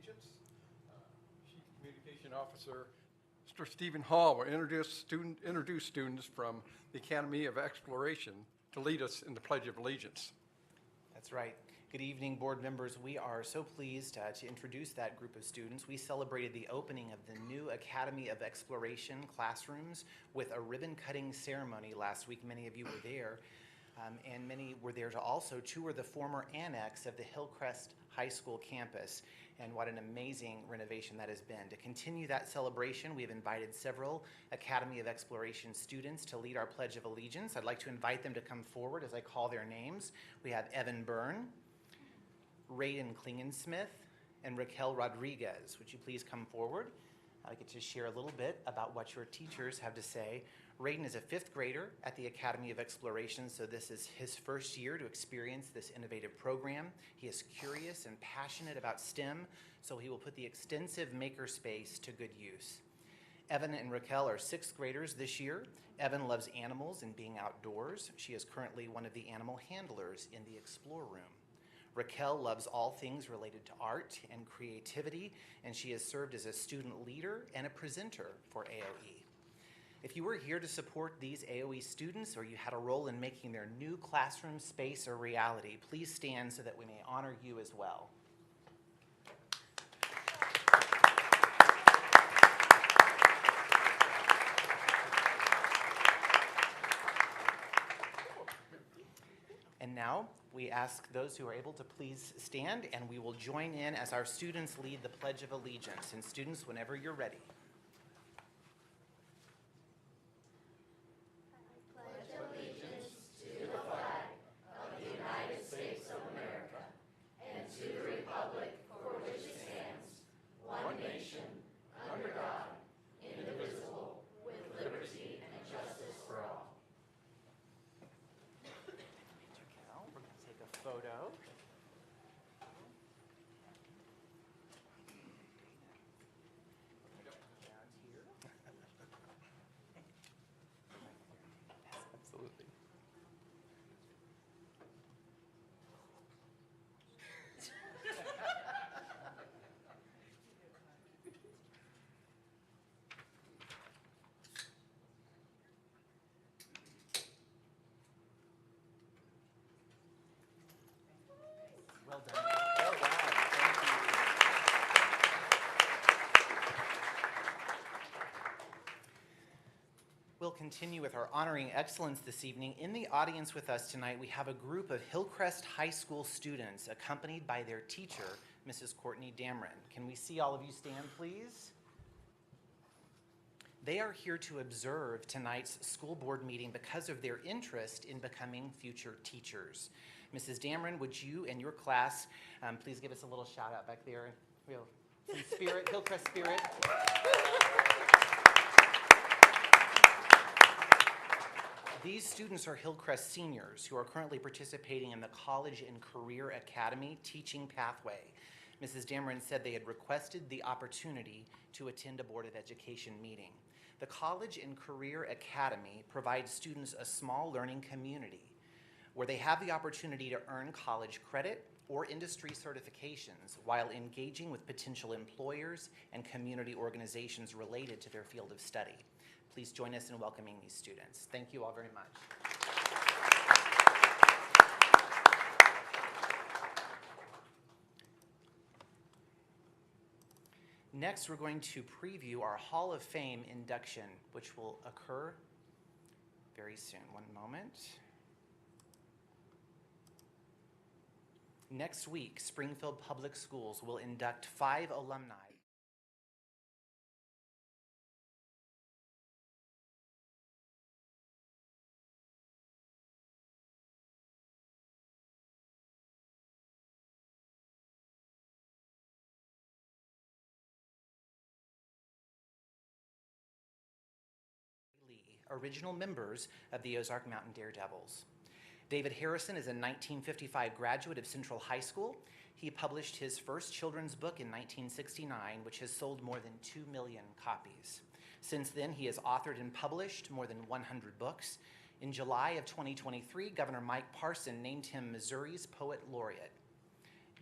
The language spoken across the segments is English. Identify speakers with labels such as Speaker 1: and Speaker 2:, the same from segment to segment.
Speaker 1: Allegiance. Chief Communication Officer Mr. Stephen Hall will introduce students from the Academy of Exploration to lead us in the Pledge of Allegiance.
Speaker 2: That's right. Good evening, board members. We are so pleased to introduce that group of students. We celebrated the opening of the new Academy of Exploration classrooms with a ribbon-cutting ceremony last week. Many of you were there, and many were there to also tour the former annex of the Hillcrest High School campus. And what an amazing renovation that has been. To continue that celebration, we have invited several Academy of Exploration students to lead our Pledge of Allegiance. I'd like to invite them to come forward as I call their names. We have Evan Byrne, Raiden Klingensmith, and Raquel Rodriguez. Would you please come forward? I get to share a little bit about what your teachers have to say. Raiden is a 5th grader at the Academy of Exploration, so this is his first year to experience this innovative program. He is curious and passionate about STEM, so he will put the extensive makerspace to good use. Evan and Raquel are 6th graders this year. Evan loves animals and being outdoors. She is currently one of the animal handlers in the Explore Room. Raquel loves all things related to art and creativity, and she has served as a student leader and a presenter for AOE. If you were here to support these AOE students or you had a role in making their new classroom space a reality, please stand so that we may honor you as well. And now we ask those who are able to please stand, and we will join in as our students lead the Pledge of Allegiance. And students, whenever you're ready. Photo. Down here. Yes, absolutely. Well done. Oh, wow. Thank you. We'll continue with our Honoring Excellence this evening. In the audience with us tonight, we have a group of Hillcrest High School students accompanied by their teacher, Mrs. Courtney Damron. Can we see all of you stand, please? They are here to observe tonight's school board meeting because of their interest in becoming future teachers. Mrs. Damron, would you and your class please give us a little shout out back there? Real some spirit, Hillcrest spirit. These students are Hillcrest seniors who are currently participating in the College and Career Academy teaching pathway. Mrs. Damron said they had requested the opportunity to attend a Board of Education meeting. The College and Career Academy provides students a small learning community where they have the opportunity to earn college credit or industry certifications while engaging with potential employers and community organizations related to their field of study. Please join us in welcoming these students. Thank you all very much. Next, we're going to preview our Hall of Fame induction, which will occur very soon. One moment. Next week, Springfield Public Schools will induct 5 alumni. Original members of the Ozark Mountain Daredevils. David Harrison is a 1955 graduate of Central High School. He published his first children's book in 1969, which has sold more than 2 million copies. Since then, he has authored and published more than 100 books. In July of 2023, Governor Mike Parson named him Missouri's Poet Laureate.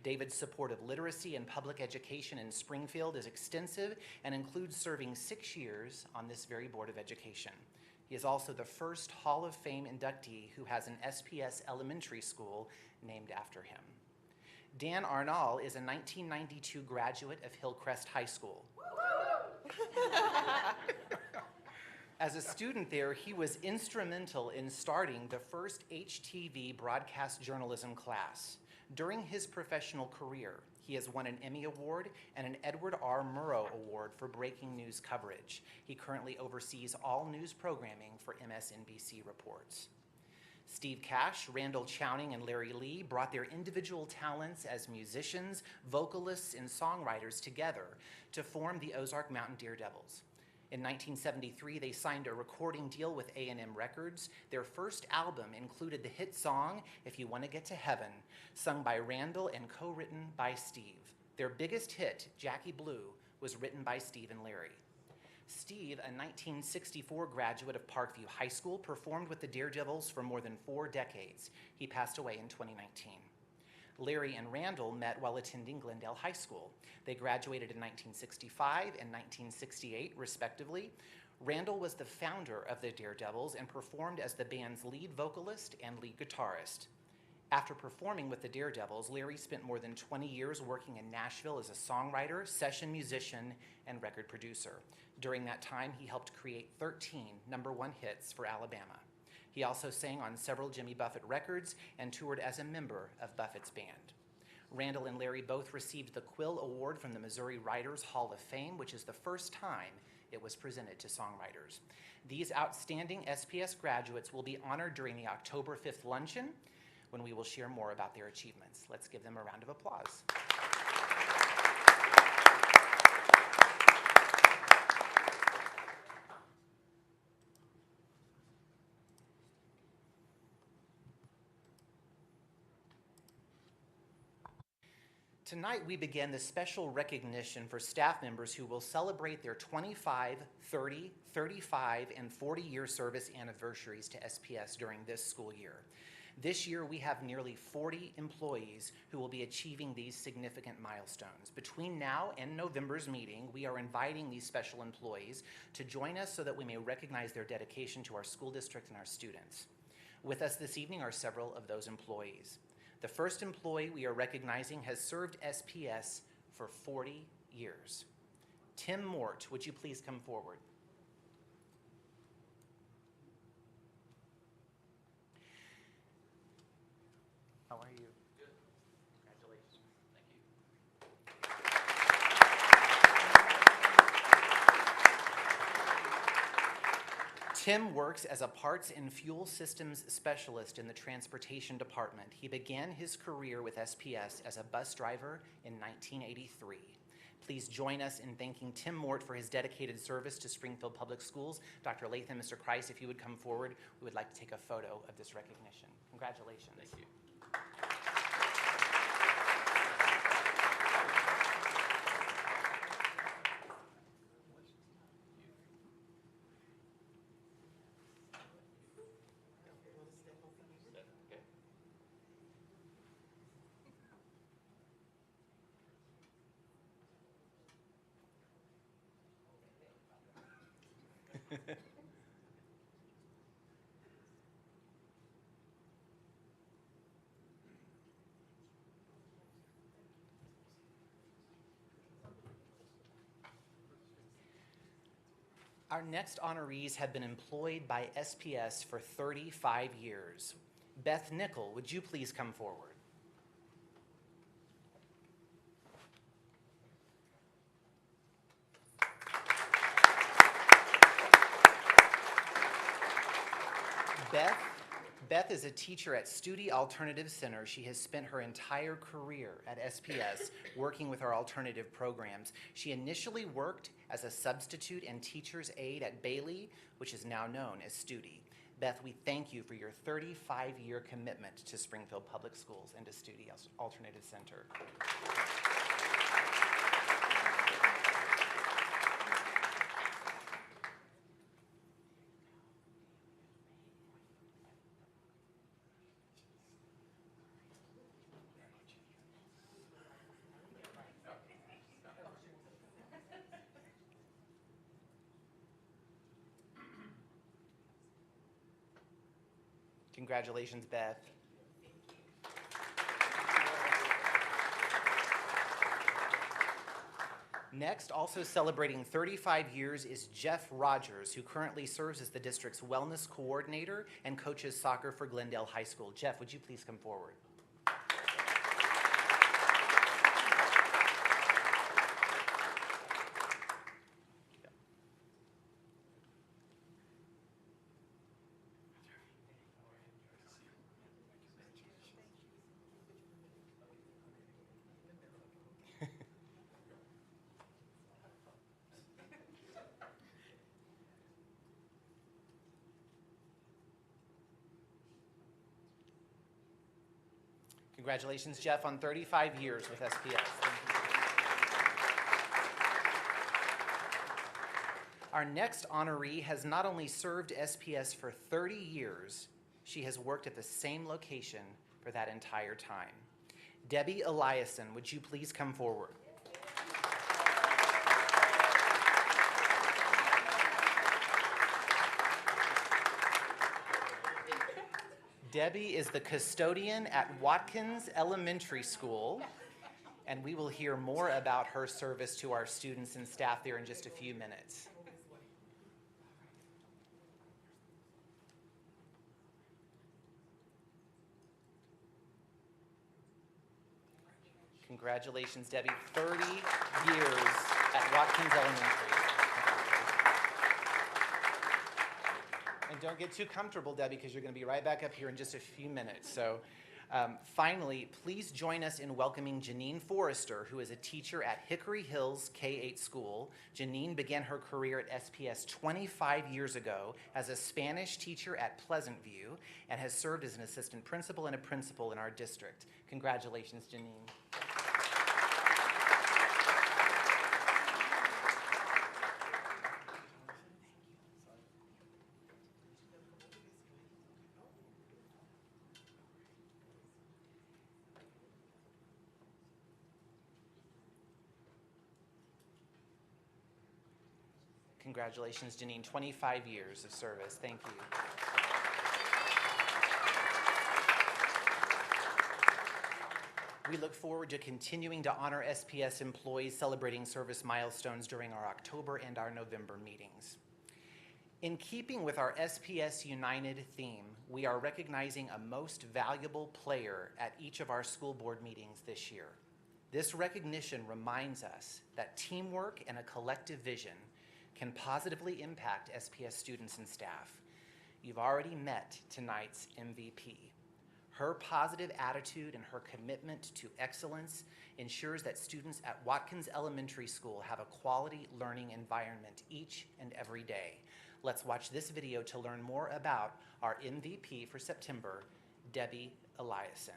Speaker 2: David's support of literacy and public education in Springfield is extensive and includes serving 6 years on this very Board of Education. He is also the first Hall of Fame inductee who has an SPS elementary school named after him. Dan Arnall is a 1992 graduate of Hillcrest High School. As a student there, he was instrumental in starting the first HTV broadcast journalism class. During his professional career, he has won an Emmy Award and an Edward R. Murrow Award for breaking news coverage. He currently oversees all news programming for MSNBC Reports. Steve Cash, Randall Chowning, and Larry Lee brought their individual talents as musicians, vocalists, and songwriters together to form the Ozark Mountain Daredevils. In 1973, they signed a recording deal with A&M Records. Their first album included the hit song, If You Want to Get to Heaven, sung by Randall and co-written by Steve. Their biggest hit, Jackie Blue, was written by Steve and Larry. Steve, a 1964 graduate of Parkview High School, performed with the Daredevils for more than 4 decades. He passed away in 2019. Larry and Randall met while attending Glendale High School. They graduated in 1965 and 1968, respectively. Randall was the founder of the Daredevils and performed as the band's lead vocalist and lead guitarist. After performing with the Daredevils, Larry spent more than 20 years working in Nashville as a songwriter, session musician, and record producer. During that time, he helped create 13 #1 hits for Alabama. He also sang on several Jimmy Buffett records and toured as a member of Buffett's band. Randall and Larry both received the Quill Award from the Missouri Writers Hall of Fame, which is the first time it was presented to songwriters. These outstanding SPS graduates will be honored during the October 5th luncheon, when we will share more about their achievements. Let's give them a round of applause. Tonight, we begin the special recognition for staff members who will celebrate their 25, 30, 35, and 40-year service anniversaries to SPS during this school year. This year, we have nearly 40 employees who will be achieving these significant milestones. Between now and November's meeting, we are inviting these special employees to join us so that we may recognize their dedication to our school district and our students. With us this evening are several of those employees. The first employee we are recognizing has served SPS for 40 years. Tim Mort, would you please come forward? How are you?
Speaker 3: Good.
Speaker 2: Congratulations. Thank you. Tim works as a parts and fuel systems specialist in the transportation department. He began his career with SPS as a bus driver in 1983. Please join us in thanking Tim Mort for his dedicated service to Springfield Public Schools. Dr. Latham, Mr. Kreis, if you would come forward, we would like to take a photo of this recognition. Congratulations.
Speaker 3: Thank you.
Speaker 2: Our next honorees have been employed by SPS for 35 years. Beth Nickel, would you please come forward? Beth is a teacher at Studi Alternative Center. She has spent her entire career at SPS working with our alternative programs. She initially worked as a substitute and teacher's aide at Bailey, which is now known as Studi. Beth, we thank you for your 35-year commitment to Springfield Public Schools and to Studi Alternative Center. Congratulations, Beth. Next, also celebrating 35 years is Jeff Rogers, who currently serves as the district's wellness coordinator and coaches soccer for Glendale High School. Jeff, would you please come forward? Congratulations, Jeff, on 35 years with SPS. Our next honoree has not only served SPS for 30 years, she has worked at the same location for that entire time. Debbie Eliason, would you please come forward? Debbie is the custodian at Watkins Elementary School, and we will hear more about her service to our students and staff there in just a few minutes. Congratulations, Debbie. 30 years at Watkins Elementary. And don't get too comfortable, Debbie, because you're going to be right back up here in just a few minutes. So finally, please join us in welcoming Janine Forrester, who is a teacher at Hickory Hills K-8 school. Janine began her career at SPS 25 years ago as a Spanish teacher at Pleasant View and has served as an assistant principal and a principal in our district. Congratulations, Janine. Congratulations, Janine. 25 years of service. Thank you. We look forward to continuing to honor SPS employees celebrating service milestones during our October and our November meetings. In keeping with our SPS United theme, we are recognizing a most valuable player at each of our school board meetings this year. This recognition reminds us that teamwork and a collective vision can positively impact SPS students and staff. You've already met tonight's MVP. Her positive attitude and her commitment to excellence ensures that students at Watkins Elementary School have a quality learning environment each and every day. Let's watch this video to learn more about our MVP for September, Debbie Eliason.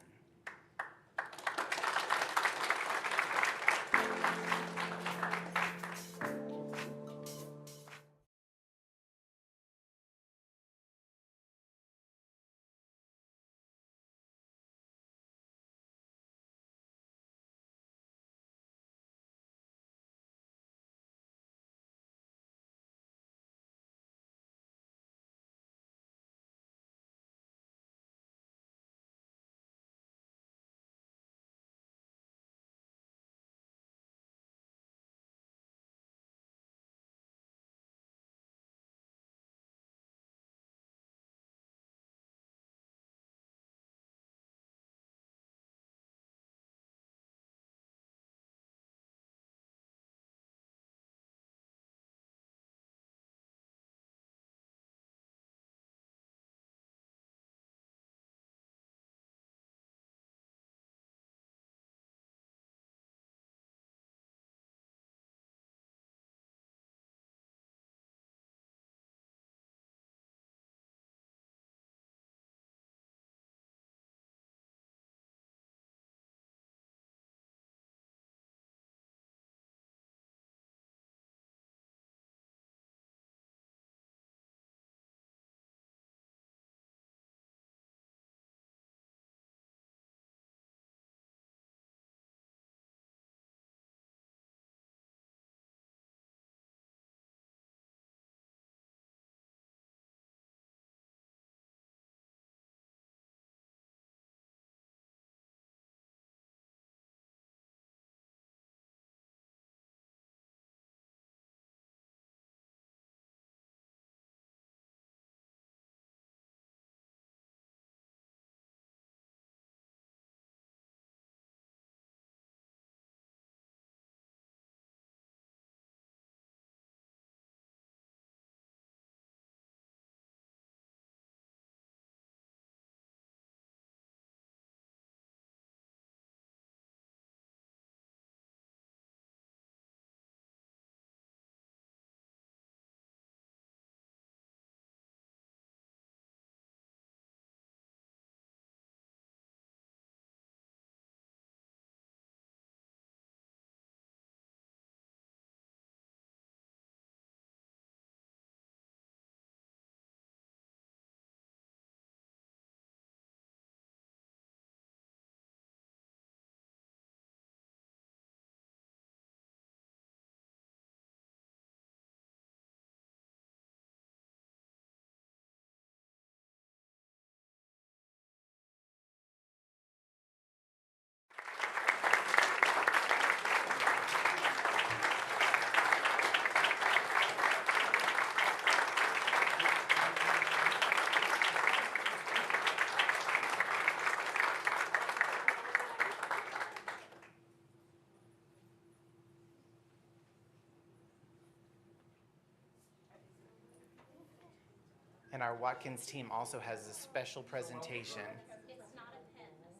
Speaker 2: And our Watkins team also has a special presentation.
Speaker 3: It's not a pen, Miss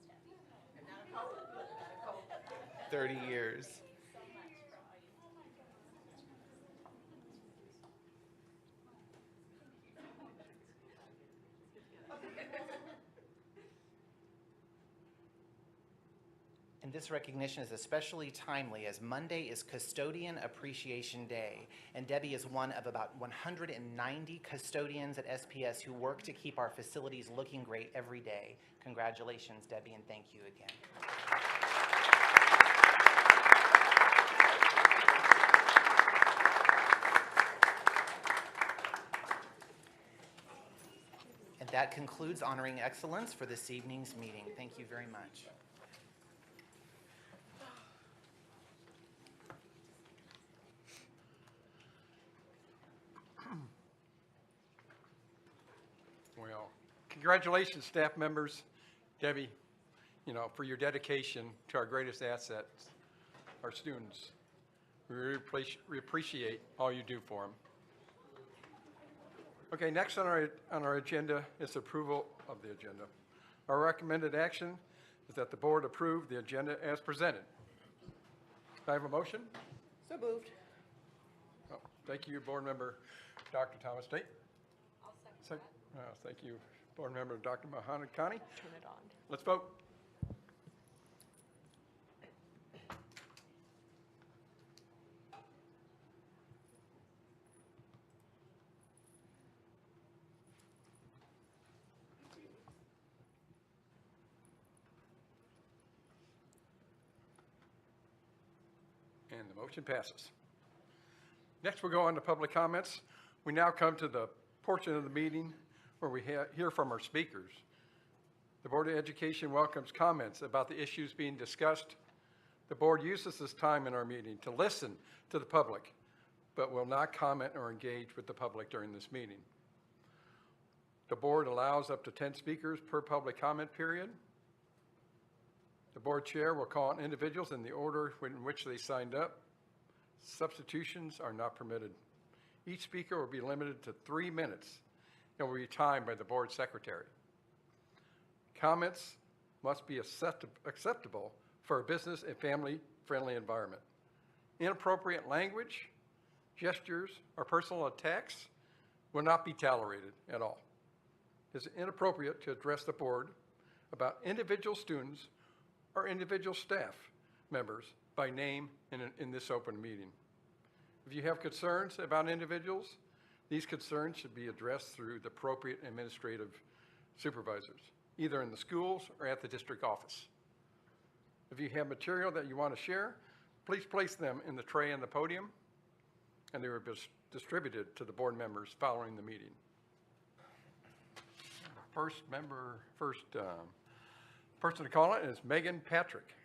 Speaker 3: Debbie.
Speaker 2: 30 years.
Speaker 3: So much for all you.
Speaker 2: And this recognition is especially timely as Monday is Custodian Appreciation Day. And Debbie is one of about 190 custodians at SPS who work to keep our facilities looking great every day. Congratulations, Debbie, and thank you again. And that concludes Honoring Excellence for this evening's meeting. Thank you very much.
Speaker 1: Well, congratulations, staff members, Debbie, for your dedication to our greatest assets, our students. We really appreciate all you do for them. Okay, next on our agenda is approval of the agenda. Our recommended action is that the board approve the agenda as presented. Do I have a motion?
Speaker 4: So moved.
Speaker 1: Oh, thank you, Board Member Dr. Thomas Tate.
Speaker 4: I'll second
Speaker 1: Thank you, Board Member Dr. Mahana Kani.
Speaker 4: Turn it on.
Speaker 1: Let's vote. And the motion passes. Next, we'll go on to public comments. We now come to the portion of the meeting where we hear from our speakers. The Board of Education welcomes comments about the issues being discussed. The board uses this time in our meeting to listen to the public, but will not comment or engage with the public during this meeting. The board allows up to 10 speakers per public comment period. The board chair will call on individuals in the order in which they signed up. Substitutions are not permitted. Each speaker will be limited to 3 minutes and will be timed by the board secretary. Comments must be acceptable for a business and family-friendly environment. Inappropriate language, gestures, or personal attacks will not be tolerated at all. It is inappropriate to address the board about individual students or individual staff members by name in this open meeting. If you have concerns about individuals, these concerns should be addressed through the appropriate administrative supervisors, either in the schools or at the district office. If you have material that you want to share, please place them in the tray on the podium, and they will be distributed to the board members following the meeting. First person to call it is Megan Patrick.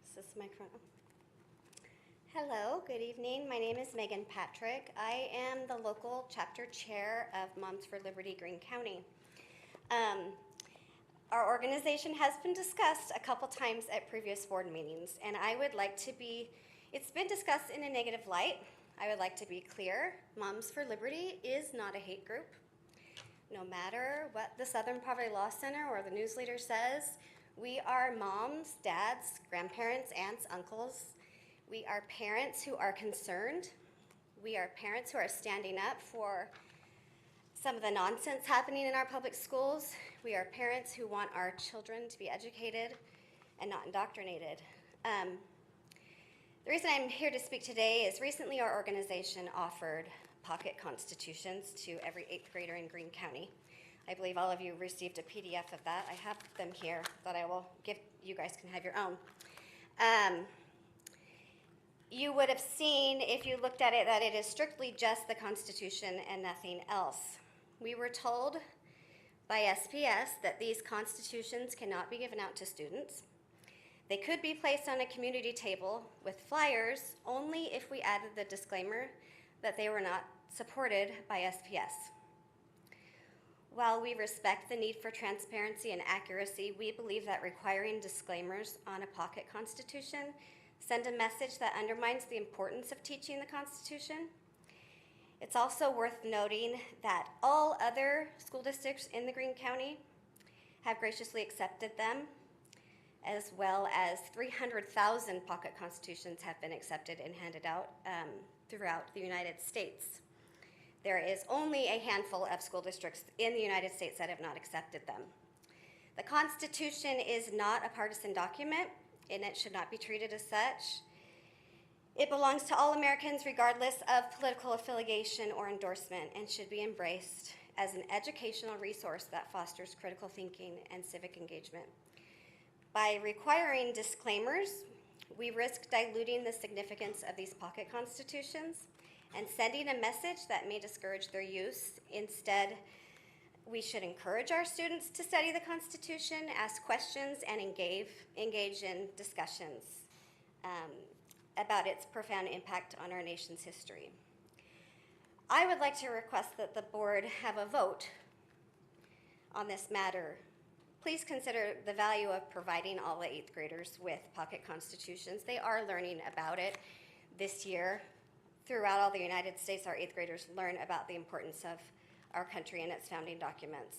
Speaker 5: Is this microphone? Hello, good evening. My name is Megan Patrick. I am the local chapter chair of Moms for Liberty Greene County. Our organization has been discussed a couple times at previous board meetings, and I would like to it's been discussed in a negative light. I would like to be clear, Moms for Liberty is not a hate group. No matter what the Southern Poverty Law Center or the news leader says, we are moms, dads, grandparents, aunts, uncles. We are parents who are concerned. We are parents who are standing up for some of the nonsense happening in our public schools. We are parents who want our children to be educated and not indoctrinated. The reason I'm here to speak today is recently our organization offered pocket constitutions to every 8th grader in Greene County. I believe all of you received a PDF of that. I have them here that I will give, you guys can have your own. You would have seen, if you looked at it, that it is strictly just the Constitution and nothing else. We were told by SPS that these constitutions cannot be given out to students. They could be placed on a community table with flyers only if we added the disclaimer that they were not supported by SPS. While we respect the need for transparency and accuracy, we believe that requiring disclaimers on a pocket constitution send a message that undermines the importance of teaching the Constitution. It's also worth noting that all other school districts in the Greene County have graciously accepted them, as well as 300,000 pocket constitutions have been accepted and handed out throughout the United States. There is only a handful of school districts in the United States that have not accepted them. The Constitution is not a partisan document, and it should not be treated as such. It belongs to all Americans regardless of political affiliation or endorsement, and should be embraced as an educational resource that fosters critical thinking and civic engagement. By requiring disclaimers, we risk diluting the significance of these pocket constitutions and sending a message that may discourage their use. Instead, we should encourage our students to study the Constitution, ask questions, and engage in discussions about its profound impact on our nation's history. I would like to request that the board have a vote on this matter. Please consider the value of providing all the 8th graders with pocket constitutions. They are learning about it this year. Throughout all the United States, our 8th graders learn about the importance of our country and its founding documents.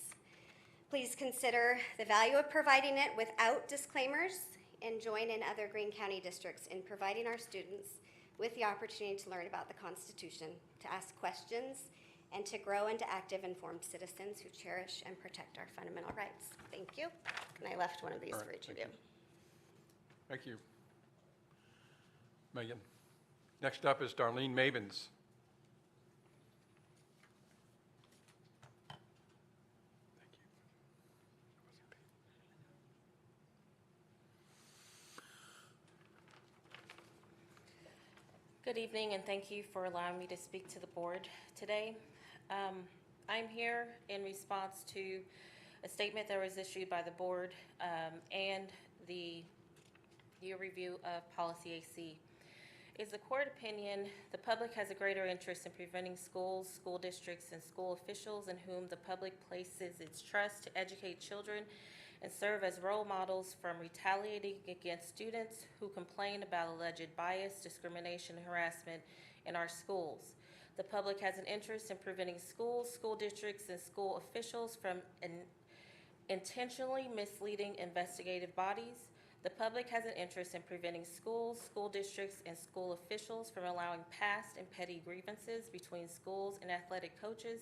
Speaker 5: Please consider the value of providing it without disclaimers, and join in other Greene County districts in providing our students with the opportunity to learn about the Constitution, to ask questions, and to grow into active, informed citizens who cherish and protect our fundamental rights. Thank you. And I left one of these
Speaker 1: All right,
Speaker 5: for each of
Speaker 1: thank
Speaker 5: you.
Speaker 1: Thank you. Megan. Next up is Darlene Mabins.
Speaker 6: Good evening, and thank you for allowing me to speak to the board today. I'm here in response to a statement that was issued by the board and the year review of Policy AC. It's the court opinion the public has a greater interest in preventing schools, school districts, and school officials in whom the public places its trust to educate children and serve as role models from retaliating against students who complain about alleged bias, discrimination, and harassment in our schools. The public has an interest in preventing schools, school districts, and school officials from intentionally misleading investigative bodies. The public has an interest in preventing schools, school districts, and school officials from allowing past and petty grievances between schools and athletic coaches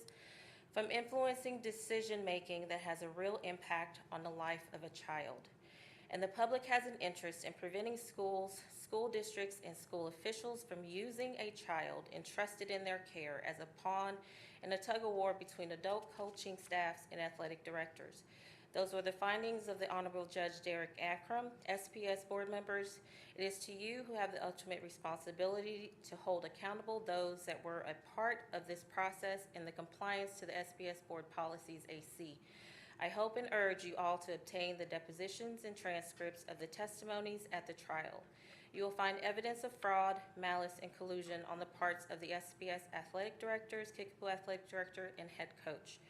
Speaker 6: from influencing decision-making that has a real impact on the life of a child. And the public has an interest in preventing schools, school districts, and school officials from using a child entrusted in their care as a pawn in a tug-of-war between adult coaching staffs and athletic directors. Those were the findings of the Honorable Judge Derek Akram. SPS board members, it is to you who have the ultimate responsibility to hold accountable those that were a part of this process in the compliance to the SPS board policies AC. I hope and urge you all to obtain the depositions and transcripts of the testimonies at the trial. You will find evidence of fraud, malice, and collusion on the parts of the SPS athletic directors, Kickapoo athletic director, and head coach.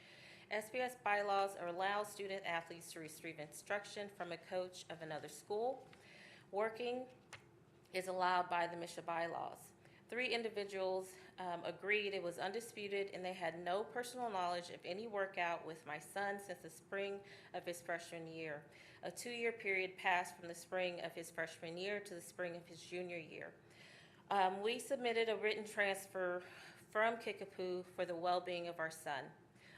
Speaker 6: SPS bylaws allow student athletes to receive instruction from a coach of another school. Working is allowed by the MSHA bylaws. 3 individuals agreed it was undisputed and they had no personal knowledge of any workout with my son since the spring of his freshman year. A 2-year period passed from the spring of his freshman year to the spring of his junior year. We submitted a written transfer from Kickapoo for the well-being of our son.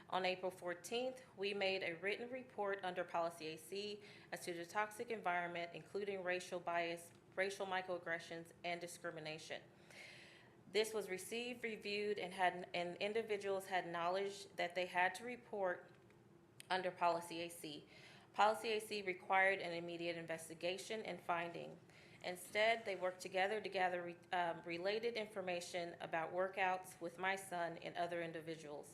Speaker 6: On April 14th, we made a written report under Policy AC as to the toxic environment, including racial bias, racial microaggressions, and discrimination. This was received, reviewed, and individuals had knowledge that they had to report under Policy AC. Policy AC required an immediate investigation and finding. Instead, they worked together to gather related information about workouts with my son and other individuals.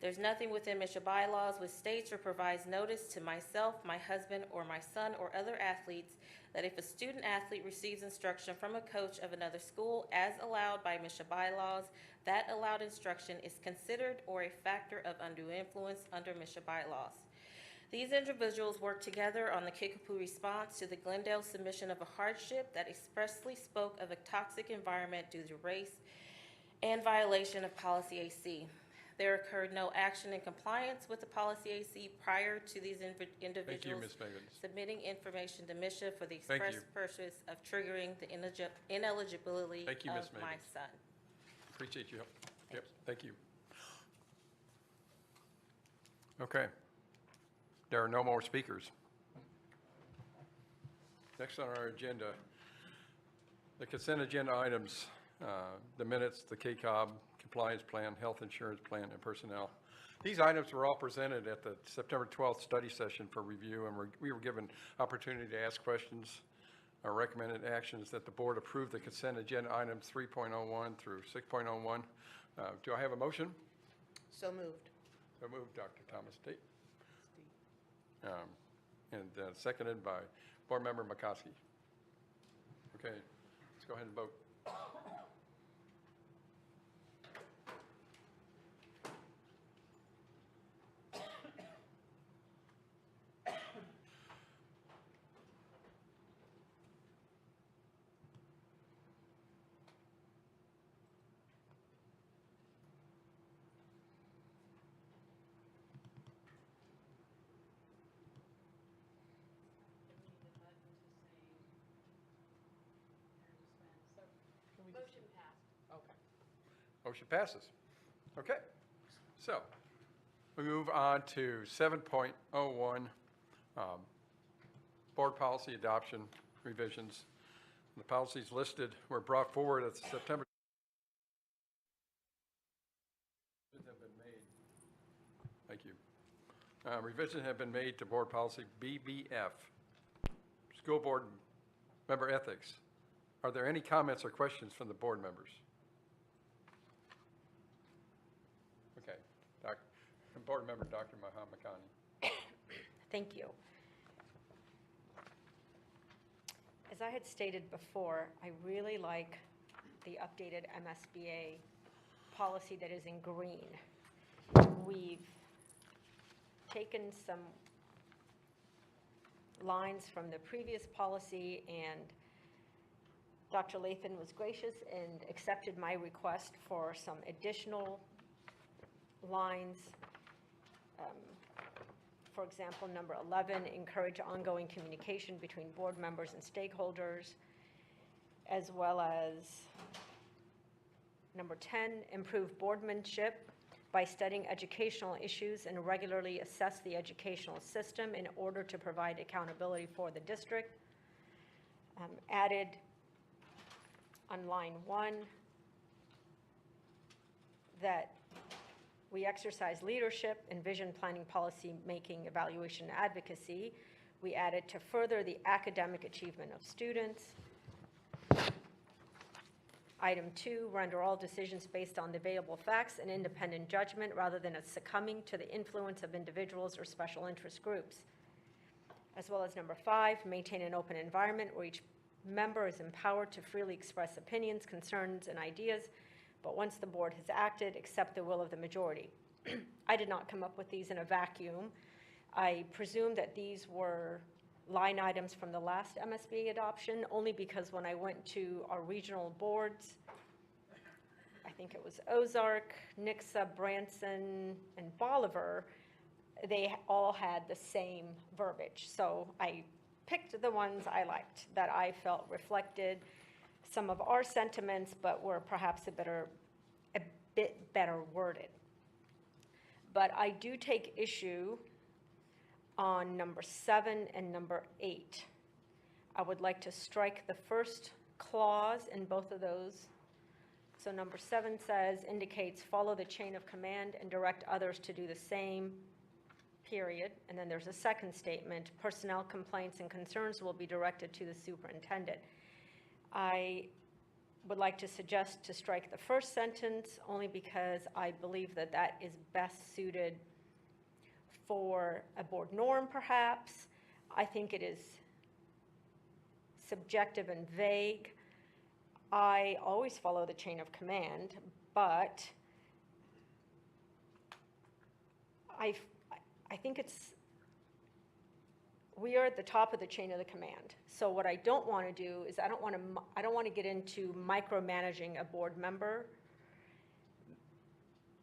Speaker 6: There's nothing within MSHA bylaws which states or provides notice to myself, my husband, or my son or other athletes that if a student athlete receives instruction from a coach of another school as allowed by MSHA bylaws, that allowed instruction is considered or a factor of undue influence under MSHA bylaws. These individuals worked together on the Kickapoo response to the Glendale submission of a hardship that expressly spoke of a toxic environment due to race and violation of policy AC. There occurred no action in compliance with the policy AC prior to these individuals
Speaker 1: Ms. Mavens.
Speaker 6: submitting information to MSHA for the
Speaker 1: Thank
Speaker 6: express
Speaker 1: you.
Speaker 6: purpose of triggering the ineligibility
Speaker 1: Thank you, Ms.
Speaker 6: of my
Speaker 1: Mavens.
Speaker 6: son.
Speaker 1: Appreciate you. Yep, thank you. Okay. There are no more speakers. Next on our agenda, the consent agenda items, the minutes, the KCOB compliance plan, health insurance plan, and personnel. These items were all presented at the September 12th study session for review, and we were given opportunity to ask questions. Our recommended actions that the board approve the consent agenda items 3.01 through 6.01. Do I have a motion?
Speaker 4: So moved.
Speaker 1: So moved, Dr. Thomas Tate. And seconded by Board Member McCoskey. Okay, let's go ahead and vote. Motion passes. Okay. So we move on to 7.01, board policy adoption revisions. The policies listed were brought forward at the September. Have been made. Thank you. Revisions have been made to board policy BBF, school board member ethics. Are there any comments or questions from the board members? Okay. Board member Dr. Mahamakani.
Speaker 7: Thank you. As I had stated before, I really like the updated MSBA policy that is in green. We've taken some lines from the previous policy, and Dr. Lathan was gracious and accepted my request for some additional lines. For example, number 11, encourage ongoing communication between board members and stakeholders, as well as number 10, improve boardmanship by studying educational issues and regularly assess the educational system in order to provide accountability for the district. Added on line 1 that we exercise leadership in vision planning, policy making, evaluation, and advocacy. We added to further the academic achievement of students. Item 2, render all decisions based on the available facts and independent judgment rather than succumbing to the influence of individuals or special interest groups. As well as number 5, maintain an open environment where each member is empowered to freely express opinions, concerns, and ideas, but once the board has acted, accept the will of the majority. I did not come up with these in a vacuum. I presume that these were line items from the last MSBA adoption, only because when I went to our regional boards, I think it was Ozark, Nixa, Branson, and Bolivar, they all had the same verbiage. So I picked the ones I liked, that I felt reflected some of our sentiments, but were perhaps a bit better worded. But I do take issue on number 7 and number 8. I would like to strike the first clause in both of those. So number 7 says, indicates follow the chain of command and direct others to do the same, period. And then there's a second statement, personnel complaints and concerns will be directed to the superintendent. I would like to suggest to strike the first sentence only because I believe that that is best suited for a board norm, perhaps. I think it is subjective and vague. I always follow the chain of command, but I think we are at the top of the chain of the command. So what I don't want to do is I don't want to get into micromanaging a board member,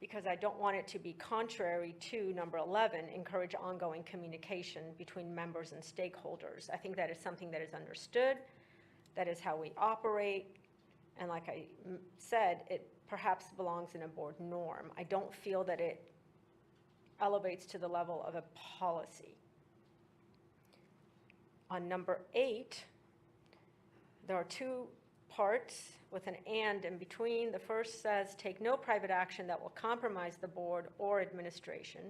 Speaker 7: because I don't want it to be contrary to number 11, encourage ongoing communication between members and stakeholders. I think that is something that is understood. That is how we operate. And like I said, it perhaps belongs in a board norm. I don't feel that it elevates to the level of a policy. On number 8, there are 2 parts with an and in between. The first says, take no private action that will compromise the board or administration,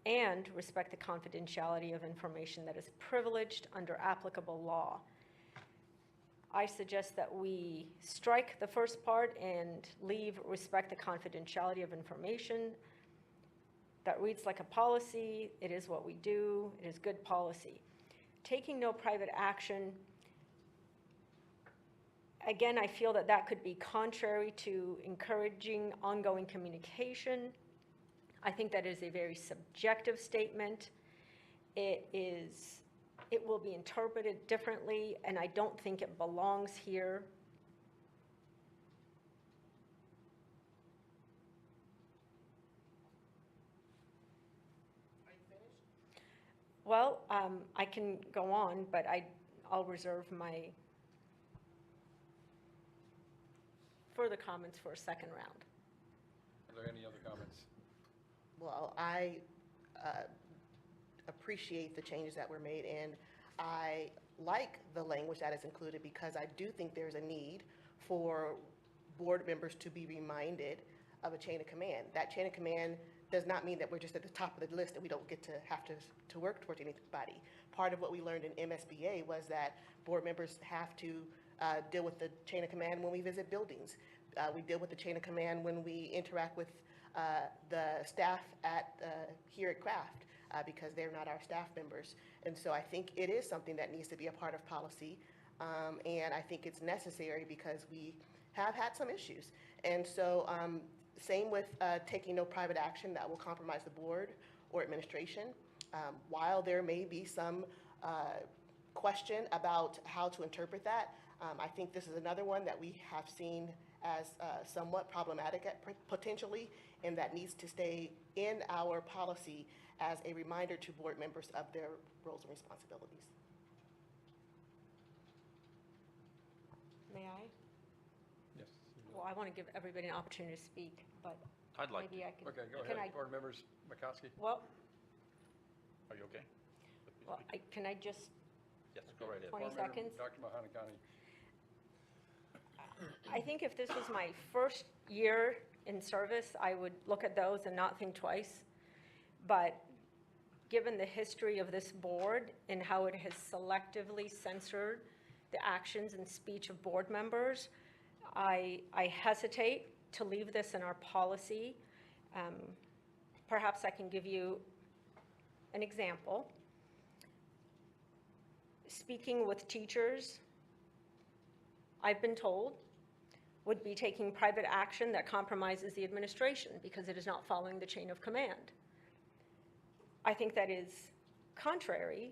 Speaker 7: and respect the confidentiality of information that is privileged under applicable law. I suggest that we strike the first part and leave respect the confidentiality of information. That reads like a policy. It is what we do. It is good policy. Taking no private action, again, I feel that that could be contrary to encouraging ongoing communication. I think that is a very subjective statement. It will be interpreted differently, and I don't think it belongs here.
Speaker 2: Are you finished?
Speaker 7: Well, I can go on, but I'll reserve my further comments for a second round.
Speaker 1: Are there any other comments?
Speaker 4: Well, I appreciate the changes that were made, and I like the language that is included because I do think there's a need for board members to be reminded of a chain of command. That chain of command does not mean that we're just at the top of the list and we don't get to have to work towards anybody. Part of what we learned in MSBA was that board members have to deal with the chain of command when we visit buildings. We deal with the chain of command when we interact with the staff here at Craft because they're not our staff members. And so I think it is something that needs to be a part of policy. And I think it's necessary because we have had some issues. And so same with taking no private action that will compromise the board or administration. While there may be some question about how to interpret that, I think this is another one that we have seen as somewhat problematic potentially, and that needs to stay in our policy as a reminder to board members of their roles and responsibilities.
Speaker 7: May I?
Speaker 1: Yes.
Speaker 7: Well, I want to give everybody an opportunity to speak, but
Speaker 8: I'd like to.
Speaker 7: maybe I can.
Speaker 1: Okay, go
Speaker 7: can
Speaker 1: ahead,
Speaker 7: I-
Speaker 1: board members, McCoskey.
Speaker 7: Well,
Speaker 8: Are you okay?
Speaker 7: can I just,
Speaker 8: Yes, go right ahead.
Speaker 7: 20
Speaker 1: Board member,
Speaker 7: seconds?
Speaker 1: Dr. Mahanakani.
Speaker 7: I think if this was my first year in service, I would look at those and not think twice. But given the history of this board and how it has selectively censored the actions and speech of board members, I hesitate to leave this in our policy. Perhaps I can give you an example. Speaking with teachers, I've been told, would be taking private action that compromises the administration because it is not following the chain of command. I think that is contrary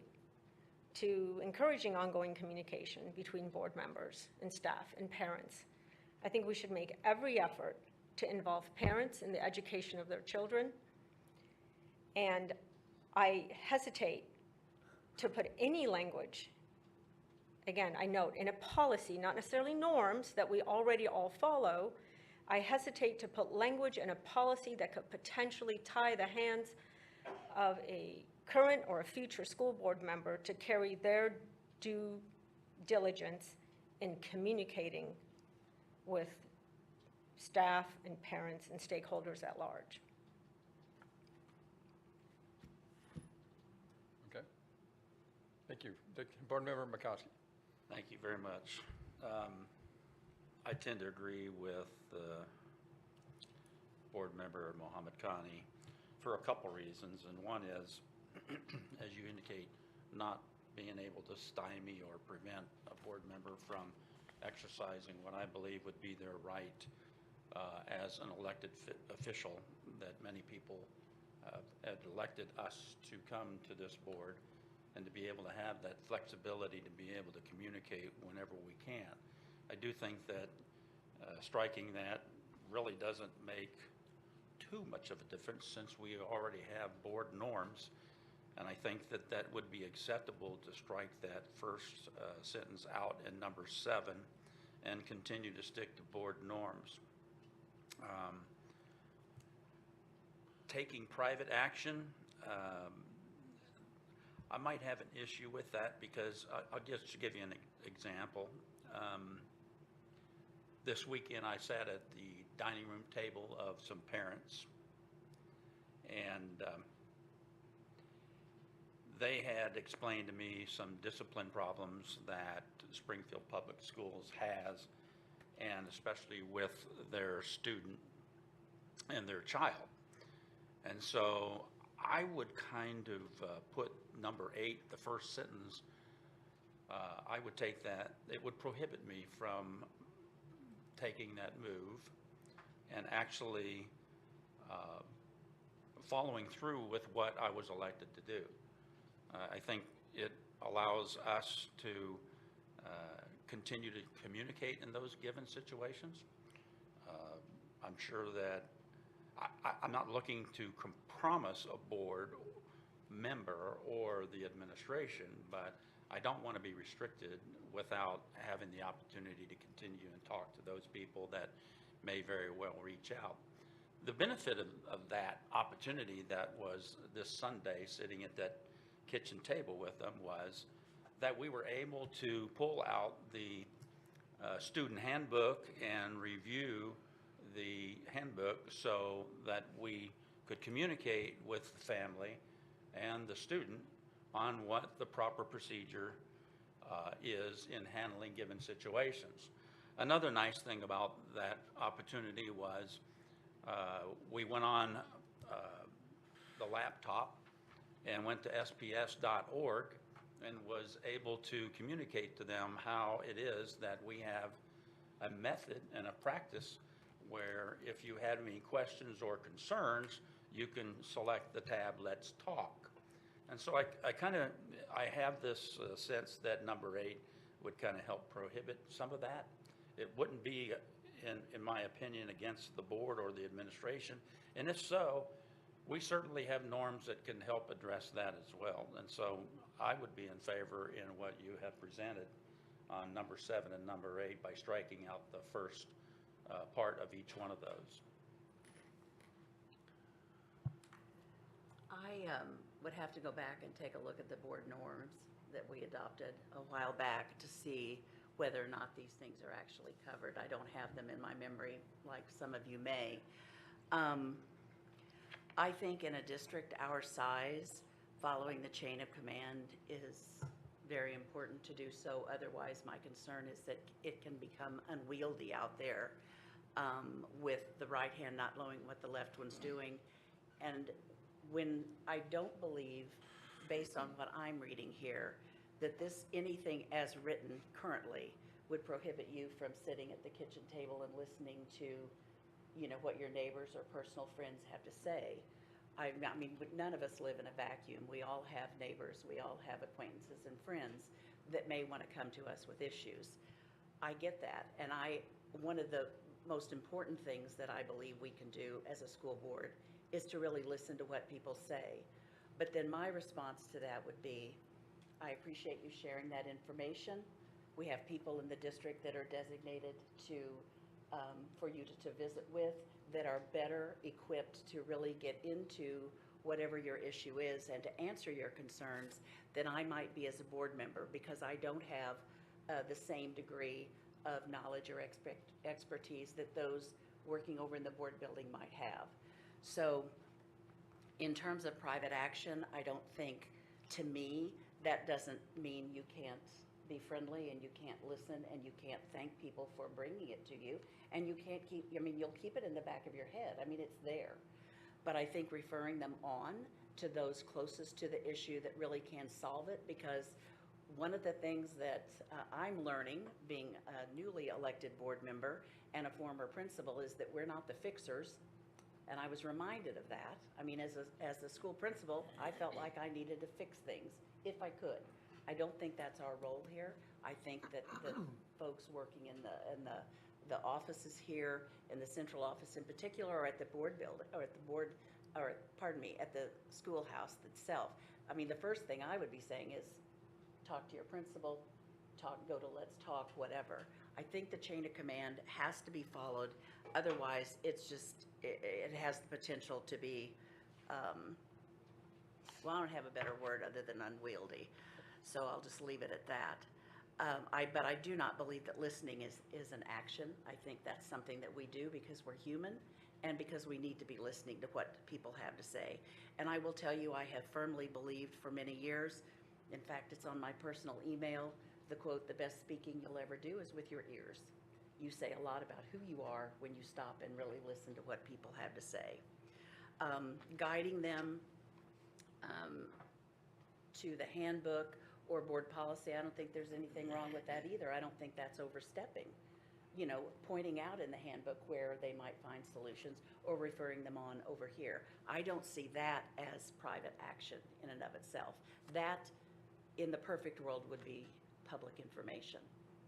Speaker 7: to encouraging ongoing communication between board members and staff and parents. I think we should make every effort to involve parents in the education of their children. And I hesitate to put any language, again, I note, in a policy, not necessarily norms that we already all follow. I hesitate to put language in a policy that could potentially tie the hands of a current or a future school board member to carry their due diligence in communicating with staff and parents and stakeholders at large.
Speaker 1: Okay. Thank you. Board member McCoskey.
Speaker 8: Thank you very much. I tend to agree with Board Member Mohammed Khani for a couple reasons. And one is, as you indicate, not being able to stymie or prevent a board member from exercising what I believe would be their right as an elected official, that many people have elected us to come to this board, and to be able to have that flexibility to be able to communicate whenever we can. I do think that striking that really doesn't make too much of a difference, since we already have board norms. And I think that that would be acceptable to strike that first sentence out in number 7 and continue to stick to board norms. Taking private action, I might have an issue with that, because I'll just give you an example. This weekend I sat at the dining room table of some parents, and they had explained to me some discipline problems that Springfield Public Schools has, and especially with their student and their child. And so I would kind of put number 8, the first sentence, I would take that, it would prohibit me from taking that move and actually following through with what I was elected to do. I think it allows us to continue to communicate in those given situations. I'm sure that I'm not looking to compromise a board member or the administration, but I don't want to be restricted without having the opportunity to continue and talk to those people that may very well reach out. The benefit of that opportunity that was this Sunday, sitting at that kitchen table with them, was that we were able to pull out the student handbook and review the handbook so that we could communicate with the family and the student on what the proper procedure is in handling given situations. Another nice thing about that opportunity was we went on the laptop and went to sps.org and was able to communicate to them how it is that we have a method and a practice where if you have any questions or concerns, you can select the tab Let's Talk. And so I have this sense that number 8 would kind of help prohibit some of that. It wouldn't be, in my opinion, against the board or the administration. And if so, we certainly have norms that can help address that as well. And so I would be in favor in what you have presented on number 7 and number 8 by striking out the first part of each one of those.
Speaker 9: I would have to go back and take a look at the board norms that we adopted a while back to see whether or not these things are actually covered. I don't have them in my memory like some of you may. I think in a district our size, following the chain of command is very important to do so. Otherwise, my concern is that it can become unwieldy out there with the right hand not knowing what the left one's doing. And when I don't believe, based on what I'm reading here, that anything as written currently would prohibit you from sitting at the kitchen table and listening to, what your neighbors or personal friends have to say. I mean, none of us live in a vacuum. We all have neighbors. We all have acquaintances and friends that may want to come to us with issues. I get that. And one of the most important things that I believe we can do as a school board is to really listen to what people say. But then my response to that would be, I appreciate you sharing that information. We have people in the district that are designated for you to visit with that are better equipped to really get into whatever your issue is and to answer your concerns than I might be as a board member, because I don't have the same degree of knowledge or expertise that those working over in the board building might have. So in terms of private action, I don't think, to me, that doesn't mean you can't be friendly and you can't listen and you can't thank people for bringing it to you. And you can't keep, I mean, you'll keep it in the back of your head. I mean, it's there. But I think referring them on to those closest to the issue that really can solve it, because one of the things that I'm learning, being a newly elected board member and a former principal, is that we're not the fixers. And I was reminded of that. I mean, as a school principal, I felt like I needed to fix things if I could. I don't think that's our role here. I think that the folks working in the offices here, in the central office in particular, or at the board building, or at the board, or pardon me, at the schoolhouse itself. I mean, the first thing I would be saying is talk to your principal, go to Let's Talk, whatever. I think the chain of command has to be followed. Otherwise, it's just, it has the potential to be, well, I don't have a better word other than unwieldy. So I'll just leave it at that. But I do not believe that listening is an action. I think that's something that we do because we're human and because we need to be listening to what people have to say. And I will tell you, I have firmly believed for many years, in fact, it's on my personal email, the quote, "The best speaking you'll ever do is with your ears." You say a lot about who you are when you stop and really listen to what people have to say. Guiding them to the handbook or board policy, I don't think there's anything wrong with that either. I don't think that's overstepping. You know, pointing out in the handbook where they might find solutions or referring them on over here. I don't see that as private action in and of itself. That, in the perfect world, would be public information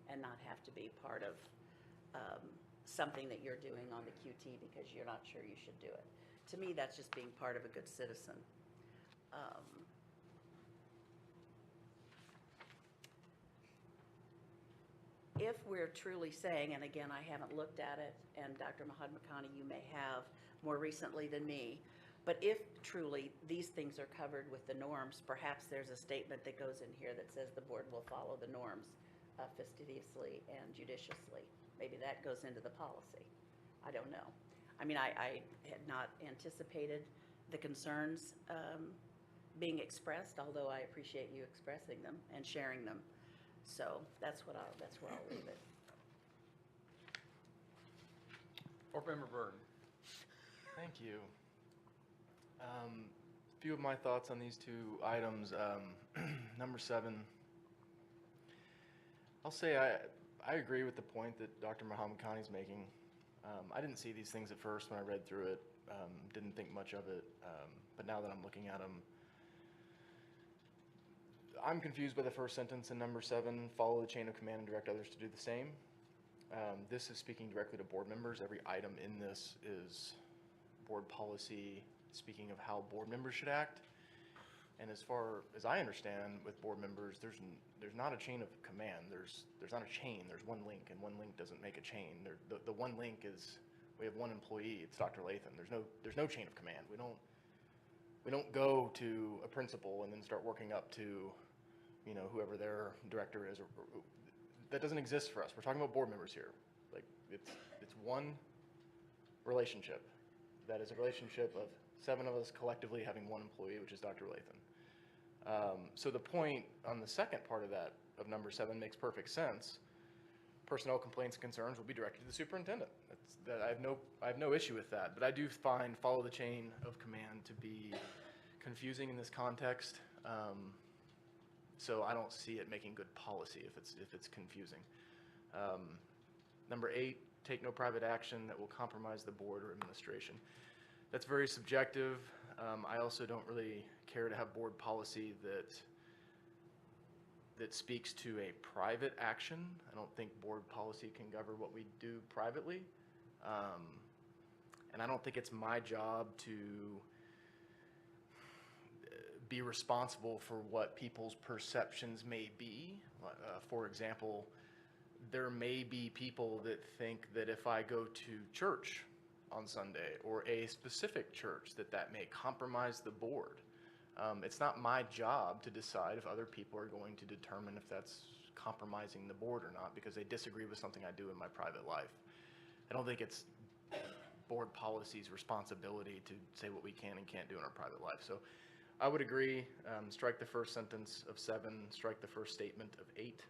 Speaker 9: and not have to be part of something that you're doing on the QT because you're not sure you should do it. To me, that's just being part of a good citizen. If we're truly saying, and again, I haven't looked at it, and Dr. Mahatmakani, you may have more recently than me, but if truly these things are covered with the norms, perhaps there's a statement that goes in here that says the board will follow the norms fastidiously and judiciously. Maybe that goes into the policy. I don't know. I mean, I had not anticipated the concerns being expressed, although I appreciate you expressing them and sharing them. So that's where I'll leave it.
Speaker 1: Board Member Byrne.
Speaker 10: Thank you. A few of my thoughts on these two items. Number 7, I'll say I agree with the point that Dr. Mahatmakani is making. I didn't see these things at first when I read through it, didn't think much of it, but now that I'm looking at them, I'm confused by the first sentence in number 7, follow the chain of command and direct others to do the same. This is speaking directly to board members. Every item in this is board policy, speaking of how board members should act. And as far as I understand, with board members, there's not a chain of command. There's not a chain. There's one link, and one link doesn't make a chain. The one link is we have one employee. It's Dr. Lathan. There's no chain of command. We don't go to a principal and then start working up to, you know, whoever their director is. That doesn't exist for us. We're talking about board members here. Like it's one relationship. That is a relationship of 7 of us collectively having one employee, which is Dr. Lathan. So the point on the second part of that, of number 7, makes perfect sense. Personnel complaints and concerns will be directed to the superintendent. I have no issue with that, but I do find follow the chain of command to be confusing in this context. So I don't see it making good policy if it's confusing. Number 8, take no private action that will compromise the board or administration. That's very subjective. I also don't really care to have board policy that speaks to a private action. I don't think board policy can govern what we do privately. And I don't think it's my job to be responsible for what people's perceptions may be. For example, there may be people that think that if I go to church on Sunday or a specific church that may compromise the board. It's not my job to decide if other people are going to determine if that's compromising the board or not because they disagree with something I do in my private life. I don't think it's board policy's responsibility to say what we can and can't do in our private life. So I would agree, strike the first sentence of 7, strike the first statement of 8.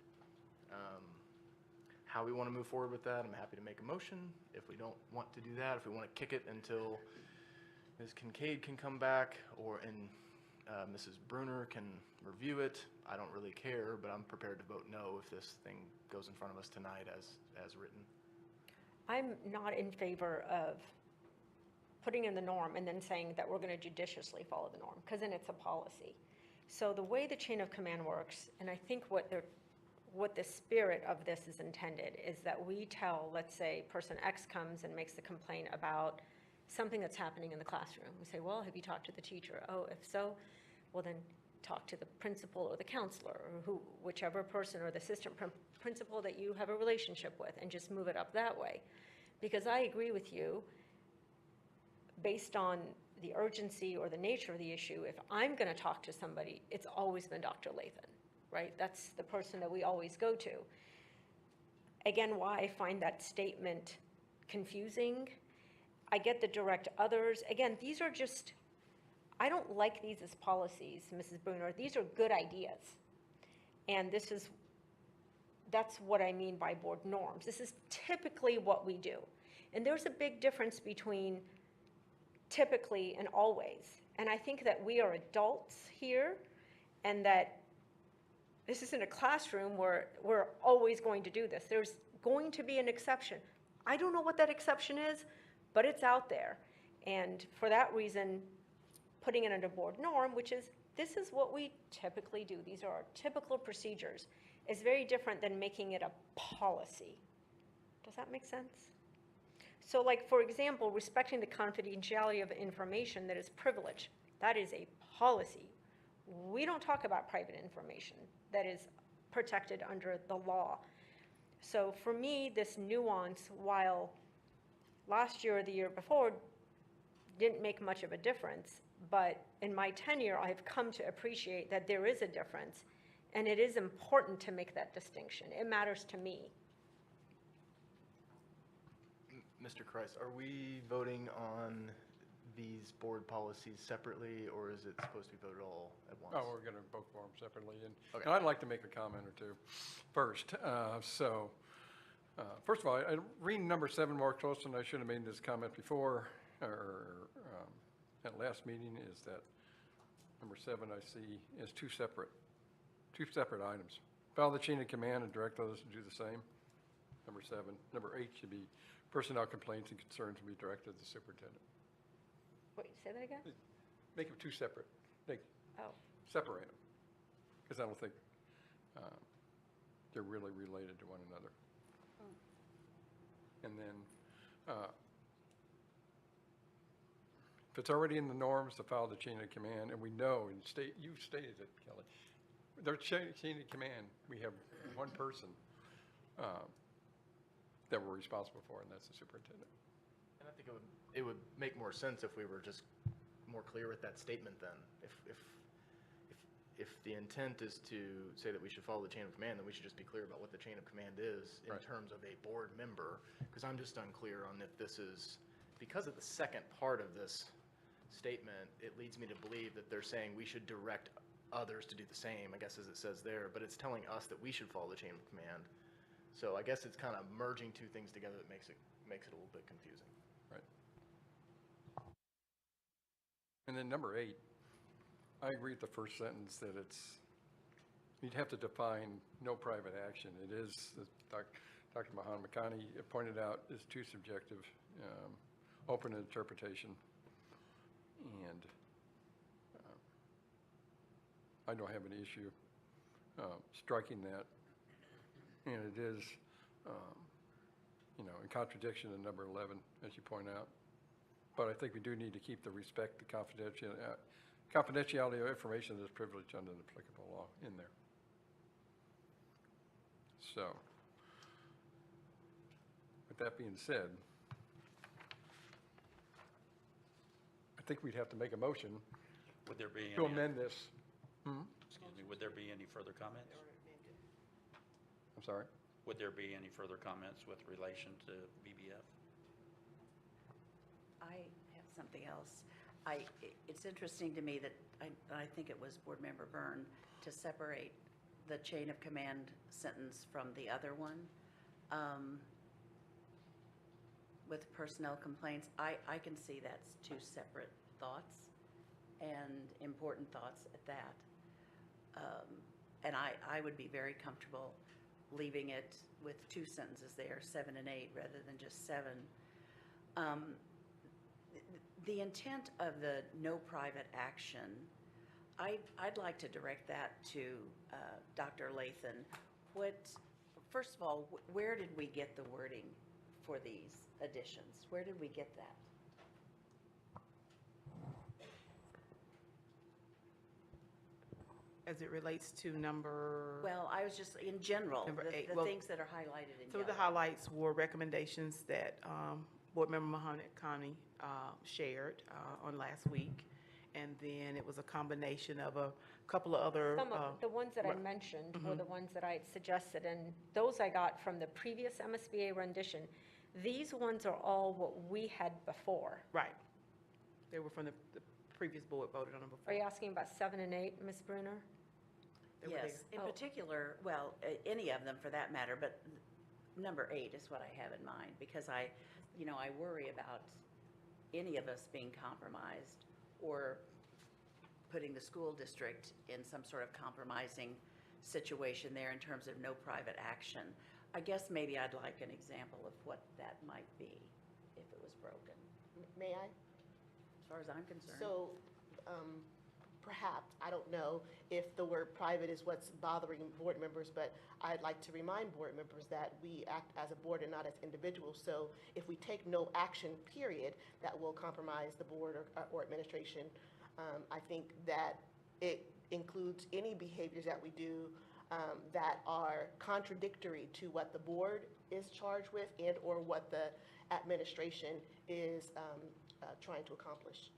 Speaker 10: How we want to move forward with that, I'm happy to make a motion. If we don't want to do that, if we want to kick it until Ms. Kincaid can come back and Mrs. Bruner can review it, I don't really care, but I'm prepared to vote no if this thing goes in front of us tonight as written.
Speaker 7: I'm not in favor of putting in the norm and then saying that we're going to judiciously follow the norm, because then it's a policy. So the way the chain of command works, and I think what the spirit of this is intended, is that we tell, let's say, person X comes and makes a complaint about something that's happening in the classroom. We say, well, have you talked to the teacher? Oh, if so, well then talk to the principal or the counselor, or whichever person, or the assistant principal that you have a relationship with, and just move it up that way. Because I agree with you, based on the urgency or the nature of the issue, if I'm going to talk to somebody, it's always been Dr. Lathan, right? That's the person that we always go to. Again, why I find that statement confusing, I get the direct others. Again, these are just, I don't like these as policies, Mrs. Bruner. These are good ideas. And that's what I mean by board norms. This is typically what we do. And there's a big difference between typically and always. And I think that we are adults here, and that this isn't a classroom where we're always going to do this. There's going to be an exception. I don't know what that exception is, but it's out there. And for that reason, putting it under board norm, which is, this is what we typically do, these are our typical procedures, is very different than making it a policy. Does that make sense? So like, for example, respecting the confidentiality of information that is privileged, that is a policy. We don't talk about private information that is protected under the law. So for me, this nuance, while last year or the year before didn't make much of a difference, but in my tenure, I've come to appreciate that there is a difference, and it is important to make that distinction. It matters to me.
Speaker 10: Mr. Kreis, are we voting on these board policies separately, or is it supposed to be voted all at once?
Speaker 1: Oh, we're going to vote for them separately.
Speaker 10: Okay.
Speaker 1: And I'd like to make a comment or two first. First of all, reading number 7 more closely, and I should have made this comment before, or at last meeting, is that number 7 I see is two separate items. Follow the chain of command and direct others to do the same. Number 7. Number 8 should be personnel complaints and concerns will be directed to the superintendent.
Speaker 7: Wait, say that again?
Speaker 1: Make them two separate.
Speaker 7: Oh.
Speaker 1: Separate them, because I don't think they're really related to one another. And then, if it's already in the norms to follow the chain of command, and we know, and you stated it, Kelly, there's chain of command, we have one person that we're responsible for, and that's the superintendent.
Speaker 10: And I think it would make more sense if we were just more clear with that statement then. If the intent is to say that we should follow the chain of command, then we should just be clear about what the chain of command is in
Speaker 1: Right.
Speaker 10: terms of a board member, because I'm just unclear on if this is, because of the second part of this statement, it leads me to believe that they're saying we should direct others to do the same, I guess as it says there, but it's telling us that we should follow the chain of command. So I guess it's kind of merging two things together that makes it a little bit confusing.
Speaker 1: Right. And then number 8, I agree with the first sentence that you'd have to define no private action. It is, as Dr. Mahan Makani pointed out, is too subjective, open to interpretation. And I don't have any issue striking that. And it is, in contradiction to number 11, as you point out. But I think we do need to keep the respect, the confidentiality of information that is privileged under the applicable law in there. So, with that being said, I think we'd have to make a motion
Speaker 8: Would there be
Speaker 1: to
Speaker 8: any,
Speaker 1: amend this.
Speaker 8: excuse me, would there be any further comments?
Speaker 1: I'm sorry?
Speaker 8: Would there be any further comments with relation to BBF?
Speaker 9: I have something else. It's interesting to me that I think it was Board Member Byrne to separate the chain of command sentence from the other one. With personnel complaints, I can see that's two separate thoughts and important thoughts at that. And I would be very comfortable leaving it with two sentences there, 7 and 8, rather than just 7. The intent of the no private action, I'd like to direct that to Dr. Lathan. First of all, where did we get the wording for these additions? Where did we get that?
Speaker 11: As it relates to number,
Speaker 9: Well, I was just, in general,
Speaker 11: Number 8,
Speaker 9: the
Speaker 11: well,
Speaker 9: things that are highlighted in
Speaker 11: some of the
Speaker 9: yellow.
Speaker 11: highlights were recommendations that Board Member Muhammad Khani shared on last week. And then it was a combination of a couple of other.
Speaker 7: Some of the ones that I
Speaker 11: right.
Speaker 7: mentioned were the ones that I had suggested, and those I got from the previous MSBA rendition. These ones are all what we had before.
Speaker 11: Right. They were from the previous board voted on them before.
Speaker 7: Are you asking about 7 and 8, Ms. Bruner?
Speaker 11: They were
Speaker 9: Yes, in
Speaker 7: Oh.
Speaker 9: particular, well, any of them for that matter, but number 8 is what I have in mind, because I worry about any of us being compromised or putting the school district in some sort of compromising situation there in terms of no private action. I guess maybe I'd like an example of what that might be if it was broken,
Speaker 4: May I?
Speaker 9: as far as I'm concerned.
Speaker 4: So, perhaps, I don't know if the word private is what's bothering board members, but I'd like to remind board members that we act as a board and not as individuals. So if we take no action, period, that will compromise the board or administration, I think that it includes any behaviors that we do that are contradictory to what the board is charged with and or what the administration is trying to accomplish.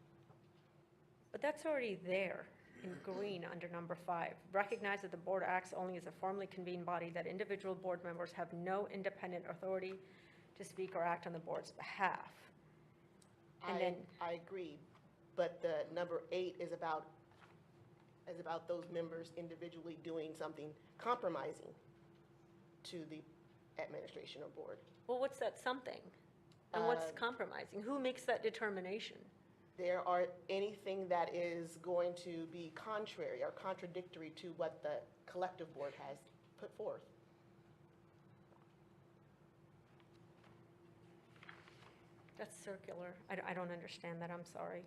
Speaker 7: But that's already there in green under number 5. Recognize that the board acts only as a formally convened body, that individual board members have no independent authority to speak or act on the board's behalf. And then,
Speaker 4: I agree, but the number 8 is about those members individually doing something compromising to the administration or board.
Speaker 7: well, what's that something? And what's
Speaker 4: Uh,
Speaker 7: compromising? Who makes that determination?
Speaker 4: There are anything that is going to be contrary or contradictory to what the collective board has put forth.
Speaker 7: That's circular. I don't understand that, I'm sorry.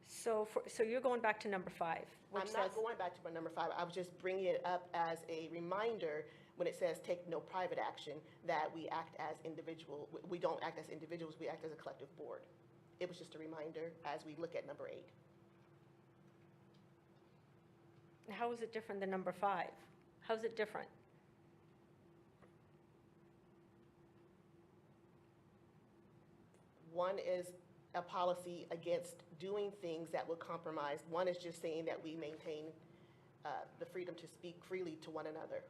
Speaker 7: So you're going back to number 5, which
Speaker 4: I'm
Speaker 7: says,
Speaker 4: not going back to my number 5. I was just bringing it up as a reminder when it says take no private action, that we act as individual. We don't act as individuals, we act as a collective board. It was just a reminder as we look at number 8.
Speaker 7: how is it different than number 5? How's it different?
Speaker 4: One is a policy against doing things that will compromise. One is just saying that we maintain the freedom to speak freely to one another.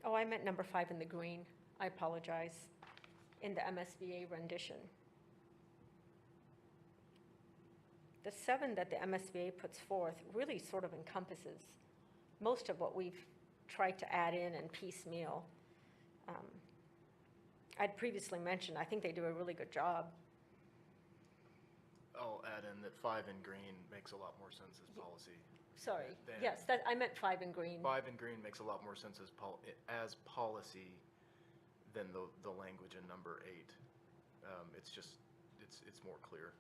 Speaker 7: Oh, I meant number 5 in the green. I apologize. In the MSBA rendition. The 7 that the MSBA puts forth really sort of encompasses most of what we've tried to add in and piecemeal. I'd previously mentioned, I think they do a really good job.
Speaker 10: I'll add in that 5 in green makes a lot more sense as policy.
Speaker 7: Sorry,
Speaker 10: Then-
Speaker 7: yes, I meant 5 in green.
Speaker 10: 5 in green makes a lot more sense as policy than the language in number 8. It's just, it's more clear.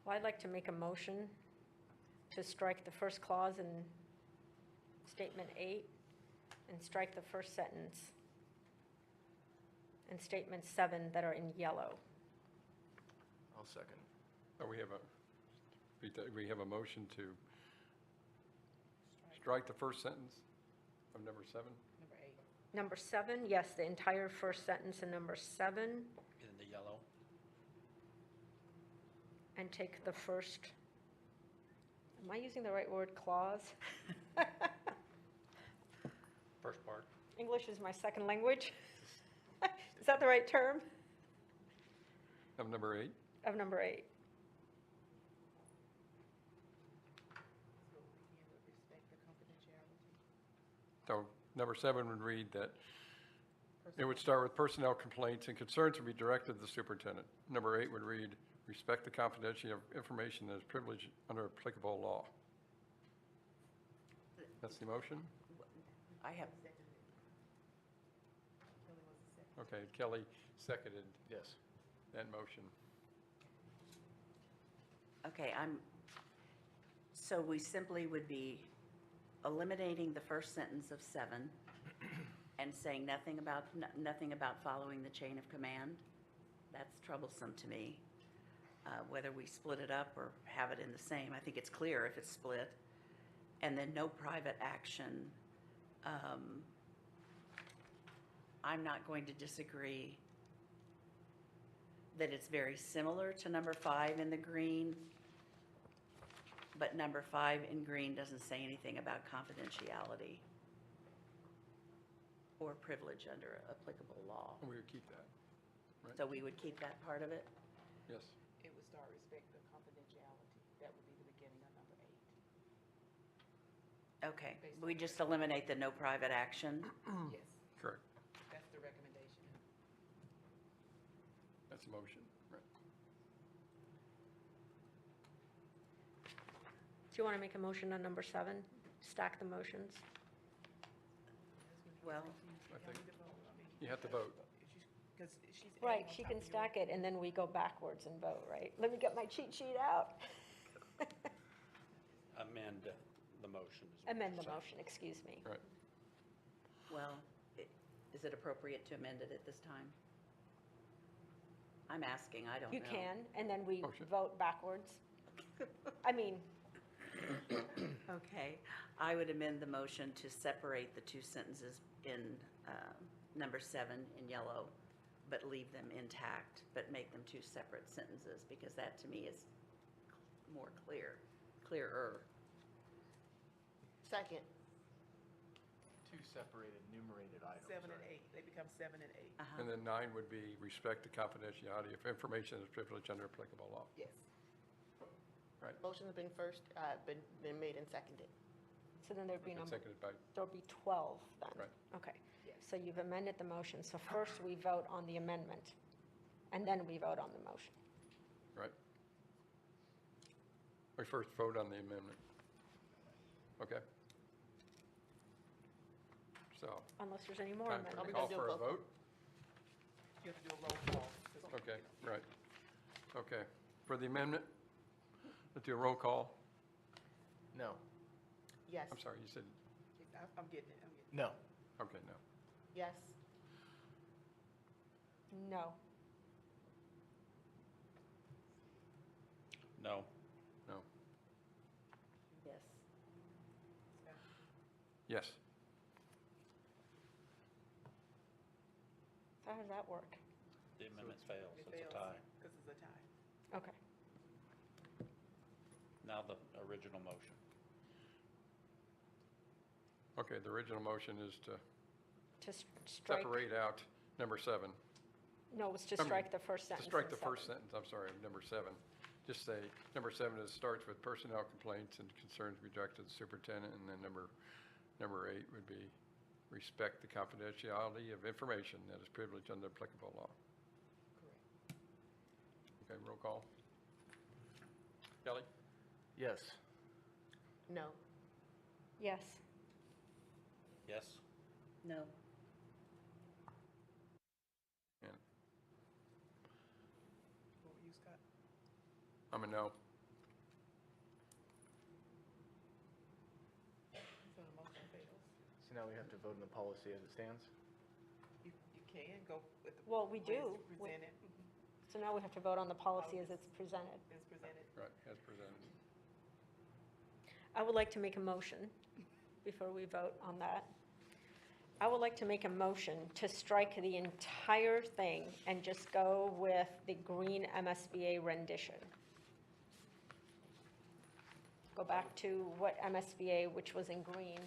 Speaker 7: Well, I'd like to make a motion to strike the first clause in statement 8 and strike the first sentence in statement 7 that are in yellow.
Speaker 10: I'll second.
Speaker 1: We have a motion to strike the first sentence of number 7.
Speaker 2: Number 8.
Speaker 7: Number 7, yes, the entire first sentence in number 7,
Speaker 8: In the yellow.
Speaker 7: and take the first, am I using the right word, clause?
Speaker 8: First part.
Speaker 7: English is my second language. Is that the right term?
Speaker 1: of number 8.
Speaker 7: of number 8.
Speaker 1: So number 7 would read that it would start with personnel complaints and concerns would be directed to the superintendent. Number 8 would read, respect the confidentiality of information that is privileged under applicable law. That's the motion?
Speaker 9: I have,
Speaker 1: Okay, Kelly seconded
Speaker 10: Yes.
Speaker 1: that motion.
Speaker 9: okay, so we simply would be eliminating the first sentence of 7 and saying nothing about following the chain of command. That's troublesome to me. Whether we split it up or have it in the same, I think it's clear if it's split. And then no private action. I'm not going to disagree that it's very similar to number 5 in the green, but number 5 in green doesn't say anything about confidentiality or privilege under applicable law.
Speaker 1: We would keep that, right?
Speaker 9: So we would keep that part of it?
Speaker 1: Yes.
Speaker 11: It would start respect the confidentiality. That would be the beginning of number 8.
Speaker 9: Okay, we just eliminate the no private action?
Speaker 11: Yes,
Speaker 1: Correct.
Speaker 11: that's the recommendation.
Speaker 1: That's the motion, right?
Speaker 7: Do you want to make a motion on number 7? Stack the motions?
Speaker 9: Well,
Speaker 1: I think you have to vote.
Speaker 11: Because she's.
Speaker 7: Right, she can stack it, and then we go backwards and vote, right? Let me get my cheat sheet out.
Speaker 8: Amend the motion. is what
Speaker 7: Amend
Speaker 8: you're
Speaker 7: the
Speaker 8: saying.
Speaker 7: motion, excuse me.
Speaker 1: Right.
Speaker 9: well, is it appropriate to amend it at this time? I'm asking, I don't know.
Speaker 7: You can, and then we
Speaker 1: Motion.
Speaker 7: vote backwards. I mean,
Speaker 9: Okay, I would amend the motion to separate the two sentences in number 7 in yellow, but leave them intact, but make them 2 separate sentences, because that to me is more clearer.
Speaker 4: Second.
Speaker 10: 2 separated enumerated items.
Speaker 11: 7 and
Speaker 10: right?
Speaker 11: 8, they become 7 and 8.
Speaker 9: Uh-huh.
Speaker 1: And then 9 would be respect the confidentiality of information that is privileged under applicable law.
Speaker 4: Yes.
Speaker 1: Right.
Speaker 4: Motion has been been made and seconded.
Speaker 7: so then there'd be
Speaker 1: And
Speaker 7: number,
Speaker 1: seconded by,
Speaker 7: there'll be 12 then.
Speaker 1: Right.
Speaker 7: Okay.
Speaker 11: Yes.
Speaker 7: So you've amended the motion. So first we vote on the amendment, and then we vote on the motion.
Speaker 1: right? We first vote on the amendment. Okay? So,
Speaker 7: Unless there's any more
Speaker 1: time
Speaker 7: amendments.
Speaker 1: for call for a vote?
Speaker 11: You have to do a roll call.
Speaker 1: Okay, right. Okay. For the amendment, let's do a roll call.
Speaker 10: No.
Speaker 4: Yes.
Speaker 1: I'm sorry, you said,
Speaker 11: I'm getting it,
Speaker 10: No.
Speaker 1: okay, no.
Speaker 4: Yes.
Speaker 7: No.
Speaker 8: No.
Speaker 1: No.
Speaker 9: Yes.
Speaker 1: Yes.
Speaker 7: So how does that work?
Speaker 8: The amendment fails.
Speaker 11: It
Speaker 8: It's a
Speaker 11: fails.
Speaker 8: tie.
Speaker 11: Because it's a tie.
Speaker 7: Okay.
Speaker 8: Now the original motion.
Speaker 1: Okay, the original motion is to
Speaker 7: Strike,
Speaker 1: separate out number 7.
Speaker 7: no, it's to
Speaker 1: I mean,
Speaker 7: strike the first
Speaker 1: To
Speaker 7: sentence.
Speaker 1: strike
Speaker 7: in
Speaker 1: the first
Speaker 7: 7.
Speaker 1: sentence, I'm sorry, of number 7. Just say, number 7 is starts with personnel complaints and concerns be directed to the superintendent, and then number 8 would be respect the confidentiality of information that is privileged under applicable law.
Speaker 11: Correct.
Speaker 1: Okay, roll call. Kelly?
Speaker 10: Yes.
Speaker 4: No.
Speaker 7: Yes.
Speaker 8: Yes?
Speaker 9: No.
Speaker 1: And
Speaker 11: What were you, Scott?
Speaker 1: I'm a no.
Speaker 11: So the motion fails.
Speaker 10: So now we have to vote on the policy as it stands?
Speaker 11: You can go with the.
Speaker 7: Well, we
Speaker 11: way it's
Speaker 7: do.
Speaker 11: Presented,
Speaker 7: So now we have to vote on the policy as it's presented.
Speaker 11: it's presented.
Speaker 1: Right, as presented.
Speaker 7: I would like to make a motion before we vote on that. I would like to make a motion to strike the entire thing and just go with the green MSBA rendition. Go back to what MSBA, which was in green,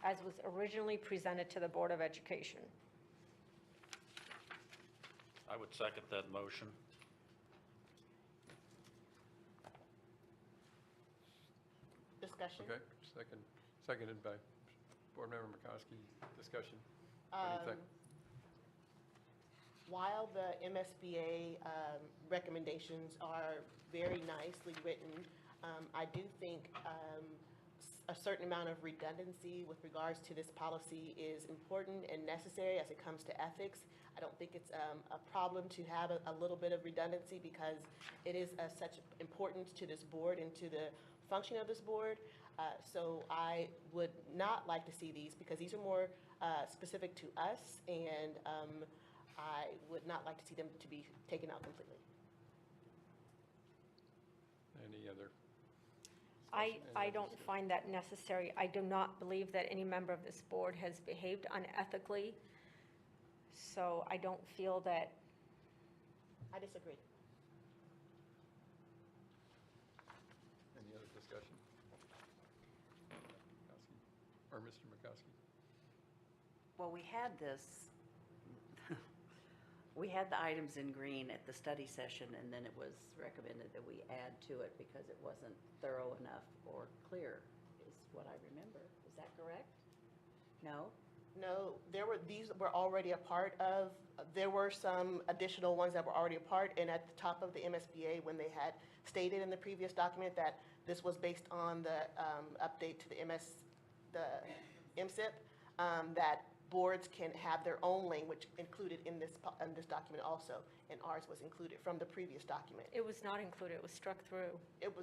Speaker 7: as was originally presented to the Board of Education.
Speaker 8: I would second that motion.
Speaker 4: Discussion?
Speaker 1: Okay, seconded by Board Member McCoskey. Discussion. What do you think?
Speaker 4: While the MSBA recommendations are very nicely written, I do think a certain amount of redundancy with regards to this policy is important and necessary as it comes to ethics. I don't think it's a problem to have a little bit of redundancy because it is such importance to this board and to the function of this board. So I would not like to see these because these are more specific to us, and I would not like to see them to be taken out completely.
Speaker 1: Any other?
Speaker 7: I don't find that necessary. I do not believe that any member of this board has behaved unethically, so I don't feel that.
Speaker 4: I disagree.
Speaker 1: Any other discussion? McCoskey, or Mr. McCoskey?
Speaker 9: Well, we had this, we had the items in green at the study session, and then it was recommended that we add to it because it wasn't thorough enough or clear, is what I remember. Is that correct? No?
Speaker 4: No, these were already a part of, there were some additional ones that were already a part, and at the top of the MSBA, when they had stated in the previous document that this was based on the update to the MSIP, that boards can have their own language included in this document also, and ours was included from the previous document.
Speaker 7: It was not included, it was struck through.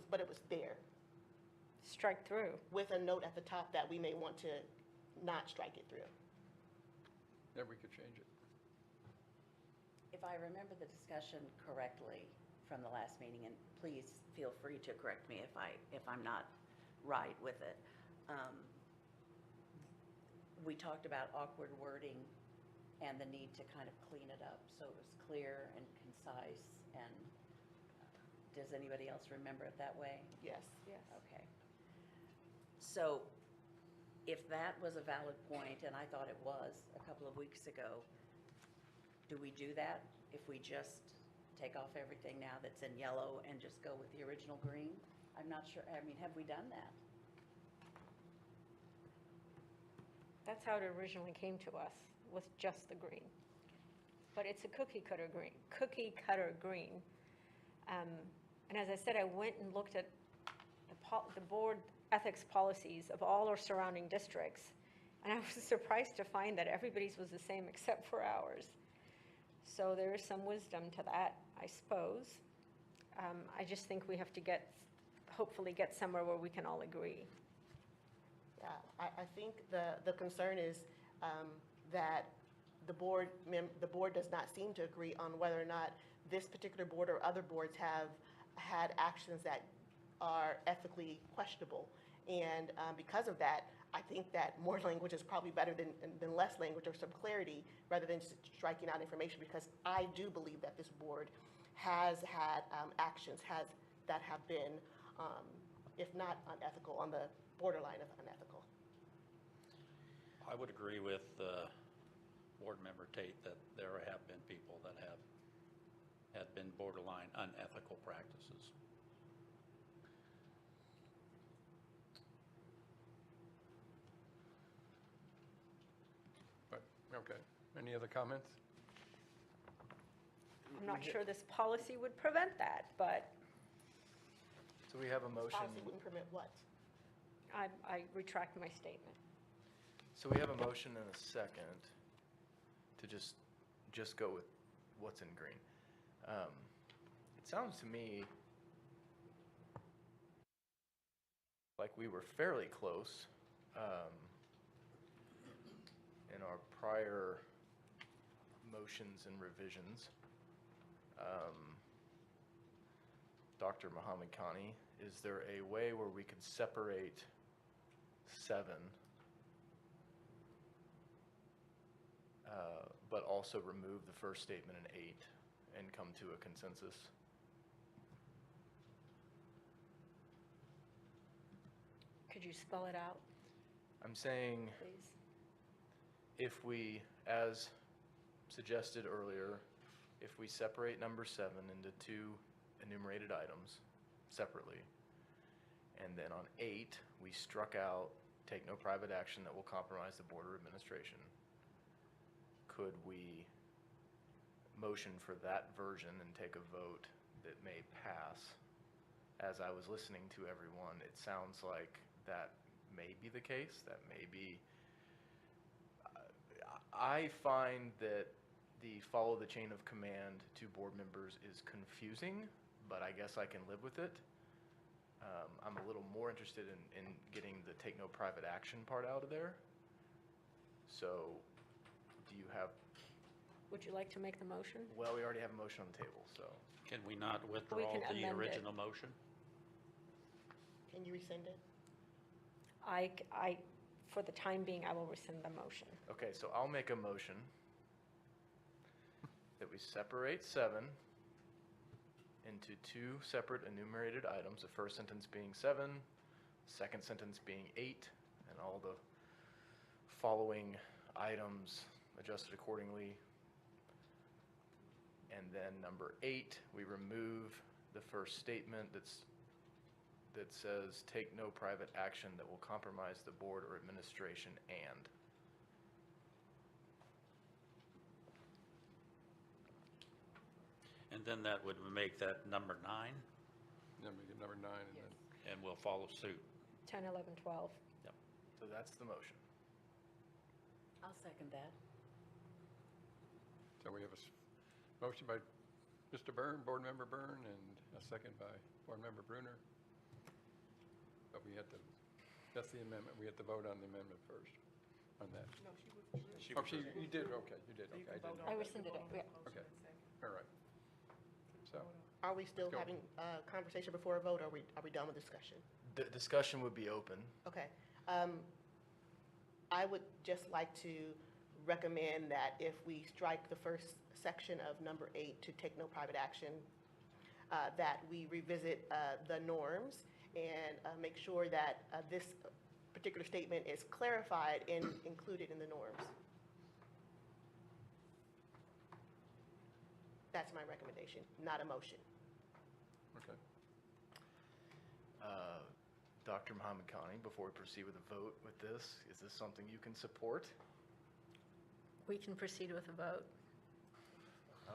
Speaker 4: But it was there,
Speaker 7: Strike through.
Speaker 4: with a note at the top that we may want to not strike it through.
Speaker 1: Yeah, we could change it.
Speaker 9: If I remember the discussion correctly from the last meeting, and please feel free to correct me if I'm not right with it, we talked about awkward wording and the need to kind of clean it up so it was clear and concise. And does anybody else remember it that way?
Speaker 4: Yes.
Speaker 7: Yes.
Speaker 9: Okay. So if that was a valid point, and I thought it was a couple of weeks ago, do we do that if we just take off everything now that's in yellow and just go with the original green? I'm not sure. I mean, have we done that?
Speaker 7: That's how it originally came to us, with just the green. But it's a cookie cutter green. And as I said, I went and looked at the board ethics policies of all our surrounding districts, and I was surprised to find that everybody's was the same except for ours. So there is some wisdom to that, I suppose. I just think we have to hopefully get somewhere where we can all agree.
Speaker 4: Yeah, I think the concern is that the board does not seem to agree on whether or not this particular board or other boards have had actions that are ethically questionable. And because of that, I think that more language is probably better than less language, or some clarity, rather than just striking out information, because I do believe that this board has had actions that have been, if not unethical, on the borderline of unethical.
Speaker 8: I would agree with Board Member Tate that there have been people that have been borderline unethical practices.
Speaker 1: But, okay. Any other comments?
Speaker 7: I'm not sure this policy would prevent that, but
Speaker 10: So we have a motion.
Speaker 4: Policy wouldn't permit what?
Speaker 7: I retract my statement.
Speaker 10: So we have a motion and a second to just go with what's in green. It sounds to me like we were fairly close in our prior motions and revisions. Dr. Muhammad Khani, is there a way where we could separate 7, but also remove the first statement in 8 and come to a consensus?
Speaker 7: Could you spell it out,
Speaker 10: I'm saying
Speaker 7: please?
Speaker 10: if we, as suggested earlier, if we separate number 7 into 2 enumerated items separately, And then on 8, we struck out, take no private action that will compromise the board or administration. Could we motion for that version and take a vote that may pass? As I was listening to everyone, it sounds like that may be the case. That may be. I find that the follow the chain of command to board members is confusing, but I guess I can live with it. I'm a little more interested in getting the take no private action part out of there. So, do you have?
Speaker 7: Would you like to make the motion?
Speaker 10: Well, we already have a motion on the table, so.
Speaker 8: Can we not withdraw
Speaker 7: can
Speaker 8: the
Speaker 7: amend it.
Speaker 8: original motion?
Speaker 4: Can you rescind it?
Speaker 7: For the time being, I will rescind the motion.
Speaker 10: Okay, so I'll make a motion that we separate 7 into 2 separate enumerated items, the first sentence being 7, second sentence being 8, and all the following items adjusted accordingly. And then number 8, we remove the first statement that says, take no private action that will compromise the board or administration and.
Speaker 8: And then that would make that number 9,
Speaker 1: Then we get number 9 and then,
Speaker 8: and we'll follow suit.
Speaker 7: 10, 11, 12.
Speaker 10: So that's the motion.
Speaker 9: I'll second that.
Speaker 1: so we have a motion by Mr. Byrne, Board Member Byrne, and a second by Board Member Bruner. But we had to, that's the amendment, we had to vote on the amendment first, on that.
Speaker 11: No, she was.
Speaker 1: Oh, you did, okay, you did, okay, I didn't know.
Speaker 7: I rescinded it, yeah.
Speaker 1: Okay, all right. So,
Speaker 4: Are we still
Speaker 1: Go.
Speaker 4: having a conversation before a vote, or are we done with discussion?
Speaker 10: The discussion would be open.
Speaker 4: Okay. I would just like to recommend that if we strike the first section of number 8 to take no private action, that we revisit the norms and make sure that this particular statement is clarified and included in the norms. That's my recommendation, not a motion.
Speaker 1: okay.
Speaker 10: Dr. Muhammad Khani, before we proceed with a vote with this, is this something you can support?
Speaker 7: We can proceed with a vote.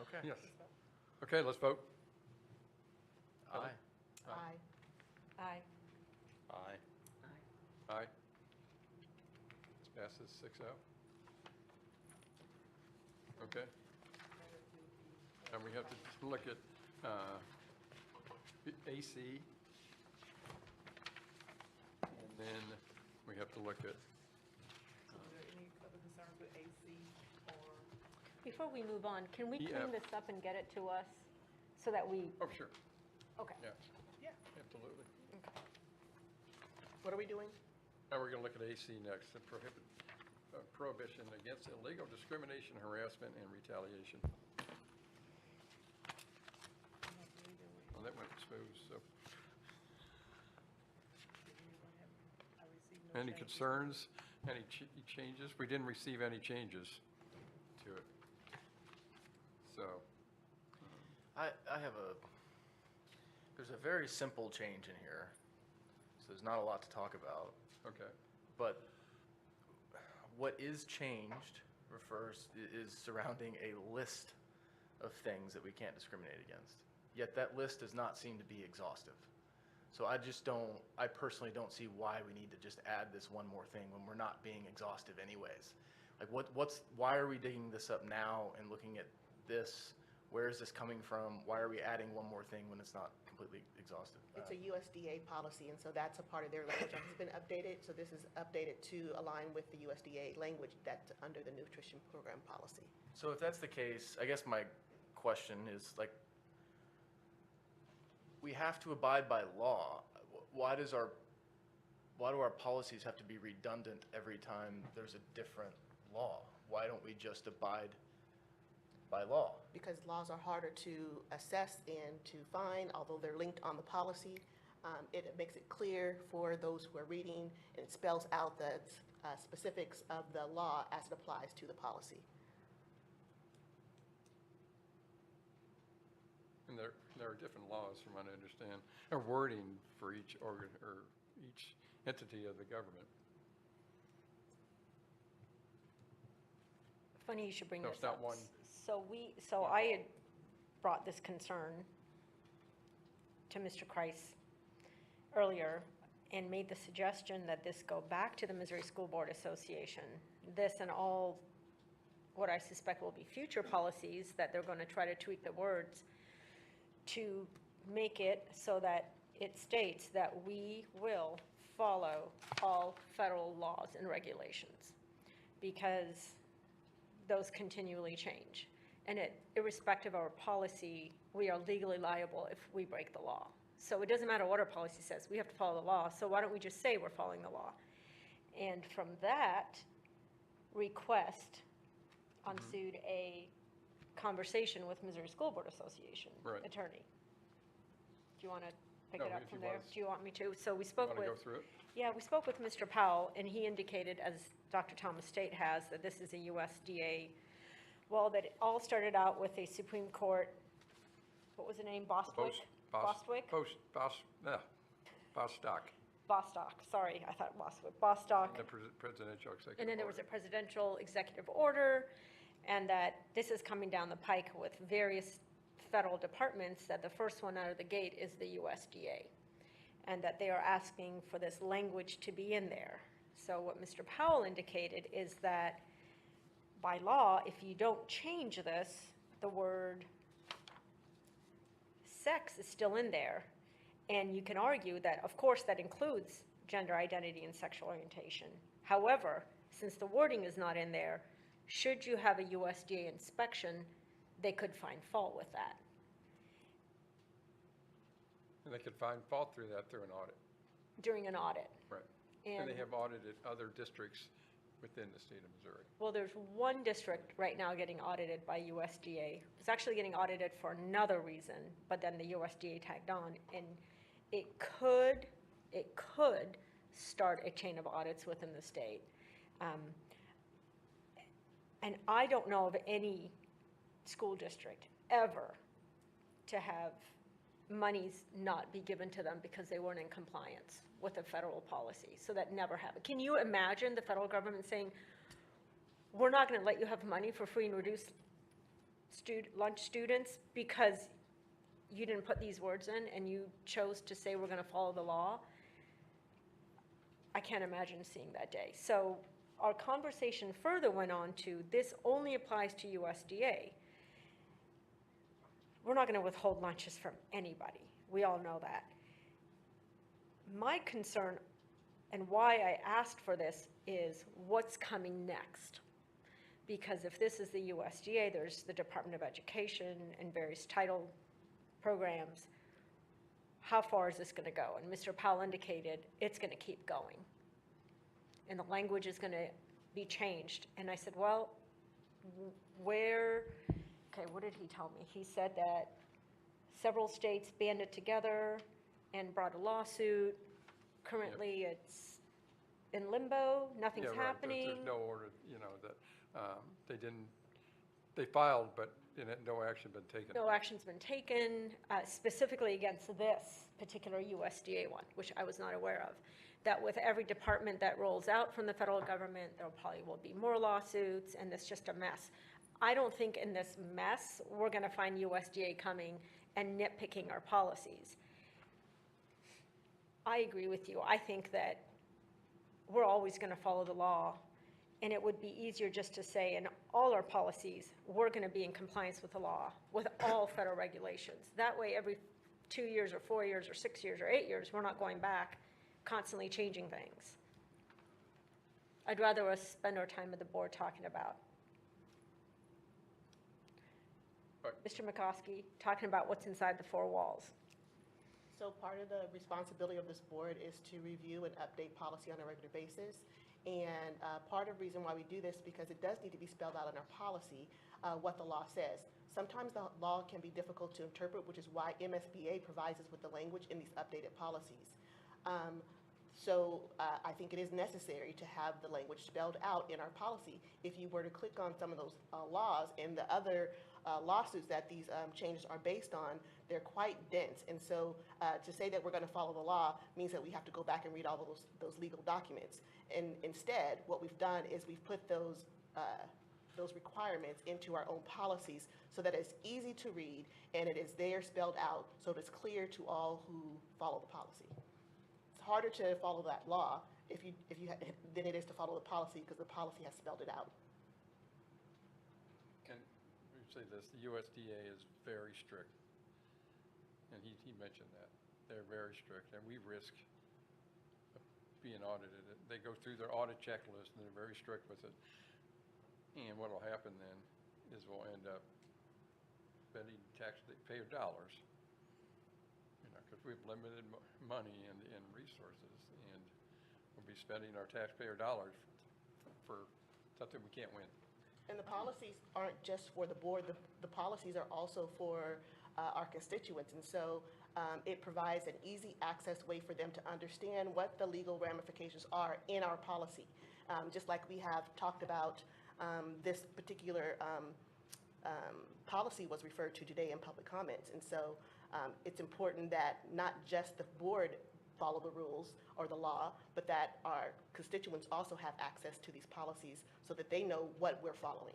Speaker 10: Okay.
Speaker 1: Yes. Okay, let's vote.
Speaker 10: Aye.
Speaker 4: Aye.
Speaker 7: Aye.
Speaker 8: Aye.
Speaker 1: Aye. This passes 6-0. Okay. And we have to look at AC. And then we have to look at,
Speaker 11: Are there any other concerns with AC or?
Speaker 7: Before we move on, can we
Speaker 1: EF.
Speaker 7: clean this up and get it to us so that we,
Speaker 1: oh, sure,
Speaker 7: okay.
Speaker 1: yeah,
Speaker 11: Yeah.
Speaker 1: absolutely.
Speaker 4: What are we doing?
Speaker 1: Now we're going to look at AC next, the prohibition against illegal discrimination, harassment, and retaliation. Well, that went smooth, so. Any concerns, any changes? We didn't receive any changes to it. So,
Speaker 10: I have there's a very simple change in here, so there's not a lot to talk about.
Speaker 1: okay,
Speaker 10: But what is changed is surrounding a list of things that we can't discriminate against. Yet that list does not seem to be exhaustive. So I personally don't see why we need to just add this one more thing when we're not being exhaustive anyways. Like why are we digging this up now and looking at this? Where is this coming from? Why are we adding one more thing when it's not completely exhaustive?
Speaker 4: It's a USDA policy, and so that's a part of their language that's been updated. So this is updated to align with the USDA language that's under the nutrition program policy.
Speaker 10: So if that's the case, I guess my question is like, we have to abide by law. Why do our policies have to be redundant every time there's a different law? Why don't we just abide by law?
Speaker 4: Because laws are harder to assess and to find, although they're linked on the policy. It makes it clear for those who are reading, and it spells out the specifics of the law as it applies to the policy.
Speaker 1: and there are different laws from what I understand. or wording for each organ, or each entity of the government.
Speaker 7: Funny you should bring
Speaker 1: So
Speaker 7: this
Speaker 1: it's not
Speaker 7: up.
Speaker 1: one-
Speaker 7: So I had brought this concern to Mr. Kreis earlier and made the suggestion that this go back to the Missouri School Board Association. This and all what I suspect will be future policies that they're going to try to tweak the words to make it so that it states that we will follow all federal laws and regulations, because those continually change. And irrespective of our policy, we are legally liable if we break the law. So it doesn't matter what our policy says, we have to follow the law. So why don't we just say we're following the law? And from that request ensued a conversation with Missouri School Board Association
Speaker 1: Right.
Speaker 7: attorney. Do you want to pick
Speaker 1: No,
Speaker 7: it up
Speaker 1: if
Speaker 7: from
Speaker 1: you
Speaker 7: there?
Speaker 1: want us-
Speaker 7: Do you want me to? So we spoke
Speaker 1: Want to
Speaker 7: with.
Speaker 1: go through it?
Speaker 7: Yeah, we spoke with Mr. Powell, and he indicated, as Dr. Thomas State has, that this is a USDA, well, that it all started out with a Supreme Court, what was the name, Bostwick? Bostwick?
Speaker 1: Bostock,
Speaker 7: Bostock, sorry, I thought Bostwick, Bostock.
Speaker 1: the presidential executive
Speaker 7: And then there was a
Speaker 1: order.
Speaker 7: presidential executive order, and that this is coming down the pike with various federal departments, that the first one out of the gate is the USDA, and that they are asking for this language to be in there. So what Mr. Powell indicated is that by law, if you don't change this, the word sex is still in there. And you can argue that, of course, that includes gender identity and sexual orientation. However, since the wording is not in there, should you have a USDA inspection, they could find fault with that.
Speaker 1: And they could find fault through that through an audit.
Speaker 7: During an audit.
Speaker 1: Right. And they
Speaker 7: And,
Speaker 1: have audited other districts within the state of Missouri.
Speaker 7: well, there's one district right now getting audited by USDA. It's actually getting audited for another reason, but then the USDA tagged on. And it could start a chain of audits within the state. And I don't know of any school district ever to have monies not be given to them because they weren't in compliance with a federal policy. So that never happened. Can you imagine the federal government saying, we're not going to let you have money for free and reduced lunch students because you didn't put these words in and you chose to say we're going to follow the law? I can't imagine seeing that day. So our conversation further went on to, this only applies to USDA. We're not going to withhold lunches from anybody. We all know that. My concern and why I asked for this is what's coming next. Because if this is the USDA, there's the Department of Education and various title programs. How far is this going to go? And Mr. Powell indicated it's going to keep going. And the language is going to be changed. And I said, well, where, okay, what did he tell me? He said that several states banded together and brought a lawsuit. Currently, it's in limbo, nothing's
Speaker 1: Yeah, right.
Speaker 7: happening.
Speaker 1: There's no order, that they filed, but no action been taken.
Speaker 7: No action's been taken specifically against this particular USDA one, which I was not aware of. That with every department that rolls out from the federal government, there probably will be more lawsuits, and it's just a mess. I don't think in this mess, we're going to find USDA coming and nitpicking our policies. I agree with you. I think that we're always going to follow the law, and it would be easier just to say in all our policies, we're going to be in compliance with the law, with all federal regulations. That way, every 2 years or 4 years or 6 years or 8 years, we're not going back, constantly changing things. I'd rather us spend our time at the board talking about.
Speaker 1: Right.
Speaker 7: Mr. McCoskey, talking about what's inside the four walls.
Speaker 4: So part of the responsibility of this board is to review and update policy on a regular basis. And part of the reason why we do this, because it does need to be spelled out in our policy, what the law says. Sometimes the law can be difficult to interpret, which is why MSBA provides us with the language in these updated policies. So I think it is necessary to have the language spelled out in our policy. If you were to click on some of those laws in the other lawsuits that these changes are based on, they're quite dense. And so to say that we're going to follow the law means that we have to go back and read all of those legal documents. And instead, what we've done is we've put those requirements into our own policies so that it's easy to read and it is there spelled out so it's clear to all who follow the policy. It's harder to follow that law than it is to follow the policy because the policy has spelled it out.
Speaker 1: Can we say this, the USDA is very strict. And he mentioned that. They're very strict and we risk being audited. They go through their audit checklist and they're very strict with it. And what'll happen then is we'll end up spending taxpayer dollars, because we have limited money and resources, and we'll be spending our taxpayer dollars for something we can't win.
Speaker 4: And the policies aren't just for the board, the policies are also for our constituents. And so it provides an easy access way for them to understand what the legal ramifications are in our policy. Just like we have talked about this particular policy was referred to today in public comments. And so it's important that not just the board follow the rules or the law, but that our constituents also have access to these policies so that they know what we're following.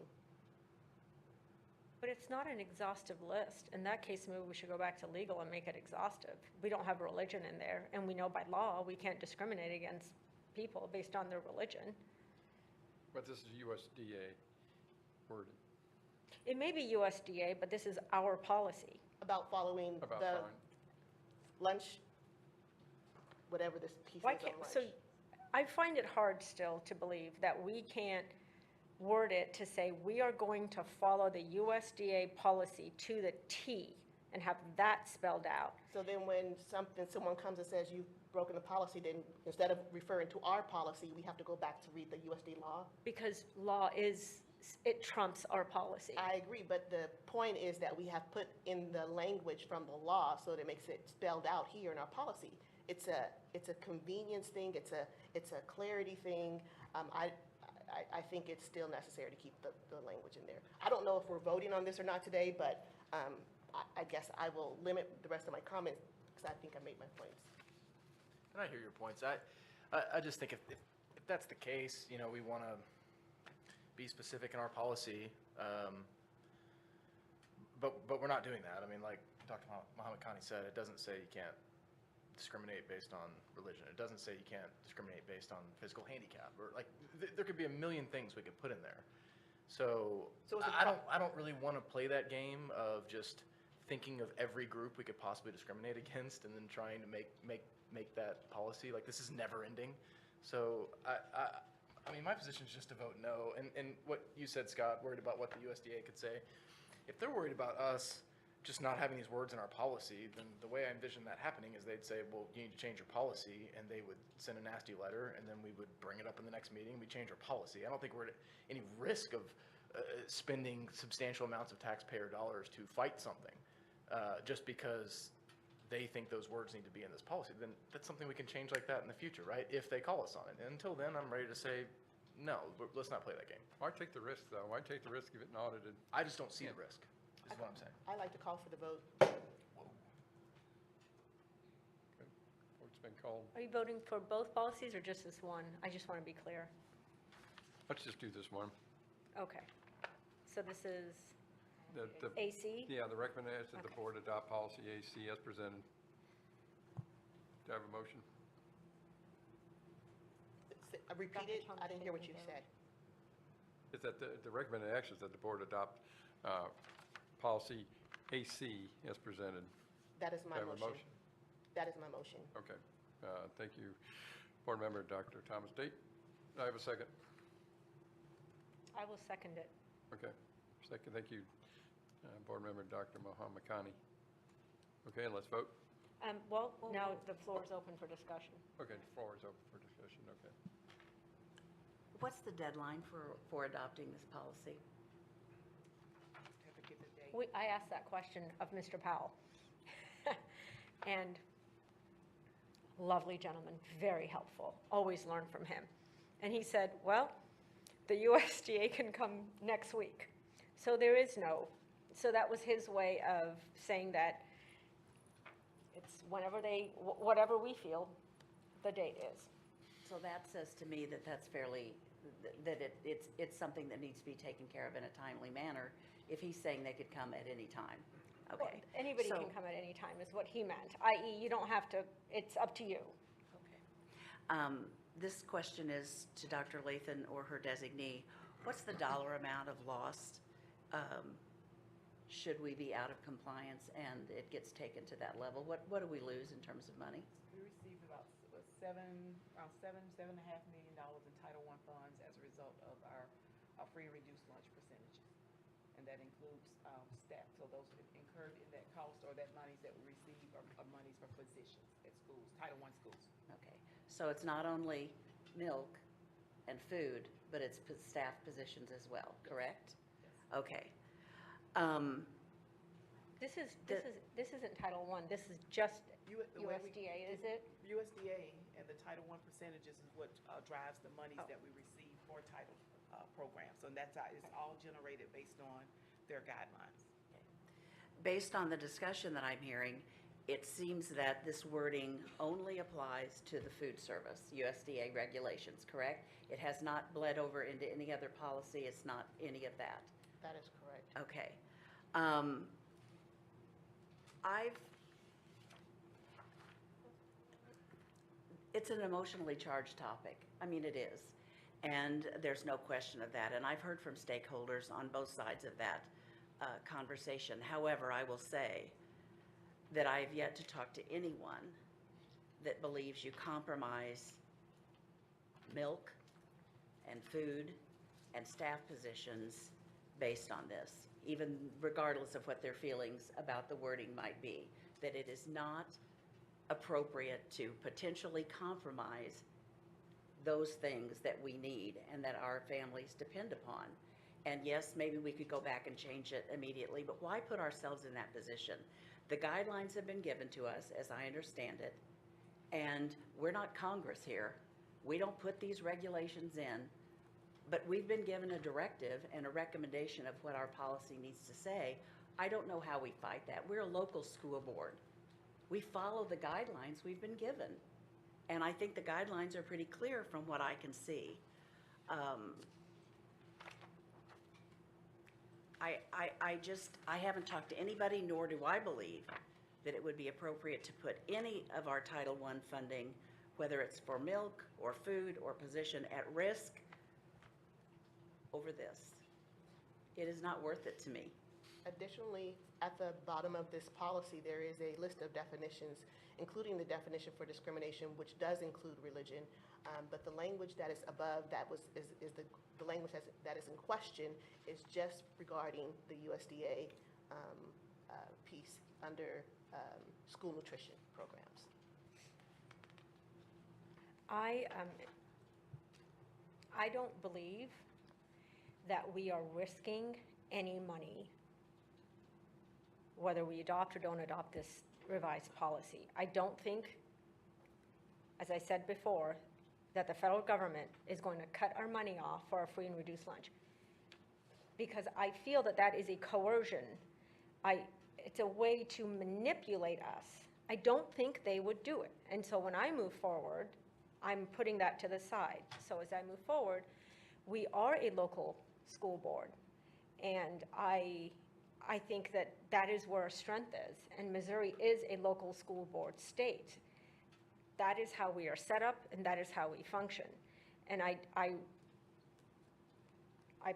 Speaker 7: But it's not an exhaustive list. In that case, maybe we should go back to legal and make it exhaustive. We don't have religion in there, and we know by law we can't discriminate against people based on their religion.
Speaker 1: But this is USDA wording.
Speaker 7: It may be USDA, but this is our policy.
Speaker 4: About following
Speaker 1: About
Speaker 4: the
Speaker 1: fine.
Speaker 4: lunch, whatever this piece
Speaker 7: Why
Speaker 4: is on
Speaker 7: can't,
Speaker 4: lunch.
Speaker 7: so I find it hard still to believe that we can't word it to say we are going to follow the USDA policy to the T and have that spelled out.
Speaker 4: So then when someone comes and says you've broken the policy, then instead of referring to our policy, we have to go back to read the USD law?
Speaker 7: Because law it trumps our policy.
Speaker 4: I agree, but the point is that we have put in the language from the law so that it makes it spelled out here in our policy. It's a convenience thing, it's a clarity thing. I think it's still necessary to keep the language in there. I don't know if we're voting on this or not today, but I guess I will limit the rest of my comments because I think I made my points.
Speaker 10: And I hear your points. I just think if that's the case, we want to be specific in our policy, but we're not doing that. I mean, like Dr. Muhammad Khani said, it doesn't say you can't discriminate based on religion. It doesn't say you can't discriminate based on physical handicap, or like there could be a million things we could put in there. So I don't really want to play that game of just thinking of every group we could possibly discriminate against and then trying to make that policy. Like, this is never ending. So I mean, my position is just to vote no. And what you said, Scott, worried about what the USDA could say. If they're worried about us just not having these words in our policy, then the way I envision that happening is they'd say, well, you need to change your policy, and they would send a nasty letter, and then we would bring it up in the next meeting, we change our policy. I don't think we're at any risk of spending substantial amounts of taxpayer dollars to fight something just because they think those words need to be in this policy. Then that's something we can change like that in the future, right? If they call us on it. And until then, I'm ready to say, no, let's not play that game.
Speaker 1: Why take the risk, though? Why take the risk of it audited?
Speaker 10: I just don't see the risk, is what I'm saying.
Speaker 4: I like to call for the vote.
Speaker 1: Okay. Vote's been called.
Speaker 7: Are you voting for both policies or just this one? I just want to be clear.
Speaker 1: Let's just do this one.
Speaker 7: Okay. So this is
Speaker 1: The
Speaker 7: AC?
Speaker 1: Yeah, the recommendation that the
Speaker 7: Okay.
Speaker 1: board adopt policy AC as presented. Do I have a motion?
Speaker 4: Repeat it, I didn't hear what you said.
Speaker 1: Is that the recommended action is that the board adopt policy AC as presented?
Speaker 4: That is
Speaker 1: Do
Speaker 4: my
Speaker 1: I have a
Speaker 4: motion.
Speaker 1: motion?
Speaker 4: That is my motion.
Speaker 1: Okay. Thank you, Board Member Dr. Thomas Date. Do I have a second?
Speaker 7: I will second it.
Speaker 1: Okay. Second, thank you, Board Member Dr. Mohammed Khani. Okay, let's vote.
Speaker 7: Well, now the floor is open for discussion.
Speaker 1: Okay, the floor is open for discussion, okay.
Speaker 9: What's the deadline for adopting this policy?
Speaker 7: I asked that question of Mr. Powell. And lovely gentleman, very helpful, always learn from him. And he said, well, the USDA can come next week. So there is no So that was his way of saying that it's whenever whatever we feel the date is.
Speaker 9: So that says to me that that's fairly, that it's something that needs to be taken care of in a timely manner, if he's saying they could come at any time.
Speaker 7: Well,
Speaker 9: Okay.
Speaker 7: anybody
Speaker 9: So-
Speaker 7: can come at any time is what he meant, i.e. you don't have to, it's up to you.
Speaker 9: Okay. This question is to Dr. Lathan or her designee. What's the dollar amount of loss should we be out of compliance and it gets taken to that level? What do we lose in terms of money?
Speaker 11: We received about around $7.5 million in Title I funds as a result of our free and reduced lunch percentages. And that includes staff. So those incurred in that cost or that monies that we receive are monies for physicians at schools, Title I schools.
Speaker 9: Okay, so it's not only milk and food, but it's staff positions as well, correct? Okay.
Speaker 7: This isn't Title I, this is just
Speaker 11: The way we-
Speaker 7: USDA, is it?
Speaker 11: USDA and the Title I percentages is what drives the monies that we receive for title programs. So that's how, it's all generated based on their guidelines.
Speaker 9: Based on the discussion that I'm hearing, it seems that this wording only applies to the food service, USDA regulations, correct? It has not bled over into any other policy, it's not any of that.
Speaker 4: That is correct.
Speaker 9: Okay. It's an emotionally charged topic. I mean, it is. And there's no question of that. And I've heard from stakeholders on both sides of that conversation. However, I will say that I have yet to talk to anyone that believes you compromise milk and food and staff positions based on this, even regardless of what their feelings about the wording might be, that it is not appropriate to potentially compromise those things that we need and that our families depend upon. And yes, maybe we could go back and change it immediately, but why put ourselves in that position? The guidelines have been given to us, as I understand it, and we're not Congress here. We don't put these regulations in, but we've been given a directive and a recommendation of what our policy needs to say. I don't know how we fight that. We're a local school board. We follow the guidelines we've been given. And I think the guidelines are pretty clear from what I can see. I haven't talked to anybody, nor do I believe that it would be appropriate to put any of our Title I funding, whether it's for milk or food or position, at risk over this. It is not worth it to me.
Speaker 4: Additionally, at the bottom of this policy, there is a list of definitions, including the definition for discrimination, which does include religion. But the language that is above that is the language that is in question is just regarding the USDA piece under school nutrition programs.
Speaker 7: I don't believe that we are risking any money whether we adopt or don't adopt this revised policy. I don't think, as I said before, that the federal government is going to cut our money off for a free and reduced lunch. Because I feel that that is a coercion. It's a way to manipulate us. I don't think they would do it. And so when I move forward, I'm putting that to the side. So as I move forward, we are a local school board. And I think that that is where our strength is. And Missouri is a local school board state. That is how we are set up, and that is how we function. And I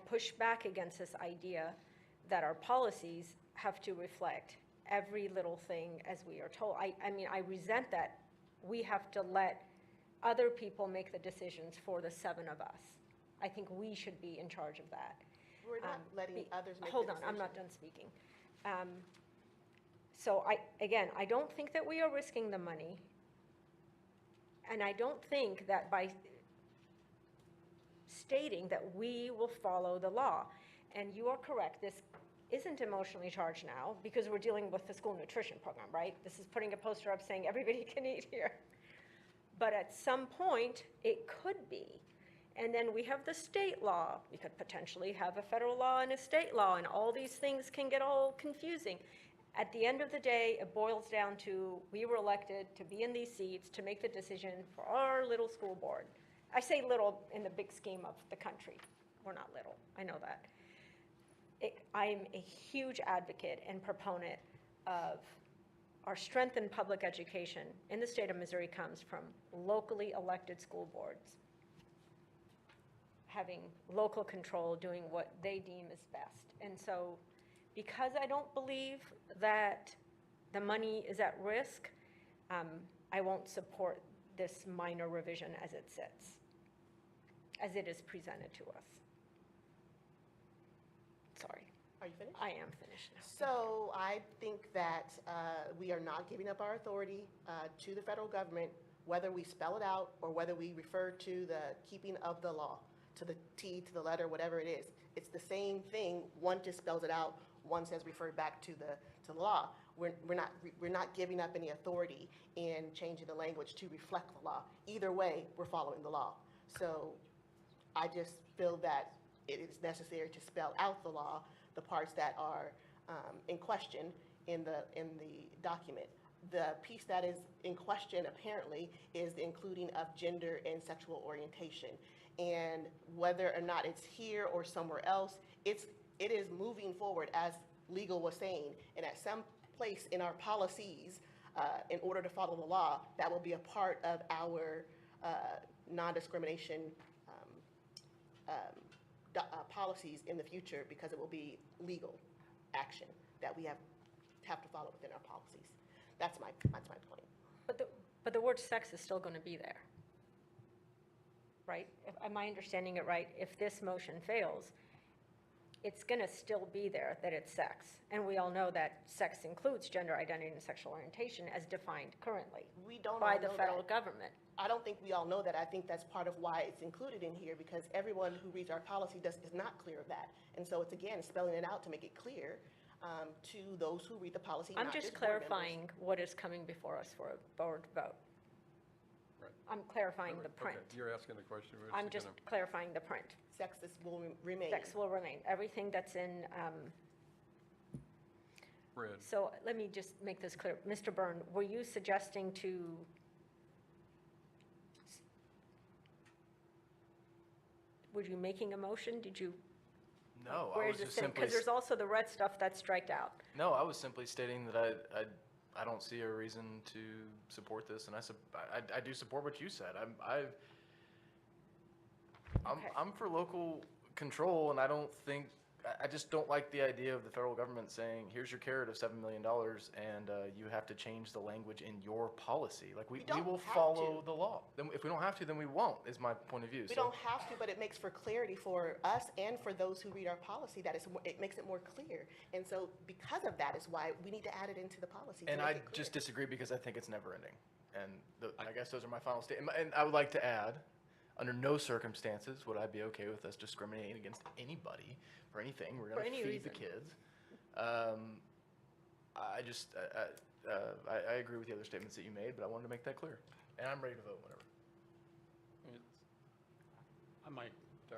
Speaker 7: push back against this idea that our policies have to reflect every little thing as we are told. I mean, I resent that we have to let other people make the decisions for the 7 of us. I think we should be in charge of that.
Speaker 4: We're not letting others make the
Speaker 7: Hold on, I'm not done speaking. So I don't think that we are risking the money. And I don't think that by stating that we will follow the law. And you are correct, this isn't emotionally charged now because we're dealing with the school nutrition program, right? This is putting a poster up saying everybody can eat here. But at some point, it could be. And then we have the state law. We could potentially have a federal law and a state law, and all these things can get all confusing. At the end of the day, it boils down to, we were elected to be in these seats to make the decision for our little school board. I say little in the big scheme of the country. We're not little, I know that. I'm a huge advocate and proponent of our strength in public education in the state of Missouri comes from locally elected school boards having local control, doing what they deem is best. And so because I don't believe that the money is at risk, I won't support this minor revision as it sits, as it is presented to us. Sorry.
Speaker 4: Are you finished?
Speaker 7: I am finished now.
Speaker 4: So I think that we are not giving up our authority to the federal government, whether we spell it out or whether we refer to the keeping of the law, to the T, to the letter, whatever it is. It's the same thing. One just spells it out. One says refer back to the law. We're not giving up any authority in changing the language to reflect the law. Either way, we're following the law. So I just feel that it is necessary to spell out the law, the parts that are in question in the document. The piece that is in question apparently is the including of gender and sexual orientation. And whether or not it's here or somewhere else, it is moving forward, as legal was saying. And at some place in our policies, in order to follow the law, that will be a part of our non-discrimination policies in the future, because it will be legal action that we have to follow within our policies. That's my point.
Speaker 7: But the word sex is still going to be there, right? Am I understanding it right? If this motion fails, it's going to still be there that it's sex. And we all know that sex includes gender identity and sexual orientation as defined currently
Speaker 4: We don't
Speaker 7: by
Speaker 4: all
Speaker 7: the
Speaker 4: know
Speaker 7: federal
Speaker 4: that.
Speaker 7: government.
Speaker 4: I don't think we all know that. I think that's part of why it's included in here, because everyone who reads our policy is not clear of that. And so it's, again, spelling it out to make it clear to those who read the policy.
Speaker 7: I'm
Speaker 4: not
Speaker 7: just
Speaker 4: board members.
Speaker 7: clarifying what is coming before us for a board vote.
Speaker 1: Right.
Speaker 7: I'm clarifying the
Speaker 1: Okay,
Speaker 7: print.
Speaker 1: you're asking the question. we're
Speaker 7: I'm just
Speaker 1: gonna-
Speaker 7: clarifying the print.
Speaker 4: Sex will remain.
Speaker 7: Sex will remain. Everything that's in,
Speaker 1: Red.
Speaker 7: so let me just make this clear. Mr. Byrne, were you suggesting to, were you making a motion? Did you?
Speaker 10: No, I
Speaker 7: Where
Speaker 10: was
Speaker 7: is it
Speaker 10: just
Speaker 7: sitting?
Speaker 10: simply,
Speaker 7: Because there's also the red stuff that's striked out.
Speaker 10: no, I was simply stating that I don't see a reason to support this, and I do support what you said.
Speaker 7: Okay.
Speaker 10: I'm for local control, and I just don't like the idea of the federal government saying, here's your carrot of $7 million, and you have to change the language in your policy. Like, we
Speaker 4: don't
Speaker 10: will
Speaker 4: have
Speaker 10: follow
Speaker 4: to.
Speaker 10: the law. Then if we don't have to, then we won't, is my point of view.
Speaker 4: We
Speaker 10: So-
Speaker 4: don't have to, but it makes for clarity for us and for those who read our policy. It makes it more clear. And so because of that is why we need to add it into the policy. to
Speaker 10: And
Speaker 4: make
Speaker 10: I
Speaker 4: it clear.
Speaker 10: just disagree because I think it's never ending. And I guess those are my final statements. And I would like to add, under no circumstances would I be okay with us discriminating against anybody for anything. We're
Speaker 7: For
Speaker 10: going to
Speaker 7: any
Speaker 10: feed the
Speaker 7: reason.
Speaker 10: kids. I agree with the other statements that you made, but I wanted to make that clear. And I'm ready to vote whenever.
Speaker 8: I might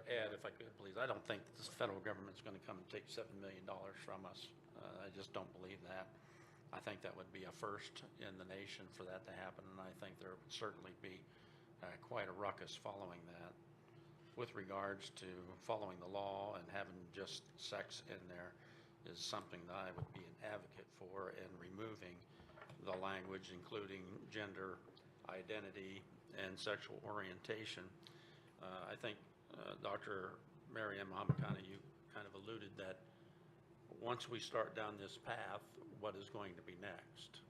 Speaker 8: add, if I could, please, I don't think that the federal government's going to come and take $7 million from us. I just don't believe that. I think that would be a first in the nation for that to happen, and I think there would certainly be quite a ruckus following that. With regards to following the law and having just sex in there is something that I would be an advocate for, and removing the language including gender identity and sexual orientation. I think Dr. Maryam Hamakana, you kind of alluded that once we start down this path, what is going to be next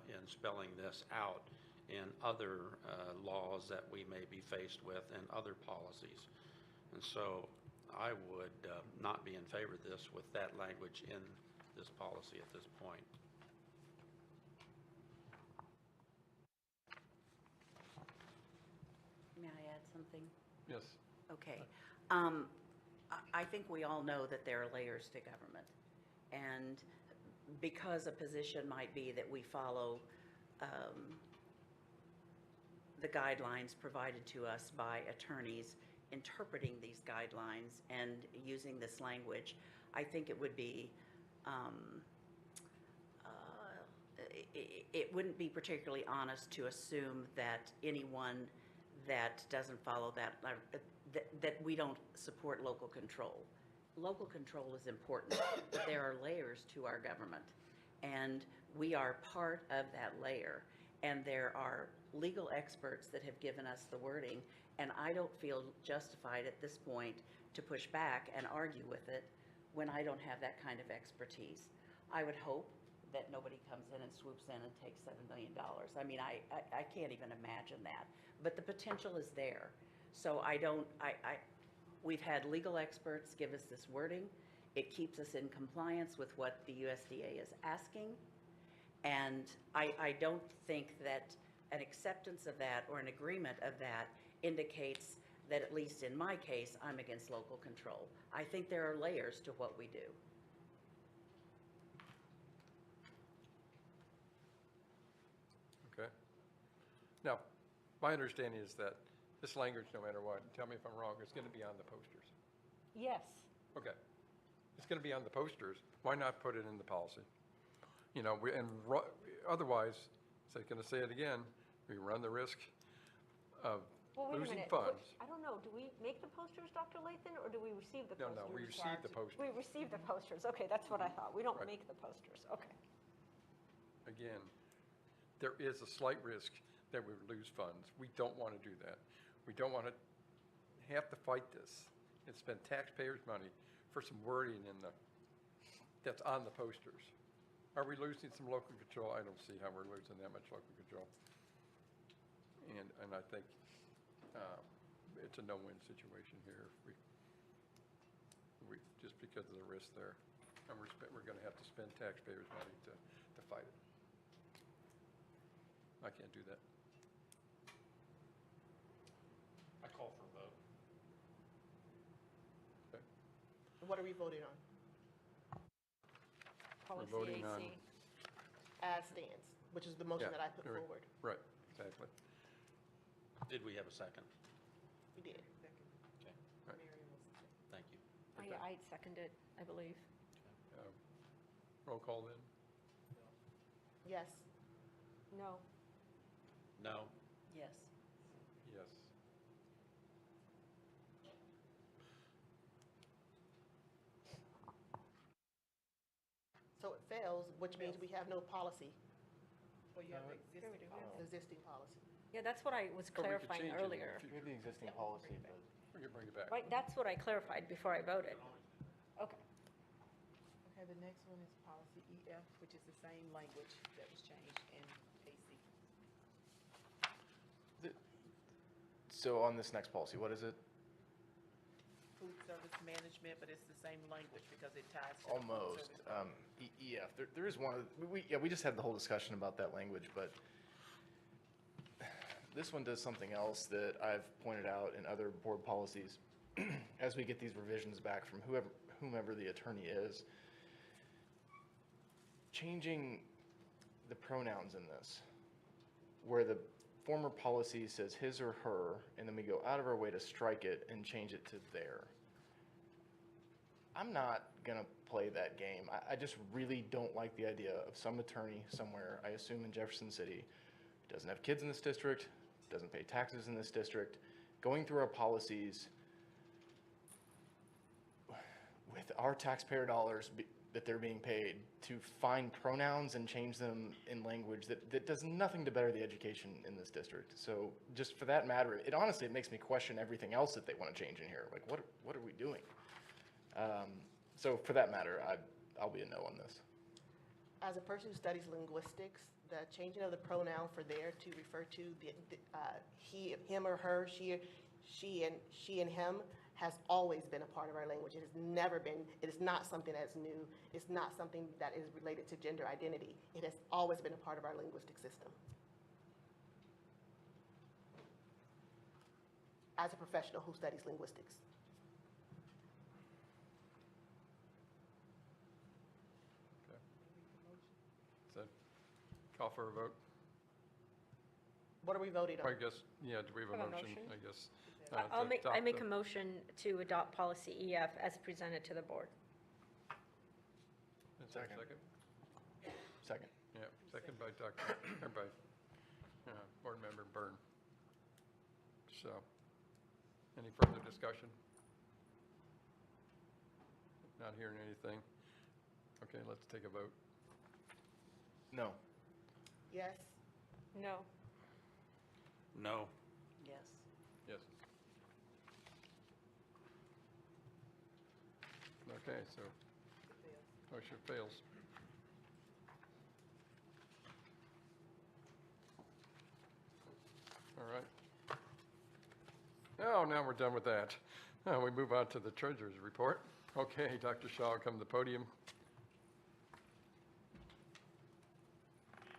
Speaker 8: in spelling this out in other laws that we may be faced with and other policies. And so I would not be in favor of this with that language in this policy at this point.
Speaker 9: May I add something?
Speaker 1: Yes.
Speaker 9: Okay. I think we all know that there are layers to government. And because a position might be that we follow the guidelines provided to us by attorneys, interpreting these guidelines and using this language, I think it would be, it wouldn't be particularly honest to assume that anyone that doesn't follow that we don't support local control. Local control is important, but there are layers to our government, and we are part of that layer. And there are legal experts that have given us the wording, and I don't feel justified at this point to push back and argue with it when I don't have that kind of expertise. I would hope that nobody comes in and swoops in and takes $7 million. I mean, I can't even imagine that, but the potential is there. So we've had legal experts give us this wording. It keeps us in compliance with what the USDA is asking. And I don't think that an acceptance of that or an agreement of that indicates that, at least in my case, I'm against local control. I think there are layers to what we do.
Speaker 1: Okay. Now, my understanding is that this language, no matter what, tell me if I'm wrong, is going to be on the posters.
Speaker 7: Yes.
Speaker 1: Okay. It's going to be on the posters. Why not put it in the policy? You know, otherwise, so I'm going to say it again, we run the risk of
Speaker 7: Well, wait a
Speaker 1: losing
Speaker 7: minute.
Speaker 1: funds.
Speaker 7: I don't know. Do we make the posters, Dr. Lathan, or do we receive the
Speaker 1: No,
Speaker 7: posters?
Speaker 1: no, we receive the posters.
Speaker 7: We receive the posters. Okay, that's what I thought. We don't
Speaker 1: Right.
Speaker 7: make the posters. Okay.
Speaker 1: Again, there is a slight risk that we would lose funds. We don't want to do that. We don't want to have to fight this and spend taxpayers' money for some wording that's on the posters. Are we losing some local control? I don't see how we're losing that much local control. And I think it's a no-win situation here. We just because of the risk there, and we're going to have to spend taxpayers' money to fight it. I can't do that.
Speaker 8: I call for a vote.
Speaker 1: Okay.
Speaker 4: What are we voting on?
Speaker 7: Policy
Speaker 1: voting on-
Speaker 7: AC.
Speaker 4: As stands, which is the motion
Speaker 1: Yeah,
Speaker 4: that I put
Speaker 1: right.
Speaker 4: forward.
Speaker 1: Right, exactly.
Speaker 8: Did we have a second?
Speaker 4: We did.
Speaker 8: Okay,
Speaker 1: Right.
Speaker 8: thank you.
Speaker 7: I seconded, I believe.
Speaker 1: Roll call then?
Speaker 4: Yes.
Speaker 7: No.
Speaker 8: No,
Speaker 9: Yes.
Speaker 1: Yes.
Speaker 4: So it fails, which means we have no policy,
Speaker 11: Well, you have the existing policy.
Speaker 4: existing policy.
Speaker 7: Yeah, that's what I was
Speaker 1: But we could
Speaker 7: clarifying
Speaker 1: change it in the
Speaker 7: earlier.
Speaker 1: future.
Speaker 10: We have the existing policy, but
Speaker 1: We can bring it back.
Speaker 7: Right, that's what I clarified before I voted. Okay.
Speaker 11: Okay, the next one is policy EF, which is the same language that was changed in AC.
Speaker 10: so on this next policy, what is it?
Speaker 11: Food service management, but it's the same language because it ties to the food
Speaker 10: Almost.
Speaker 11: service.
Speaker 10: EF. There is one. We just had the whole discussion about that language, but this one does something else that I've pointed out in other board policies. As we get these revisions back from whomever the attorney is, changing the pronouns in this, where the former policy says his or her, and then we go out of our way to strike it and change it to their. I'm not going to play that game. I just really don't like the idea of some attorney somewhere, I assume in Jefferson City, who doesn't have kids in this district, doesn't pay taxes in this district, going through our policies with our taxpayer dollars that they're being paid to find pronouns and change them in language that does nothing to better the education in this district. So just for that matter, it makes me question everything else that they want to change in here. Like, what are we doing? So for that matter, I'll be a no on this.
Speaker 4: As a person who studies linguistics, the changing of the pronoun for there to refer to he, him or her, she and him has always been a part of our language. It has never been, it is not something that's new. It's not something that is related to gender identity. It has always been a part of our linguistic system. As a professional who studies linguistics.
Speaker 1: So, call for a vote?
Speaker 4: What are we voting
Speaker 1: I
Speaker 4: on?
Speaker 1: guess, yeah, do we have a
Speaker 7: Have a
Speaker 1: motion?
Speaker 7: motion?
Speaker 1: I guess.
Speaker 7: I make a motion to adopt policy EF as presented to the board.
Speaker 10: Second.
Speaker 1: Second?
Speaker 10: Second.
Speaker 1: Yeah, second by Board Member Byrne. So, any further discussion? Not hearing anything. Okay, let's take a vote.
Speaker 10: No.
Speaker 4: Yes?
Speaker 7: No.
Speaker 8: No.
Speaker 9: Yes.
Speaker 1: Yes. Okay, so motion fails. All right. Oh, now we're done with that. Now we move on to the treasurer's report. Okay, Dr. Shaw, come to the podium.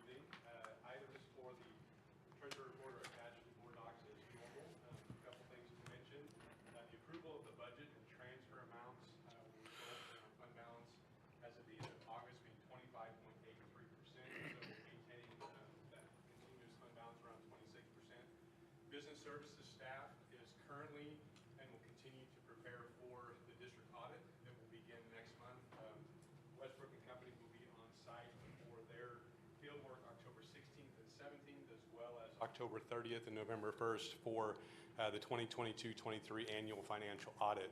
Speaker 12: Evening. Items for the treasurer report are attached to board docs as normal. A couple things to mention. The approval of the budget and transfer amounts will result in our fund balance as of the end of August being 25.83%. So we're maintaining that continuous fund balance around 26%. Business services staff is currently and will continue to prepare for the district audit that will begin next month. Westbrook and Company will be on site for their field work October 16th and 17th, as well as October 30th and November 1st for the 2022-23 annual financial audit.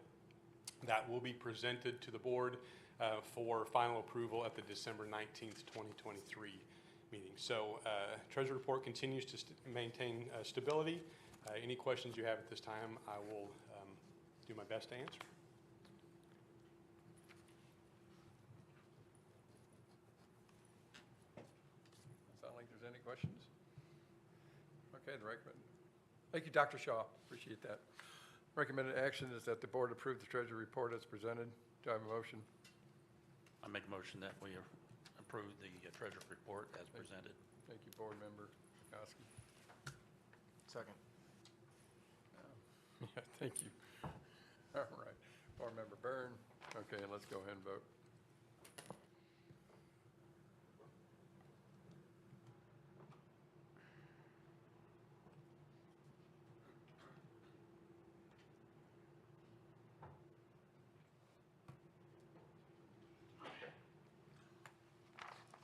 Speaker 12: That will be presented to the board for final approval at the December 19th, 2023 meeting. So Treasury Report continues to maintain stability. Any questions you have at this time, I will do my best to answer.
Speaker 1: Sound like there's any questions? Okay, thank you, Dr. Shaw. Appreciate that. Recommended action is that the board approve the treasury report as presented. Do I have a motion?
Speaker 8: I make a motion that we approve the treasurer's report as presented.
Speaker 1: Thank you, Board Member Koski.
Speaker 10: Second.
Speaker 1: Yeah, thank you. All right, Board Member Byrne. Okay, let's go ahead and vote.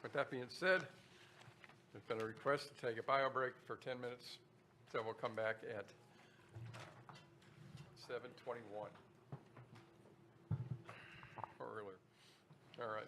Speaker 1: With that being said, there's been a request to take a bio break for 10 minutes, so we'll come back at 7:21 or earlier. All right.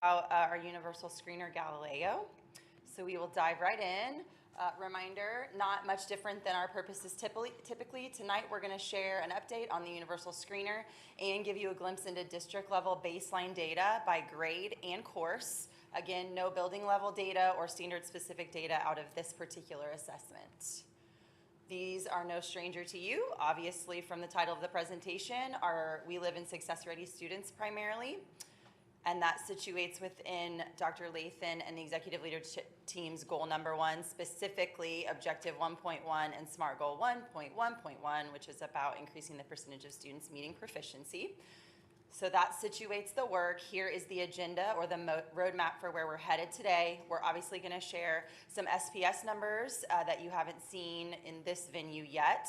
Speaker 13: our universal screener Galileo. So we will dive right in. Reminder, not much different than our purposes typically. Tonight we're going to share an update on the universal screener and give you a glimpse into district level baseline data by grade and course. Again, no building level data or standard specific data out of this particular assessment. These are no stranger to you. Obviously, from the title of the presentation, we live in Success Ready students primarily. And that situates within Dr. Lathan and the executive leadership team's goal number 1, specifically objective 1.1 and SMART goal 1.1.1, which is about increasing the percentage of students meeting proficiency. So that situates the work. Here is the agenda or the roadmap for where we're headed today. We're obviously going to share some SPS numbers that you haven't seen in this venue yet.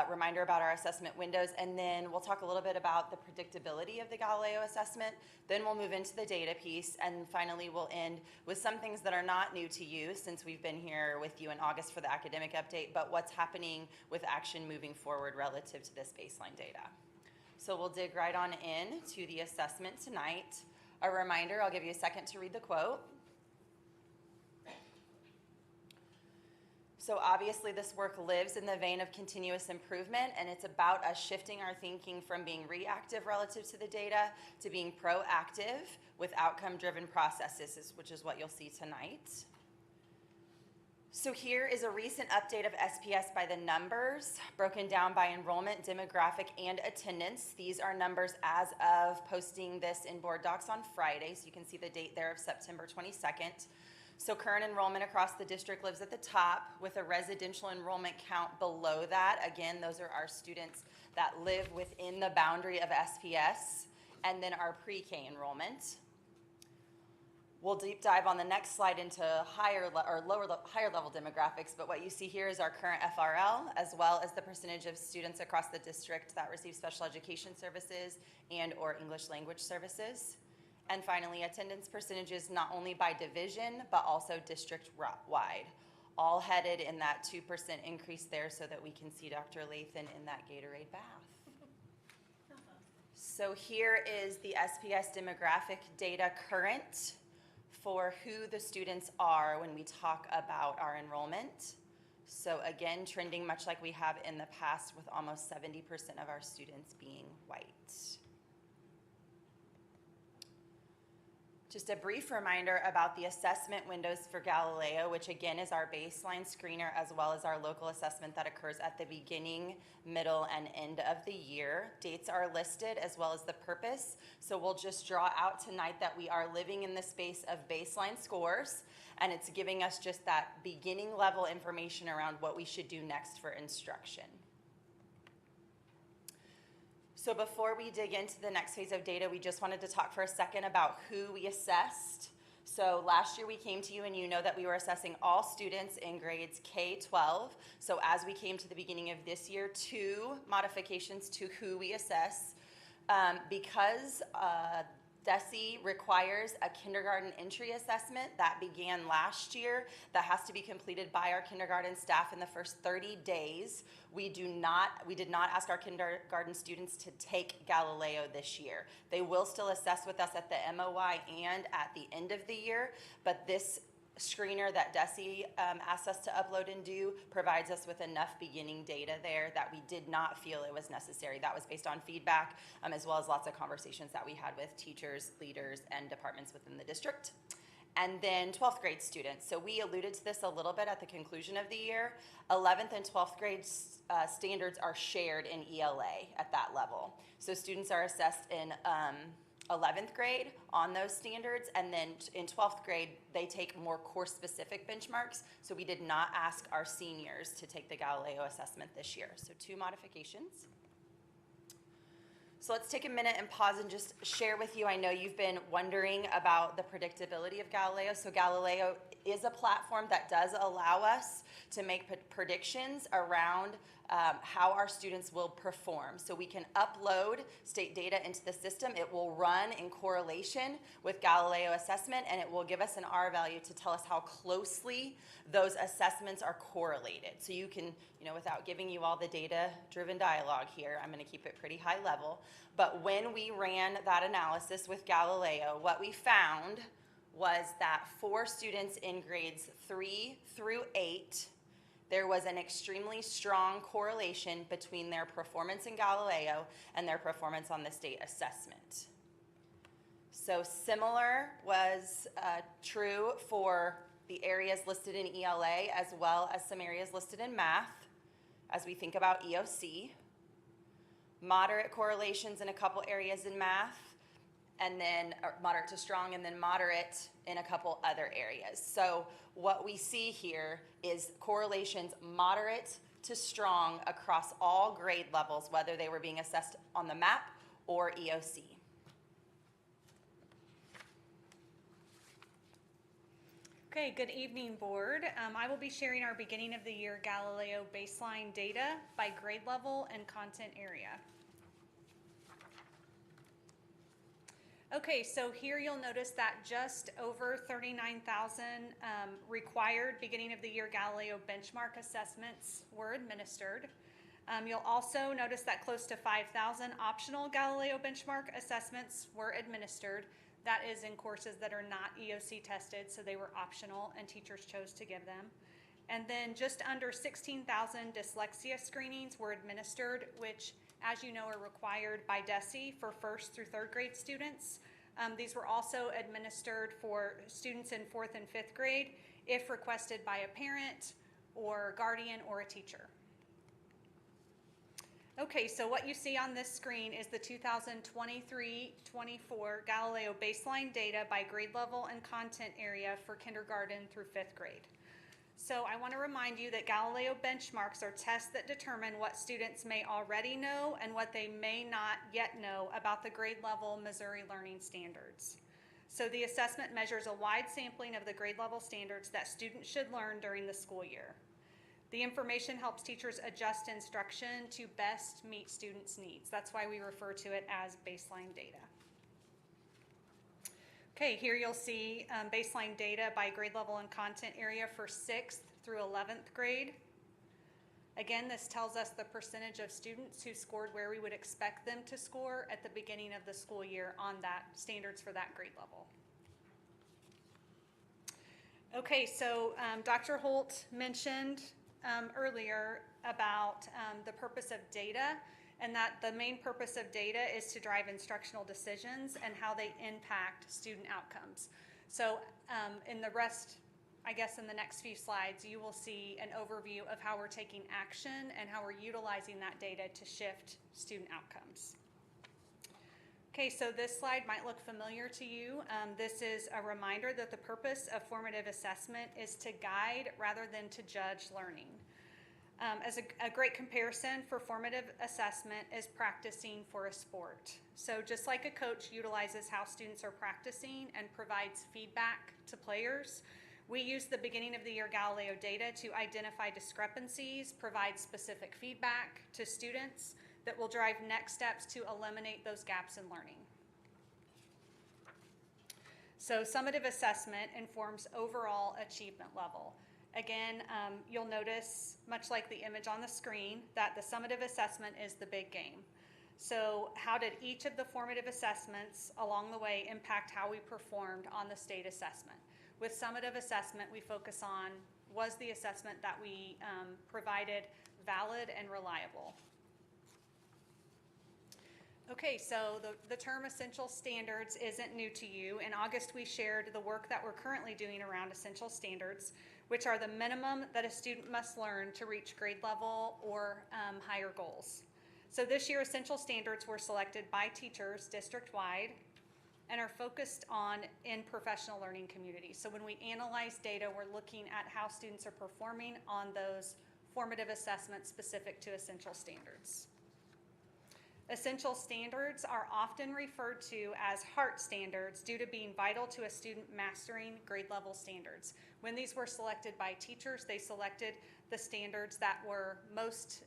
Speaker 13: Reminder about our assessment windows, and then we'll talk a little bit about the predictability of the Galileo assessment. Then we'll move into the data piece, and finally we'll end with some things that are not new to you since we've been here with you in August for the academic update, but what's happening with action moving forward relative to this baseline data. So we'll dig right on in to the assessment tonight. A reminder, I'll give you a second to read the quote. So obviously this work lives in the vein of continuous improvement, and it's about us shifting our thinking from being reactive relative to the data to being proactive with outcome-driven processes, which is what you'll see tonight. So here is a recent update of SPS by the numbers, broken down by enrollment, demographic, and attendance. These are numbers as of posting this in board docs on Friday, so you can see the date there of September 22nd. So current enrollment across the district lives at the top with a residential enrollment count below that. Again, those are our students that live within the boundary of SPS, and then our pre-K enrollment. We'll deep dive on the next slide into higher level demographics, but what you see here is our current FRL, as well as the percentage of students across the district that receive special education services and or English language services. And finally, attendance percentages not only by division, but also district-wide, all headed in that 2% increase there so that we can see Dr. Lathan in that Gatorade bath. So here is the SPS demographic data current for who the students are when we talk about our enrollment. So again, trending much like we have in the past with almost 70% of our students being white. Just a brief reminder about the assessment windows for Galileo, which again is our baseline screener as well as our local assessment that occurs at the beginning, middle, and end of the year. Dates are listed as well as the purpose. So we'll just draw out tonight that we are living in the space of baseline scores, and it's giving us just that beginning level information around what we should do next for instruction. So before we dig into the next phase of data, we just wanted to talk for a second about who we assessed. So last year we came to you and you know that we were assessing all students in grades K-12. So as we came to the beginning of this year, 2 modifications to who we assess. Because DESE requires a kindergarten entry assessment that began last year that has to be completed by our kindergarten staff in the first 30 days. We did not ask our kindergarten students to take Galileo this year. They will still assess with us at the MOI and at the end of the year, but this screener that DESE asked us to upload and do provides us with enough beginning data there that we did not feel it was necessary. That was based on feedback as well as lots of conversations that we had with teachers, leaders, and departments within the district. And then 12th grade students. So we alluded to this a little bit at the conclusion of the year. 11th and 12th grade standards are shared in ELA at that level. So students are assessed in 11th grade on those standards, and then in 12th grade, they take more course-specific benchmarks, so we did not ask our seniors to take the Galileo assessment this year. So 2 modifications. So let's take a minute and pause and just share with you, I know you've been wondering about the predictability of Galileo. So Galileo is a platform that does allow us to make predictions around how our students will perform. So we can upload state data into the system. It will run in correlation with Galileo assessment, and it will give us an R value to tell us how closely those assessments are correlated. So you can, without giving you all the data-driven dialogue here, I'm going to keep it pretty high level. But when we ran that analysis with Galileo, what we found was that for students in grades 3 through 8, there was an extremely strong correlation between their performance in Galileo and their performance on the state assessment. So similar was true for the areas listed in ELA as well as some areas listed in math as we think about EOC. Moderate correlations in a couple areas in math, and then moderate to strong, and then moderate in a couple other areas. So what we see here is correlations moderate to strong across all grade levels, whether they were being assessed on the MAP or EOC.
Speaker 14: Okay, good evening, board. I will be sharing our beginning of the year Galileo baseline data by grade level and content area. Okay, so here you'll notice that just over 39,000 required beginning of the year Galileo benchmark assessments were administered. You'll also notice that close to 5,000 optional Galileo benchmark assessments were administered. That is in courses that are not EOC tested, so they were optional and teachers chose to give them. And then just under 16,000 dyslexia screenings were administered, which, as you know, are required by DESE for 1st through 3rd grade students. These were also administered for students in 4th and 5th grade if requested by a parent or guardian or a teacher. Okay, so what you see on this screen is the 2023-24 Galileo baseline data by grade level and content area for kindergarten through 5th grade. So I want to remind you that Galileo benchmarks are tests that determine what students may already know and what they may not yet know about the grade level Missouri learning standards. So the assessment measures a wide sampling of the grade level standards that students should learn during the school year. The information helps teachers adjust instruction to best meet students' needs. That's why we refer to it as baseline data. Okay, here you'll see baseline data by grade level and content area for 6th through 11th grade. Again, this tells us the percentage of students who scored where we would expect them to score at the beginning of the school year on that standards for that grade level. Okay, so Dr. Holt mentioned earlier about the purpose of data, and that the main purpose of data is to drive instructional decisions and how they impact student outcomes. So in the rest, I guess in the next few slides, you will see an overview of how we're taking action and how we're utilizing that data to shift student outcomes. Okay, so this slide might look familiar to you. This is a reminder that the purpose of formative assessment is to guide rather than to judge learning. As a great comparison for formative assessment is practicing for a sport. So just like a coach utilizes how students are practicing and provides feedback to players, we use the beginning of the year Galileo data to identify discrepancies, provide specific feedback to students that will drive next steps to eliminate those gaps in learning. So summative assessment informs overall achievement level. Again, you'll notice, much like the image on the screen, that the summative assessment is the big game. So how did each of the formative assessments along the way impact how we performed on the state assessment? With summative assessment, we focus on, was the assessment that we provided valid and reliable? Okay, so the term essential standards isn't new to you. In August, we shared the work that we're currently doing around essential standards, which are the minimum that a student must learn to reach grade level or higher goals. So this year, essential standards were selected by teachers district-wide and are focused on in professional learning communities. So when we analyze data, we're looking at how students are performing on those formative assessments specific to essential standards. Essential standards are often referred to as HEART standards due to being vital to a student mastering grade level standards. When these were selected by teachers, they selected the standards that were most,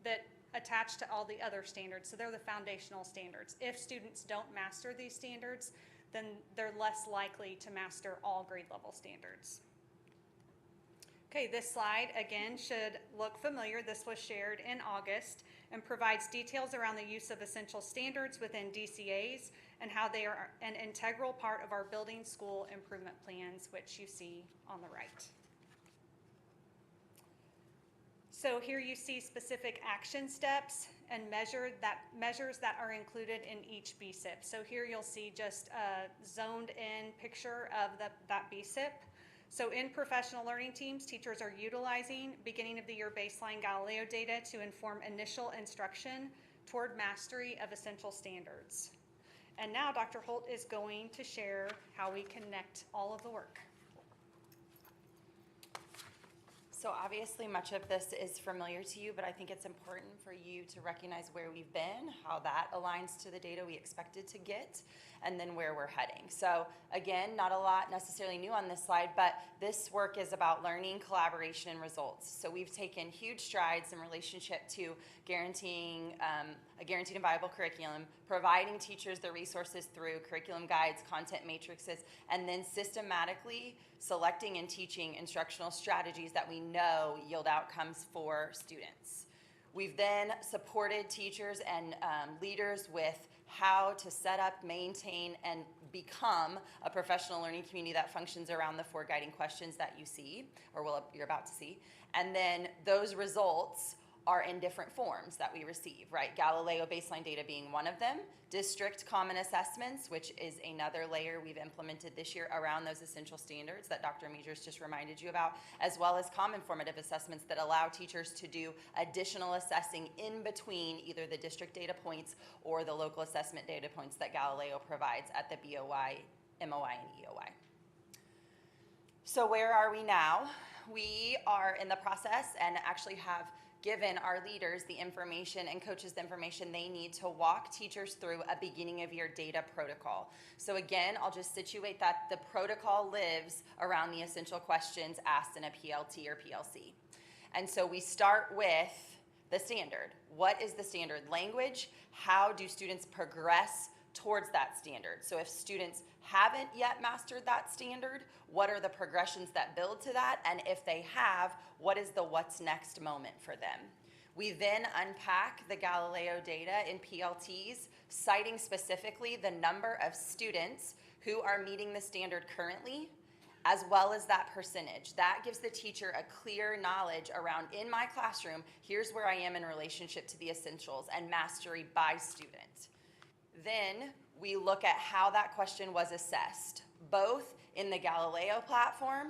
Speaker 14: that attached to all the other standards. So they're the foundational standards. If students don't master these standards, then they're less likely to master all grade level standards. Okay, this slide again should look familiar. This was shared in August and provides details around the use of essential standards within DCAs and how they are an integral part of our building school improvement plans, which you see on the right. So here you see specific action steps and measures that are included in each BSIP. So here you'll see just a zoned in picture of that BSIP. So in professional learning teams, teachers are utilizing beginning of the year baseline Galileo data to inform initial instruction toward mastery of essential standards. And now Dr. Holt is going to share how we connect all of the work.
Speaker 13: So obviously much of this is familiar to you, but I think it's important for you to recognize where we've been, how that aligns to the data we expected to get, and then where we're heading. So again, not a lot necessarily new on this slide, but this work is about learning, collaboration, and results. So we've taken huge strides in relationship to guaranteeing a guaranteed and viable curriculum, providing teachers the resources through curriculum guides, content matrices, and then systematically selecting and teaching instructional strategies that we know yield outcomes for students. We've then supported teachers and leaders with how to set up, maintain, and become a professional learning community that functions around the 4 guiding questions that you see, or you're about to see. And then those results are in different forms that we receive, right? Galileo baseline data being one of them, district common assessments, which is another layer we've implemented this year around those essential standards that Dr. Majors just reminded you about, as well as common formative assessments that allow teachers to do additional assessing in between either the district data points or the local assessment data points that Galileo provides at the BOI, MOI, and EOI. So where are we now? We are in the process and actually have given our leaders the information and coaches the information they need to walk teachers through a beginning of year data protocol. So again, I'll just situate that the protocol lives around the essential questions asked in a PLT or PLC. And so we start with the standard. What is the standard language? How do students progress towards that standard? So if students haven't yet mastered that standard, what are the progressions that build to that? And if they have, what is the what's next moment for them? We then unpack the Galileo data in PLTs, citing specifically the number of students who are meeting the standard currently, as well as that percentage. That gives the teacher a clear knowledge around, in my classroom, here's where I am in relationship to the essentials and mastery by student. Then we look at how that question was assessed, both in the Galileo platform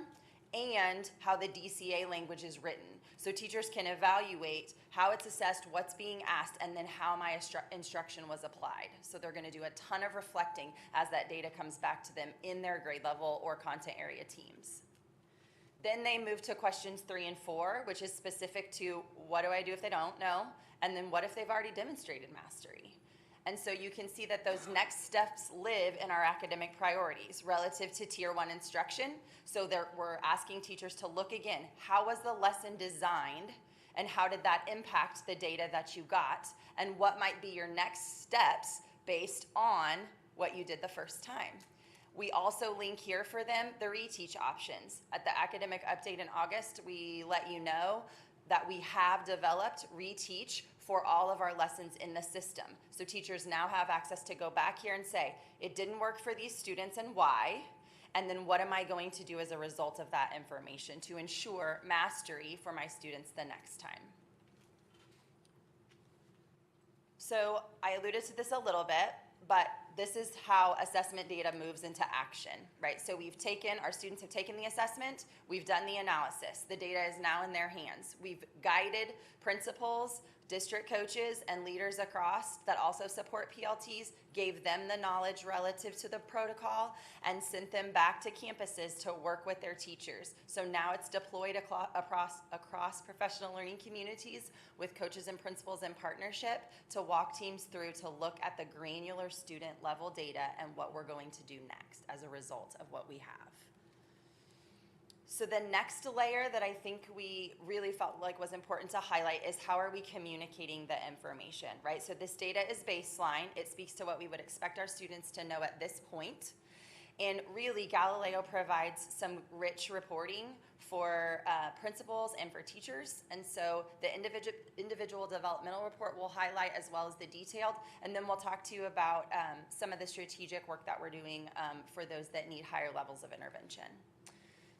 Speaker 13: and how the DCA language is written. So teachers can evaluate how it's assessed, what's being asked, and then how my instruction was applied. So they're gonna do a ton of reflecting as that data comes back to them in their grade level or content area teams. Then they move to questions 3 and 4, which is specific to what do I do if they don't know, and then what if they've already demonstrated mastery. And so you can see that those next steps live in our academic priorities relative to Tier 1 instruction. So we're asking teachers to look again, how was the lesson designed and how did that impact the data that you got? And what might be your next steps based on what you did the first time? We also link here for them the reteach options. At the academic update in August, we let you know that we have developed reteach for all of our lessons in the system. So teachers now have access to go back here and say, it didn't work for these students and why, and then what am I going to do as a result of that information to ensure mastery for my students the next time. So I alluded to this a little bit, but this is how assessment data moves into action, right? So our students have taken the assessment, we've done the analysis. The data is now in their hands. We've guided principals District coaches and leaders across that also support PLTs gave them the knowledge relative to the protocol and sent them back to campuses to work with their teachers. So now it's deployed across professional learning communities with coaches and principals in partnership to walk teams through to look at the granular student level data and what we're going to do next as a result of what we have. So the next layer that I think we really felt like was important to highlight is how are we communicating the information, right? So this data is baseline. It speaks to what we would expect our students to know at this point. And really, Galileo provides some rich reporting for principals and for teachers. And so the individual developmental report will highlight as well as the detailed. And then we'll talk to you about some of the strategic work that we're doing for those that need higher levels of intervention.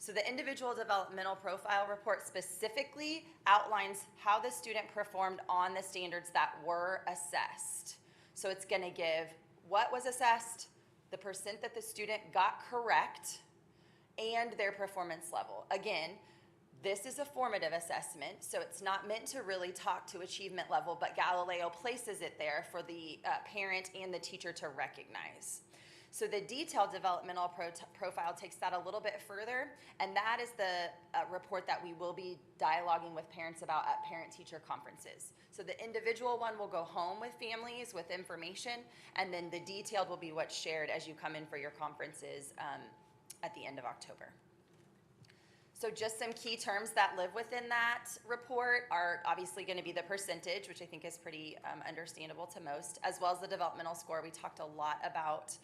Speaker 13: So the individual developmental profile report specifically outlines how the student performed on the standards that were assessed. So it's going to give what was assessed, the percent that the student got correct, and their performance level. Again, this is a formative assessment, so it's not meant to really talk to achievement level, but Galileo places it there for the parent and the teacher to recognize. So the detailed developmental profile takes that a little bit further, and that is the report that we will be dialoguing with parents about at parent-teacher conferences. So the individual one will go home with families with information, and then the detailed will be what's shared as you come in for your conferences at the end of October. So just some key terms that live within that report are obviously going to be the percentage, which I think is pretty understandable to most, as well as the developmental score. We talked a lot about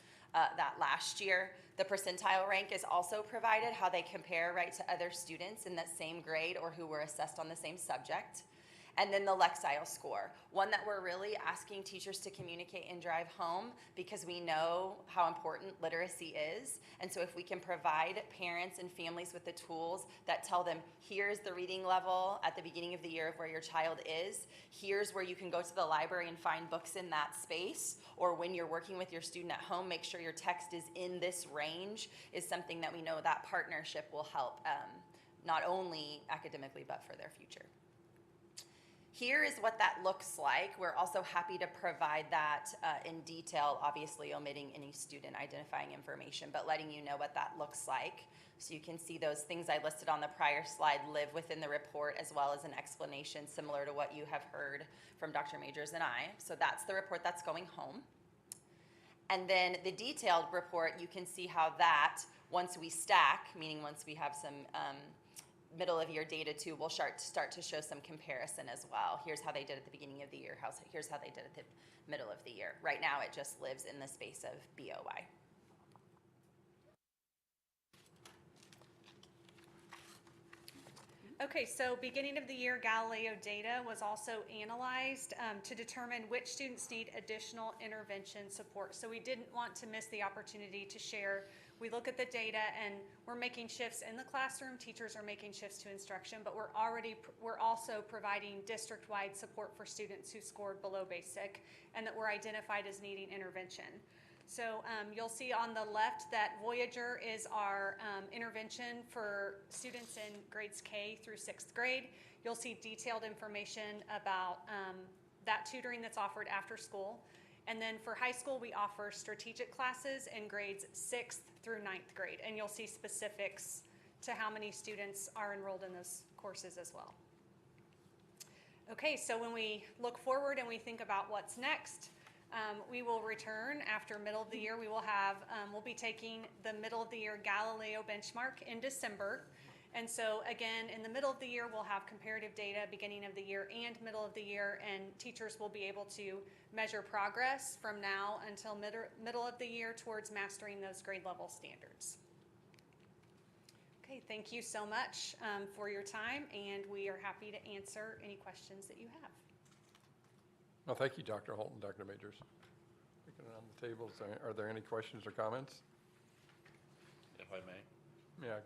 Speaker 13: that last year. The percentile rank is also provided, how they compare, right, to other students in that same grade or who were assessed on the same subject. And then the Lexile score, one that we're really asking teachers to communicate and drive home because we know how important literacy is. And so if we can provide parents and families with the tools that tell them, here's the reading level at the beginning of the year of where your child is, here's where you can go to the library and find books in that space, or when you're working with your student at home, make sure your text is in this range, is something that we know that partnership will help not only academically, but for their future. Here is what that looks like. We're also happy to provide that in detail, obviously omitting any student identifying information, but letting you know what that looks like. So you can see those things I listed on the prior slide live within the report, as well as an explanation similar to what you have heard from Dr. Majors and I. So that's the report that's going home. And then the detailed report, you can see how that, once we stack, meaning once we have some middle of year data too, we'll start to show some comparison as well. Here's how they did at the beginning of the year, here's how they did at the middle of the year. Right now it just lives in the space of BOY.
Speaker 14: Okay, so beginning of the year Galileo data was also analyzed to determine which students need additional intervention support. So we didn't want to miss the opportunity to share. We look at the data and we're making shifts in the classroom, teachers are making shifts to instruction, but we're also providing district-wide support for students who scored below basic and that were identified as needing intervention. So you'll see on the left that Voyager is our intervention for students in grades K through 6th grade. You'll see detailed information about that tutoring that's offered after school. And then for high school, we offer strategic classes in grades 6th through 9th grade. And you'll see specifics to how many students are enrolled in those courses as well. Okay, so when we look forward and we think about what's next, we will return after middle of the year. We will have, we'll be taking the middle of the year Galileo benchmark in December. And so again, in the middle of the year, we'll have comparative data beginning of the year and middle of the year, and teachers will be able to measure progress from now until middle of the year towards mastering those grade level standards. Okay, thank you so much for your time, and we are happy to answer any questions that you have.
Speaker 1: Well, thank you, Dr. Holt and Dr. Majors. Looking on the table, so are there any questions or comments?
Speaker 8: If I may.
Speaker 1: Yeah,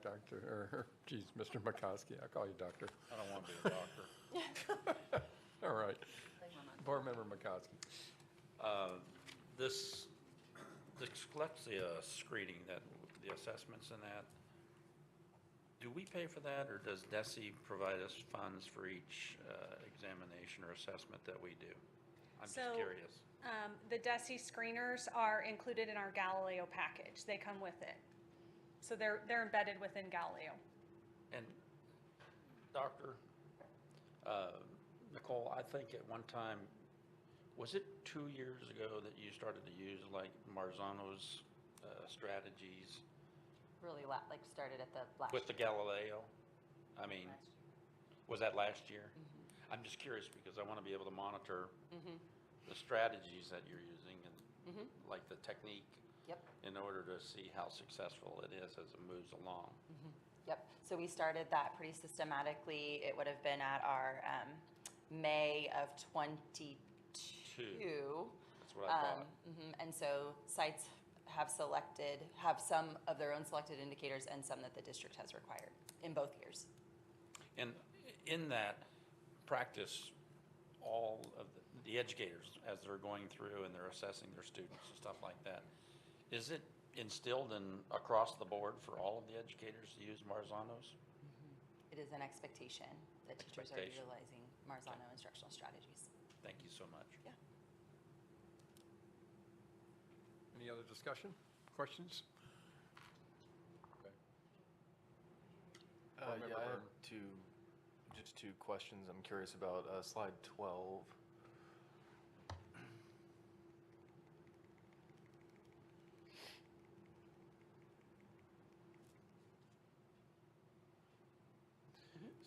Speaker 1: Mr. McCoskey. I'll call you doctor.
Speaker 8: I don't want to be a doctor.
Speaker 1: All right. Board Member McCoskey.
Speaker 8: This dyslexia screening, that the assessments in that, Do we pay for that, or does DESE provide us funds for each examination or assessment that we do? I'm just
Speaker 14: So,
Speaker 8: curious.
Speaker 14: The DESE screeners are included in our Galileo package. They come with it. So they're embedded within Galileo.
Speaker 8: And Dr. Nicole, I think at one time, was it 2 years ago that you started to use like Marzano's strategies
Speaker 13: Really like started at the last
Speaker 8: with the
Speaker 13: year.
Speaker 8: Galileo? I mean,
Speaker 13: Last year.
Speaker 8: was that last year?
Speaker 13: Mm-hmm.
Speaker 8: I'm just curious because I want to be able to monitor
Speaker 13: Mm-hmm.
Speaker 8: the strategies that you're using and
Speaker 13: Mm-hmm.
Speaker 8: like the technique
Speaker 13: Yep.
Speaker 8: in order to see how successful it is as it moves along.
Speaker 13: Mm-hmm. Yep. So we started that pretty systematically. It would have been at our May of 22.
Speaker 8: That's what I thought.
Speaker 13: And so sites have some of their own selected indicators and some that the district has required in both years.
Speaker 8: And in that practice, all of the educators, as they're going through and they're assessing their students and stuff like that, is it instilled in across the board for all of the educators to use Marzano's?
Speaker 13: It is an expectation that teachers are
Speaker 8: Expectation.
Speaker 13: utilizing Marzano instructional strategies.
Speaker 8: Thank you so much.
Speaker 13: Yeah.
Speaker 1: Any other discussion, questions? Board
Speaker 10: Yeah,
Speaker 1: Member
Speaker 10: I
Speaker 1: Byrne.
Speaker 10: have just two questions I'm curious about. Slide 12.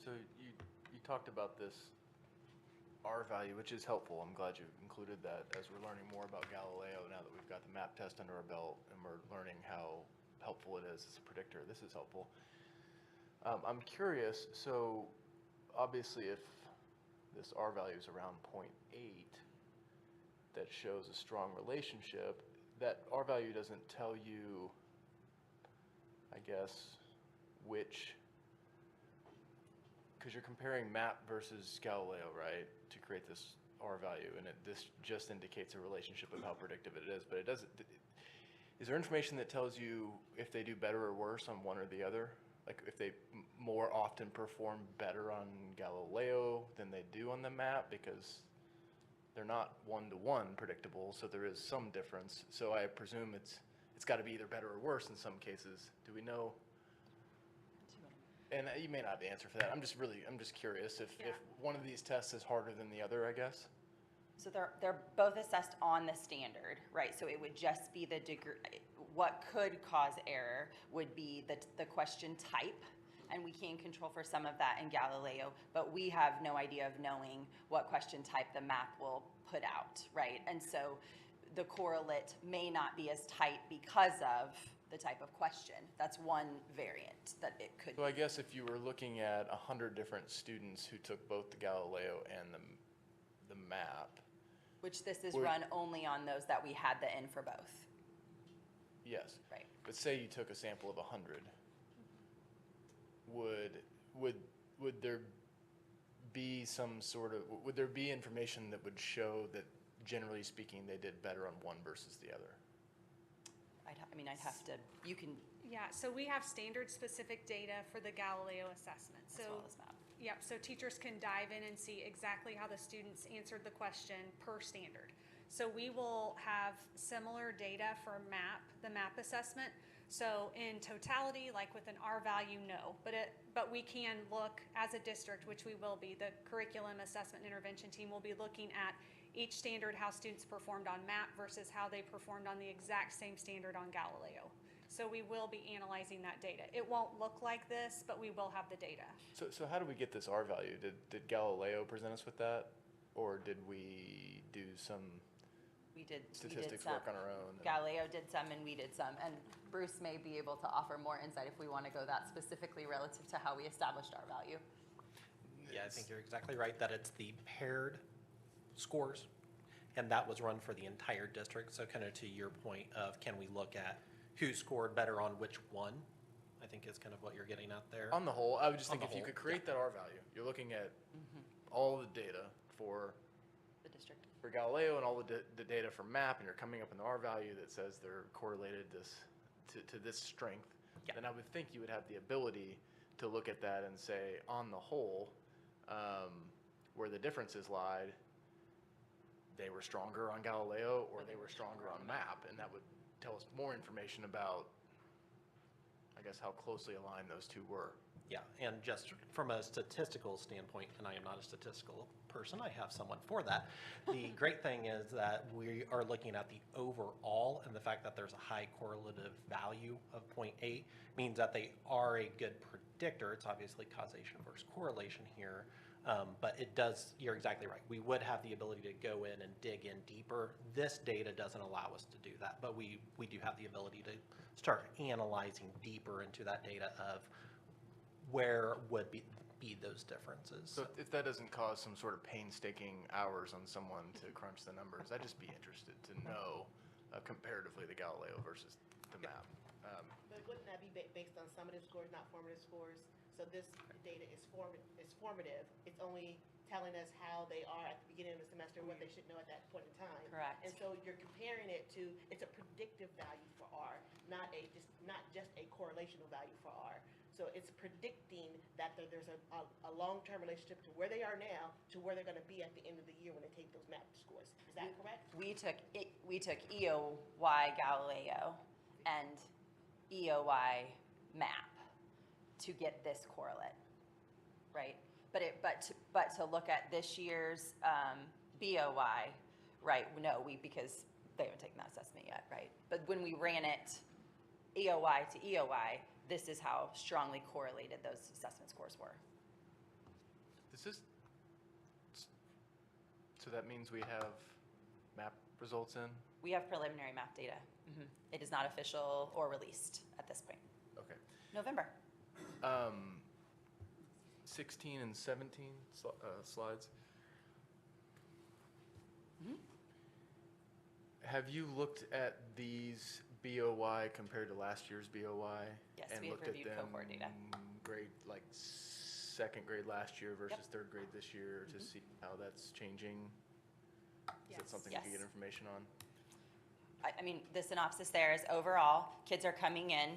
Speaker 10: So you talked about this R value, which is helpful. I'm glad you included that as we're learning more about Galileo now that we've got the map test under our belt and we're learning how helpful it is as a predictor. This is helpful. I'm curious, so obviously if this R value is around 0.8, that shows a strong relationship. That R value doesn't tell you, I guess, which, because you're comparing map versus Galileo, right, to create this R value, and this just indicates a relationship of how predictive it is, but it doesn't. Is there information that tells you if they do better or worse on one or the other? Like if they more often perform better on Galileo than they do on the map, because they're not one-to-one predictable, so there is some difference. So I presume it's got to be either better or worse in some cases. Do we know? And you may not have the answer for that. I'm just curious if one of these tests is harder than the other, I guess.
Speaker 13: So they're both assessed on the standard, right? So it would just be the degree. What could cause error would be the question type, and we can control for some of that in Galileo, but we have no idea of knowing what question type the map will put out, right? And so the correlate may not be as tight because of the type of question. That's one variant that it could
Speaker 10: So I guess if you were looking at 100 different students who took both the Galileo and the map.
Speaker 13: Which this is run only on those that we had the N for both.
Speaker 10: Yes.
Speaker 13: Right.
Speaker 10: But say you took a sample of 100. Would there be some sort of, would there be information that would show that generally speaking they did better on one versus the other?
Speaker 13: I'd have to, you can.
Speaker 14: Yeah, so we have standard-specific data for the Galileo assessment.
Speaker 13: As well as map.
Speaker 14: Yep, so teachers can dive in and see exactly how the students answered the question per standard. So we will have similar data for the map assessment. So in totality, like with an R value, no, but we can look as a district, which we will be, the curriculum assessment intervention team will be looking at each standard, how students performed on map versus how they performed on the exact same standard on Galileo. So we will be analyzing that data. It won't look like this, but we will have the data.
Speaker 10: So how do we get this R value? Did Galileo present us with that? Or did we do some statistics work on our own?
Speaker 13: Galileo did some and we did some. And Bruce may be able to offer more insight if we want to go that specifically relative to how we established our value.
Speaker 15: Yeah, I think you're exactly right that it's the paired scores, and that was run for the entire district. So kind of to your point of can we look at who scored better on which one, I think is kind of what you're getting at there.
Speaker 10: On the whole, I would just
Speaker 15: On
Speaker 10: think
Speaker 15: the
Speaker 10: if you
Speaker 15: whole,
Speaker 10: could create that R value, you're looking at all the data for
Speaker 13: The district.
Speaker 10: for Galileo and all the data for map, and you're coming up with an R value that says they're correlated to this strength, then I would think you would have the ability to look at that and say, on the whole, where the differences lied, they were stronger on Galileo or they were stronger on MAP, and that would tell us more information about, I guess, how closely aligned those two were.
Speaker 15: Yeah, and just from a statistical standpoint, and I am not a statistical person, I have someone for that. The great thing is that we are looking at the overall, and the fact that there's a high correlative value of 0.8 means that they are a good predictor. It's obviously causation versus correlation here, but it does, you're exactly right. We would have the ability to go in and dig in deeper. This data doesn't allow us to do that, but we do have the ability to start analyzing deeper into that data of where would be those differences.
Speaker 10: So if that doesn't cause some sort of painstaking hours on someone to crunch the numbers, I'd just be interested to know comparatively the Galileo versus the MAP.
Speaker 4: But wouldn't that be based on summative scores, not formative scores? So this data is formative. It's only telling us how they are at the beginning of the semester, what they should know at that point in time.
Speaker 13: Correct.
Speaker 4: And so you're comparing it to, it's a predictive value for R, not just a correlational value for R. So it's predicting that there's a long-term relationship to where they are now to where they're going to be at the end of the year when they take those MAP scores. Is that correct?
Speaker 13: We took EOY Galileo and EOY MAP to get this correlate, right? But to look at this year's BOY, right? No, because they haven't taken that assessment yet, right? But when we ran it EOY to EOY, this is how strongly correlated those assessment scores were.
Speaker 10: So that means we have MAP results in?
Speaker 13: We have preliminary MAP data. It is not official or released at this point.
Speaker 10: Okay.
Speaker 13: November.
Speaker 10: 16 and 17 slides. Have you looked at these BOY compared to last year's BOY?
Speaker 13: Yes,
Speaker 10: and
Speaker 13: we have
Speaker 10: looked at
Speaker 13: reviewed
Speaker 10: them
Speaker 13: cohort data.
Speaker 10: Grade, like second grade last year versus third grade this year to see how that's changing? Is that something we can get information on?
Speaker 13: I mean, the synopsis there is overall, kids are coming in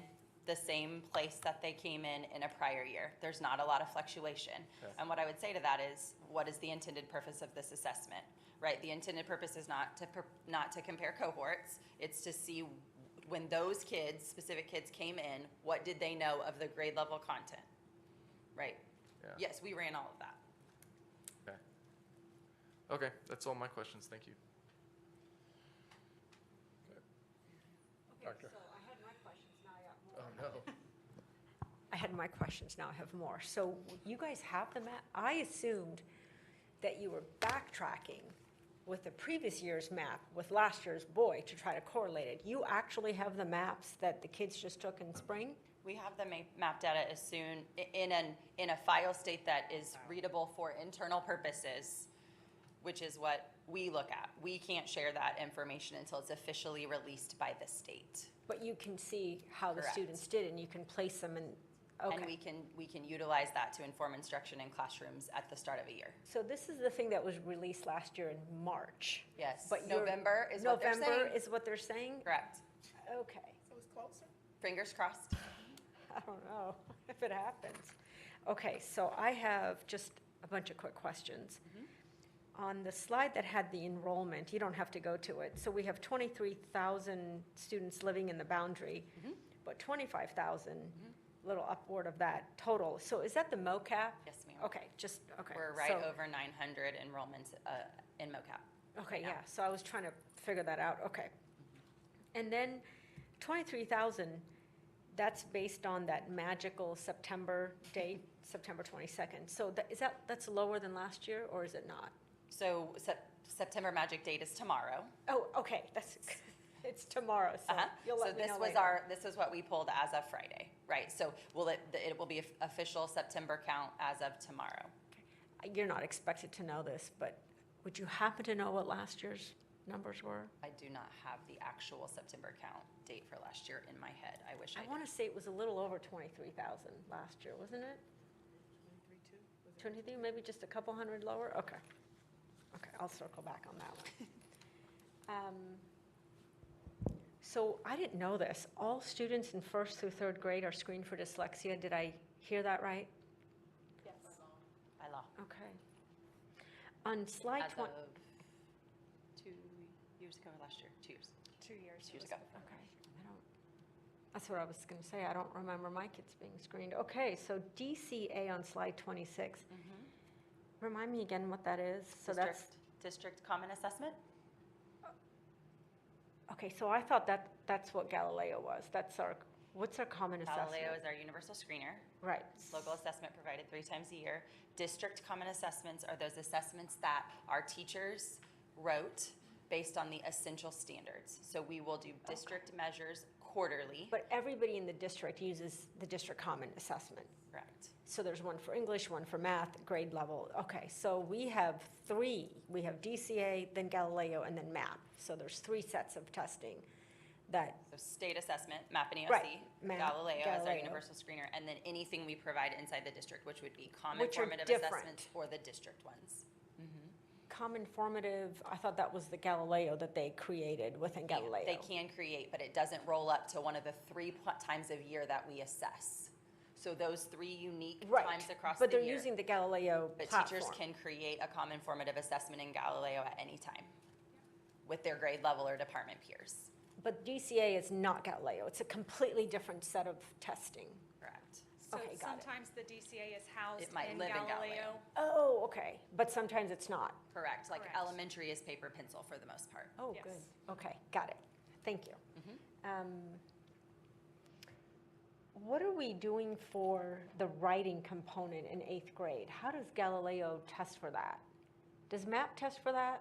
Speaker 13: the same place that they came in a prior year. There's not a lot of fluctuation.
Speaker 10: Okay.
Speaker 13: And what I would say to that is, what is the intended purpose of this assessment, right? The intended purpose is not to compare cohorts. It's to see when those kids, specific kids came in, what did they know of the grade level content, right?
Speaker 10: Yeah.
Speaker 13: Yes, we ran all of that.
Speaker 10: Okay, that's all my questions. Thank you.
Speaker 1: Doctor.
Speaker 7: So I had my questions, now I got more.
Speaker 10: Oh, no.
Speaker 7: I had my questions, now I have more. So you guys have the map? I assumed that you were backtracking with the previous year's map with last year's boy to try to correlate it. You actually have the maps that the kids just took in spring?
Speaker 13: We have the map data as soon, in a file state that is readable for internal purposes, which is what we look at. We can't share that information until it's officially released by the state.
Speaker 7: But you can see how the
Speaker 13: Correct.
Speaker 7: students did and you can place them in, okay.
Speaker 13: And we can utilize that to inform instruction in classrooms at the start of a year.
Speaker 7: So this is the thing that was released last year in March.
Speaker 13: Yes,
Speaker 7: But you're-
Speaker 13: November is what they're saying.
Speaker 7: November is what they're saying?
Speaker 13: Correct.
Speaker 7: Okay.
Speaker 4: So it's closer?
Speaker 13: Fingers crossed.
Speaker 7: I don't know if it happens. Okay, so I have just a bunch of quick questions. On the slide that had the enrollment, you don't have to go to it. So we have 23,000 students living in the boundary, but 25,000, little upward of that total. So is that the MOCAP?
Speaker 13: Yes, ma'am.
Speaker 7: Okay, just, okay.
Speaker 13: We're right
Speaker 7: so-
Speaker 13: over 900 enrollments in MOCAP.
Speaker 7: Okay,
Speaker 13: now.
Speaker 7: yeah, so I was trying to figure that out, okay. And then 23,000, that's based on that magical September date, September 22nd. So that's lower than last year, or is it not?
Speaker 13: So September magic date is tomorrow.
Speaker 7: Oh, okay, it's tomorrow, so you'll
Speaker 13: So
Speaker 7: let me
Speaker 13: this
Speaker 7: know
Speaker 13: was
Speaker 7: later.
Speaker 13: this is what we pulled as of Friday, right? So it will be official September count as of tomorrow.
Speaker 7: You're not expected to know this, but would you happen to know what last year's numbers were?
Speaker 13: I do not have the actual September count date for last year in my head. I wish I
Speaker 7: I
Speaker 13: did.
Speaker 7: want to say it was a little over 23,000 last year, wasn't it? 23, maybe just a couple hundred lower? Okay. Okay, I'll circle back on that one. So I didn't know this. All students in 1st through 3rd grade are screened for dyslexia. Did I hear that right?
Speaker 13: Yes. By law.
Speaker 7: Okay. On slide
Speaker 13: As
Speaker 7: 20.
Speaker 13: of 2 years ago or last year? 2 years.
Speaker 14: 2 years.
Speaker 13: 2 years ago.
Speaker 7: Okay. That's what I was going to say. I don't remember my kids being screened. Okay, so DCA on slide 26. Remind me again what that is. So that's
Speaker 13: District Common Assessment?
Speaker 7: okay. So I thought that's what Galileo was. What's our common assessment?
Speaker 13: Galileo is our universal screener.
Speaker 7: Right.
Speaker 13: Local assessment provided 3 times a year. District common assessments are those assessments that our teachers wrote based on the essential standards. So we will do district measures quarterly.
Speaker 7: But everybody in the district uses the district common assessment.
Speaker 13: Correct.
Speaker 7: So there's one for English, one for math, grade level. Okay, so we have 3. We have DCA, then Galileo, and then MAP. So there's 3 sets of testing that.
Speaker 13: So state assessment, MAP and EOC,
Speaker 7: Right, MAP,
Speaker 13: Galileo as our
Speaker 7: Galileo.
Speaker 13: universal screener, and then anything we provide inside the district, which would be common
Speaker 7: Which are
Speaker 13: formative
Speaker 7: different.
Speaker 13: assessments or the district ones.
Speaker 7: Common formative, I thought that was the Galileo that they created within Galileo.
Speaker 13: They can create, but it doesn't roll up to one of the 3 times a year that we assess. So those 3 unique
Speaker 7: Right,
Speaker 13: times across
Speaker 7: but
Speaker 13: the
Speaker 7: they're
Speaker 13: year.
Speaker 7: using the Galileo
Speaker 13: But
Speaker 7: platform.
Speaker 13: teachers can create a common formative assessment in Galileo at any time with their grade level or department peers.
Speaker 7: But DCA is not Galileo. It's a completely different set of testing.
Speaker 13: Correct.
Speaker 14: So
Speaker 7: Okay, got it.
Speaker 14: sometimes the DCA is housed
Speaker 13: It might
Speaker 14: in
Speaker 13: live in
Speaker 14: Galileo.
Speaker 13: Galileo.
Speaker 7: Oh, okay. But sometimes it's not.
Speaker 13: Correct. Like
Speaker 14: Correct.
Speaker 13: elementary is paper pencil for the most part.
Speaker 7: Oh,
Speaker 14: Yes.
Speaker 7: good. Okay, got it. Thank you. What are we doing for the writing component in 8th grade? How does Galileo test for that? Does MAP test for that?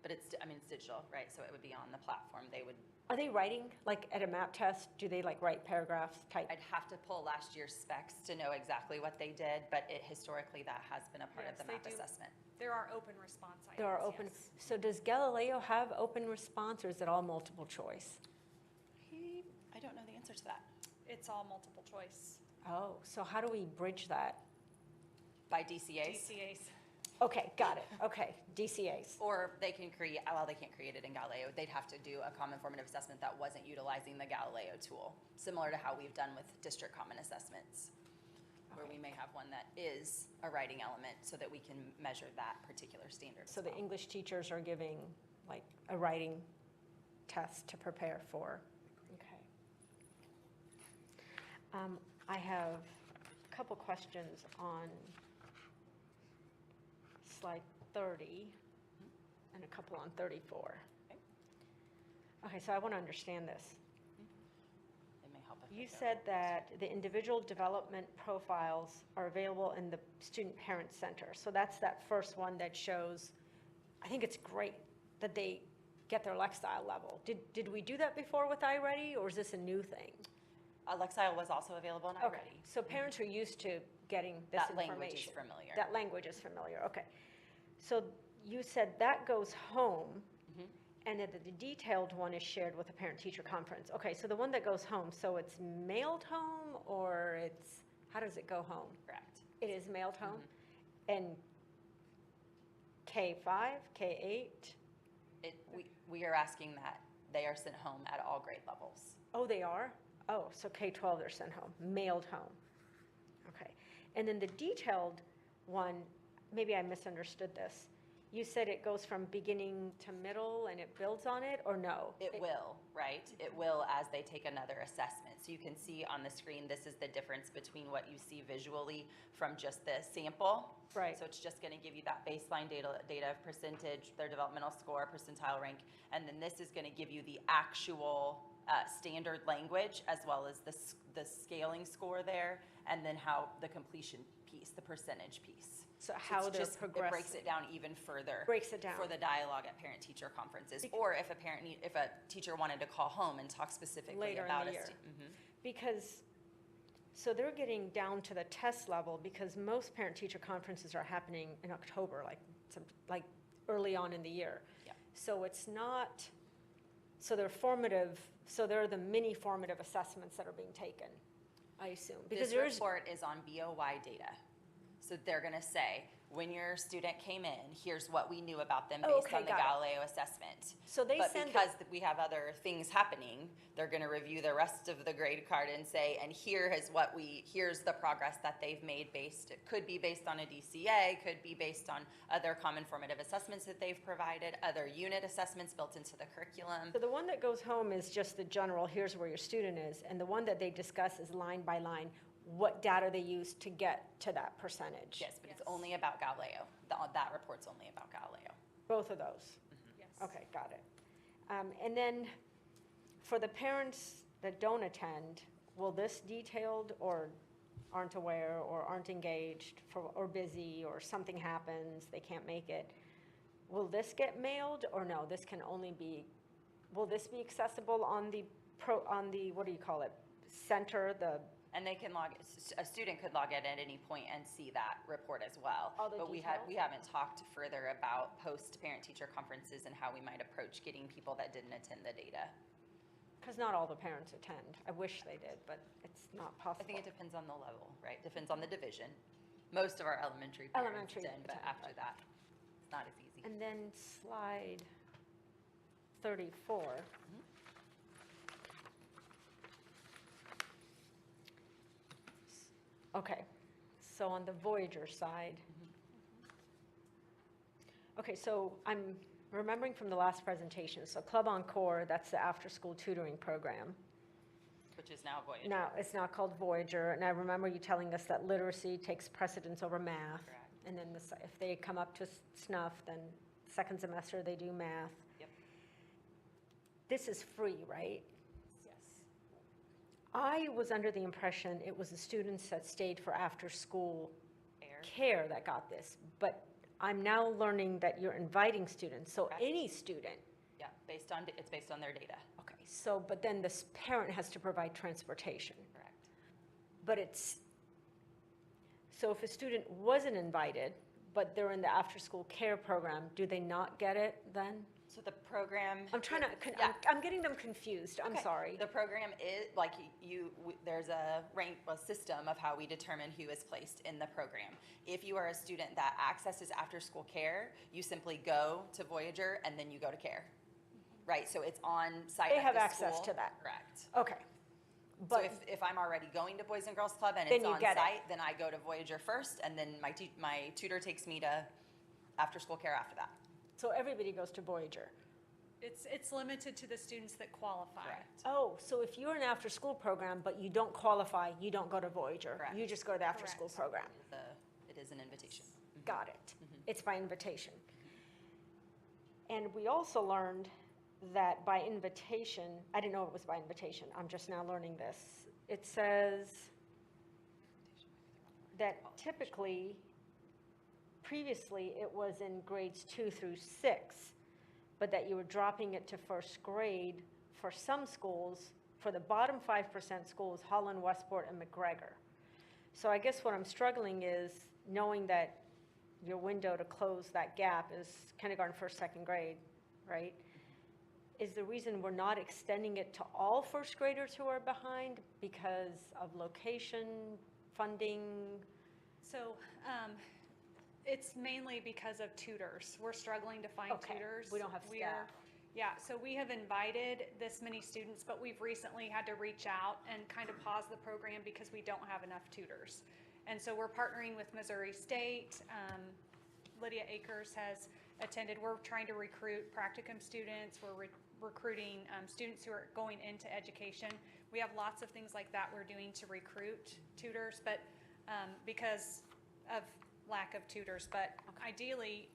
Speaker 13: But it's digital, right? So it would be on the platform. They would,
Speaker 7: Are they writing, like at a MAP test, do they like write paragraphs, type?
Speaker 13: I'd have to pull last year's specs to know exactly what they did, but historically that has been a part of
Speaker 14: Yes,
Speaker 13: the
Speaker 14: they
Speaker 13: MAP
Speaker 14: do.
Speaker 13: assessment.
Speaker 14: There are open response items.
Speaker 7: There are open,
Speaker 14: yes.
Speaker 7: so does Galileo have open response or is it all multiple choice?
Speaker 13: I don't know the answer to that.
Speaker 14: It's all multiple choice.
Speaker 7: Oh, so how do we bridge that?
Speaker 13: By DCAs.
Speaker 14: DCAs.
Speaker 7: Okay, got it. Okay, DCAs.
Speaker 13: Or they can create, well, they can't create it in Galileo. They'd have to do a common formative assessment that wasn't utilizing the Galileo tool, similar to how we've done with district common assessments, where we may have one that is a writing element so that we can measure that particular standard.
Speaker 7: So
Speaker 13: as
Speaker 7: the
Speaker 13: well.
Speaker 7: English teachers are giving like a writing test to prepare for. Okay. I have a couple questions on slide 30 and a couple on 34. Okay, so I want to understand this.
Speaker 13: It may help if
Speaker 7: You
Speaker 13: I go-
Speaker 7: said that the individual development profiles are available in the student parent center. So that's that first one that shows, I think it's great that they get their Lexile level. Did we do that before with iReady, or is this a new thing?
Speaker 13: Lexile was also available in
Speaker 7: Okay,
Speaker 13: iReady.
Speaker 7: so parents are used to getting this
Speaker 13: That
Speaker 7: information.
Speaker 13: language is familiar.
Speaker 7: That language is familiar, okay. So you said that goes home,
Speaker 13: Mm-hmm.
Speaker 7: and that the detailed one is shared with the parent-teacher conference. Okay, so the one that goes home, so it's mailed home, or it's, how does it go home?
Speaker 13: Correct.
Speaker 7: It is mailed home?
Speaker 13: Mm-hmm.
Speaker 7: And K-5, K-8?
Speaker 13: We are asking that they are sent home at all grade levels.
Speaker 7: Oh, they are? Oh, so K-12 they're sent home, mailed home. Okay. And then the detailed one, maybe I misunderstood this. You said it goes from beginning to middle and it builds on it, or no?
Speaker 13: It will, right? It will as they take another assessment. So you can see on the screen, this is the difference between what you see visually from just the sample.
Speaker 7: Right.
Speaker 13: So it's just going to give you that baseline data of percentage, their developmental score, percentile rank, and then this is going to give you the actual standard language as well as the scaling score there, and then how the completion piece, the percentage piece.
Speaker 7: So how
Speaker 13: it's
Speaker 7: they're
Speaker 13: just,
Speaker 7: progressing.
Speaker 13: It breaks it down even further.
Speaker 7: Breaks it down.
Speaker 13: For the dialogue at parent-teacher conferences, or if a teacher wanted to call home and talk specifically
Speaker 7: Later in
Speaker 13: about
Speaker 7: the
Speaker 13: a
Speaker 7: year.
Speaker 13: student.
Speaker 7: Because, so they're getting down to the test level, because most parent-teacher conferences are happening in October, like early on in the year.
Speaker 13: Yeah.
Speaker 7: So it's not, so they're formative, so they're the mini formative assessments that are being taken, I assume. Because
Speaker 13: This report is on BOY data. So they're going to say, when your student came in, here's what we knew about them
Speaker 7: Oh,
Speaker 13: based
Speaker 7: okay,
Speaker 13: on the
Speaker 7: got it.
Speaker 13: Galileo assessment.
Speaker 7: So they
Speaker 13: But
Speaker 7: send
Speaker 13: because we have other things happening, they're gonna review the rest of the grade card and say, and here's the progress that they've made it could be based on a DCA, could be based on other common formative assessments that they've provided, other unit assessments built into the curriculum.
Speaker 7: So the one that goes home is just the general, here's where your student is, and the one that they discuss is line by line, what data they use to get to that percentage.
Speaker 13: Yes, but it's only about Galileo. That report's only about Galileo.
Speaker 7: Both of those?
Speaker 14: Yes.
Speaker 7: Okay, got it. And then for the parents that don't attend, will this detailed or aren't aware or aren't engaged or busy or something happens, they can't make it, will this get mailed or no? This can only be, will this be accessible on the, what do you call it, center,
Speaker 13: And they can a student could log in at any point and see that report as well.
Speaker 7: All the
Speaker 13: But we
Speaker 7: details?
Speaker 13: haven't talked further about post-parent-teacher conferences and how we might approach getting people that didn't attend the data.
Speaker 7: Because not all the parents attend. I wish they did, but it's not possible.
Speaker 13: I think it depends on the level, right? Depends on the division. Most of our elementary parents attend, but after that, it's not as easy.
Speaker 7: And then slide 34. Okay, so on the Voyager side. Okay, so I'm remembering from the last presentation, so Club Encore, that's the after-school tutoring program.
Speaker 13: Which is now Voyager.
Speaker 7: Now, it's now called Voyager, and I remember you telling us that literacy takes precedence over math.
Speaker 13: Correct.
Speaker 7: And then if they come up to snuff, then second semester they do math.
Speaker 13: Yep.
Speaker 7: This is free, right?
Speaker 13: Yes.
Speaker 7: I was under the impression it was the students that stayed for after-school care that got this, but I'm now learning that you're inviting students, so
Speaker 13: Correct.
Speaker 7: any student.
Speaker 13: Yeah, it's based on their data.
Speaker 7: Okay, so, but then this parent has to provide transportation.
Speaker 13: Correct.
Speaker 7: But so if a student wasn't invited, but they're in the after-school care program, do they not get it then?
Speaker 13: So the program.
Speaker 7: I'm trying to, I'm getting them confused, I'm
Speaker 13: Okay.
Speaker 7: sorry.
Speaker 13: The program is, there's a system of how we determine who is placed in the program. If you are a student that accesses after-school care, you simply go to Voyager and then you go to care, right? So it's on site
Speaker 7: They
Speaker 13: at
Speaker 7: have
Speaker 13: the
Speaker 7: access
Speaker 13: school.
Speaker 7: to that.
Speaker 13: Correct.
Speaker 7: Okay.
Speaker 13: So
Speaker 7: But
Speaker 13: if I'm already going to Boys and Girls Club and
Speaker 7: Then
Speaker 13: it's
Speaker 7: you
Speaker 13: on
Speaker 7: get it.
Speaker 13: site, then I go to Voyager first, and then my tutor takes me to after-school care after that.
Speaker 7: So everybody goes to Voyager.
Speaker 14: It's limited to the students that qualify.
Speaker 13: Correct.
Speaker 7: Oh, so if you're an after-school program, but you don't qualify, you don't go to Voyager?
Speaker 13: Correct.
Speaker 7: You just go to the after-school program?
Speaker 13: It is an invitation.
Speaker 7: Got it. It's by invitation. And we also learned that by invitation, I didn't know it was by invitation, I'm just now learning this. It says that typically, previously, it was in grades 2 through 6, but that you were dropping it to first grade for some schools. For the bottom 5% schools, Holland, Westport, and McGregor. So I guess what I'm struggling is knowing that your window to close that gap is kindergarten, first, second grade, right? Is the reason we're not extending it to all first graders who are behind because of location, funding?
Speaker 14: So it's mainly because of tutors. We're struggling to find
Speaker 7: Okay,
Speaker 14: tutors.
Speaker 7: we don't have staff.
Speaker 14: Yeah, so we have invited this many students, but we've recently had to reach out and kind of pause the program because we don't have enough tutors. And so we're partnering with Missouri State. Lydia Akers has attended. We're trying to recruit practicum students. We're recruiting students who are going into education. We have lots of things like that we're doing to recruit tutors, but because of lack of tutors. But ideally,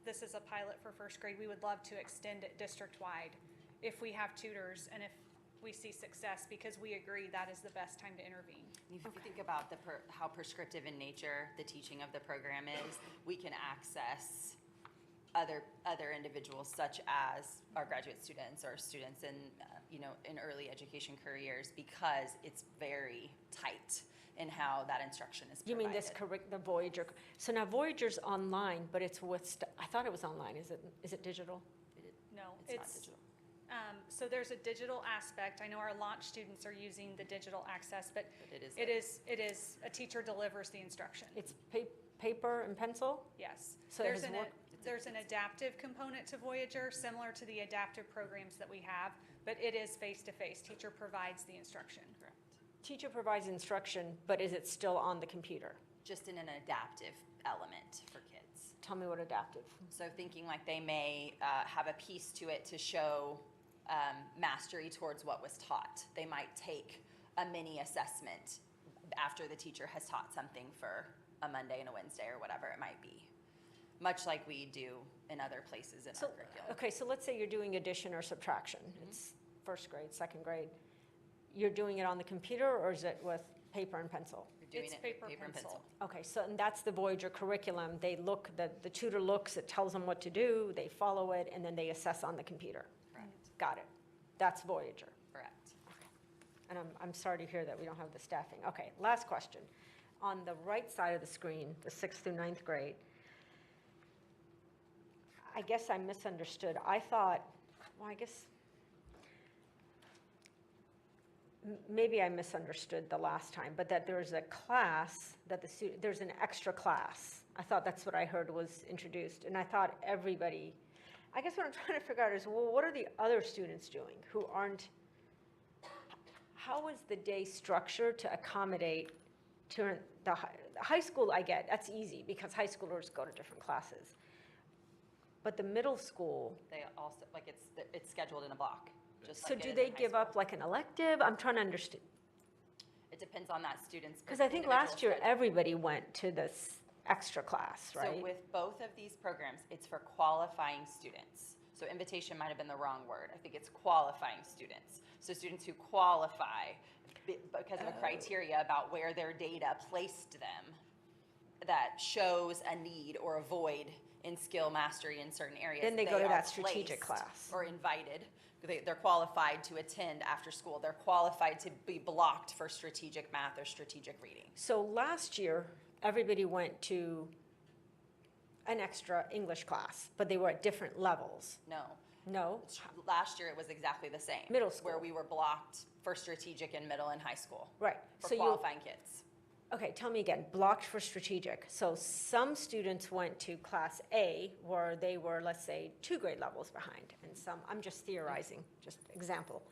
Speaker 14: this is a pilot for first grade. We would love to extend it district-wide if we have tutors and if we see success, because we agree that is the best time to intervene.
Speaker 13: If you think about how prescriptive in nature the teaching of the program is, we can access other individuals such as our graduate students or students in in early education careers, because it's very tight in how that instruction is provided.
Speaker 7: You mean the Voyager? So now Voyager's online, but it's I thought it was online. Is it digital?
Speaker 14: No,
Speaker 13: It's not digital.
Speaker 14: So there's a digital aspect. I know our launch students are using the digital access, but
Speaker 13: it is
Speaker 14: a teacher delivers the instruction.
Speaker 7: It's paper and pencil?
Speaker 14: Yes.
Speaker 7: So it has work-
Speaker 14: There's an adaptive component to Voyager, similar to the adaptive programs that we have, but it is face-to-face. Teacher provides the instruction.
Speaker 13: Correct.
Speaker 7: Teacher provides instruction, but is it still on the computer?
Speaker 13: Just in an adaptive element for kids.
Speaker 7: Tell me what adaptive.
Speaker 13: So thinking like they may have a piece to it to show mastery towards what was taught. They might take a mini assessment after the teacher has taught something for a Monday and a Wednesday or whatever it might be. Much like we do in other places in our curriculum.
Speaker 7: Okay, so let's say you're doing addition or subtraction. It's first grade, second grade. You're doing it on the computer, or is it with paper and pencil?
Speaker 13: You're doing
Speaker 14: It's
Speaker 13: it
Speaker 14: paper,
Speaker 13: with paper and
Speaker 14: pencil.
Speaker 13: pencil.
Speaker 7: Okay, so and that's the Voyager curriculum. They look, the tutor looks, it tells them what to do, they follow it, and then they assess on the computer.
Speaker 13: Correct.
Speaker 7: Got it. That's Voyager.
Speaker 13: Correct.
Speaker 7: And I'm sorry to hear that we don't have the staffing. Okay, last question. On the right side of the screen, the 6th through 9th grade, I guess I misunderstood. I thought, well, I guess, maybe I misunderstood the last time, but that there's a class, that there's an extra class. I thought that's what I heard was introduced. And I thought everybody, I guess what I'm trying to figure out is, well, what are the other students doing who aren't, how is the day structured to accommodate to the high school? I get, that's easy because high schoolers go to different classes. But the middle school,
Speaker 13: They also, like it's scheduled in a block. Just
Speaker 7: so
Speaker 13: like it
Speaker 7: do
Speaker 13: is
Speaker 7: they
Speaker 13: in high
Speaker 7: give
Speaker 13: school.
Speaker 7: up like an elective? I'm trying to understand.
Speaker 13: It depends on that student's.
Speaker 7: Because I think
Speaker 13: individual
Speaker 7: last year,
Speaker 13: schedule.
Speaker 7: everybody went to this extra class, right?
Speaker 13: So with both of these programs, it's for qualifying students. So invitation might have been the wrong word. I think it's qualifying students. So students who qualify because of a criteria about where their data placed them that shows a need or a void in skill mastery in certain areas.
Speaker 7: Then they go to
Speaker 13: are
Speaker 7: that strategic
Speaker 13: placed
Speaker 7: class.
Speaker 13: or invited. They're qualified to attend after school. They're qualified to be blocked for strategic math or strategic reading.
Speaker 7: So last year, everybody went to an extra English class, but they were at different levels.
Speaker 13: No.
Speaker 7: No?
Speaker 13: Last year, it was exactly the same.
Speaker 7: Middle school.
Speaker 13: Where we were blocked for strategic in middle and high school.
Speaker 7: Right.
Speaker 13: For
Speaker 7: So you,
Speaker 13: qualifying kids.
Speaker 7: okay, tell me again, blocked for strategic. So some students went to class A where they were, let's say, 2 grade levels behind. And some, I'm just theorizing, just example.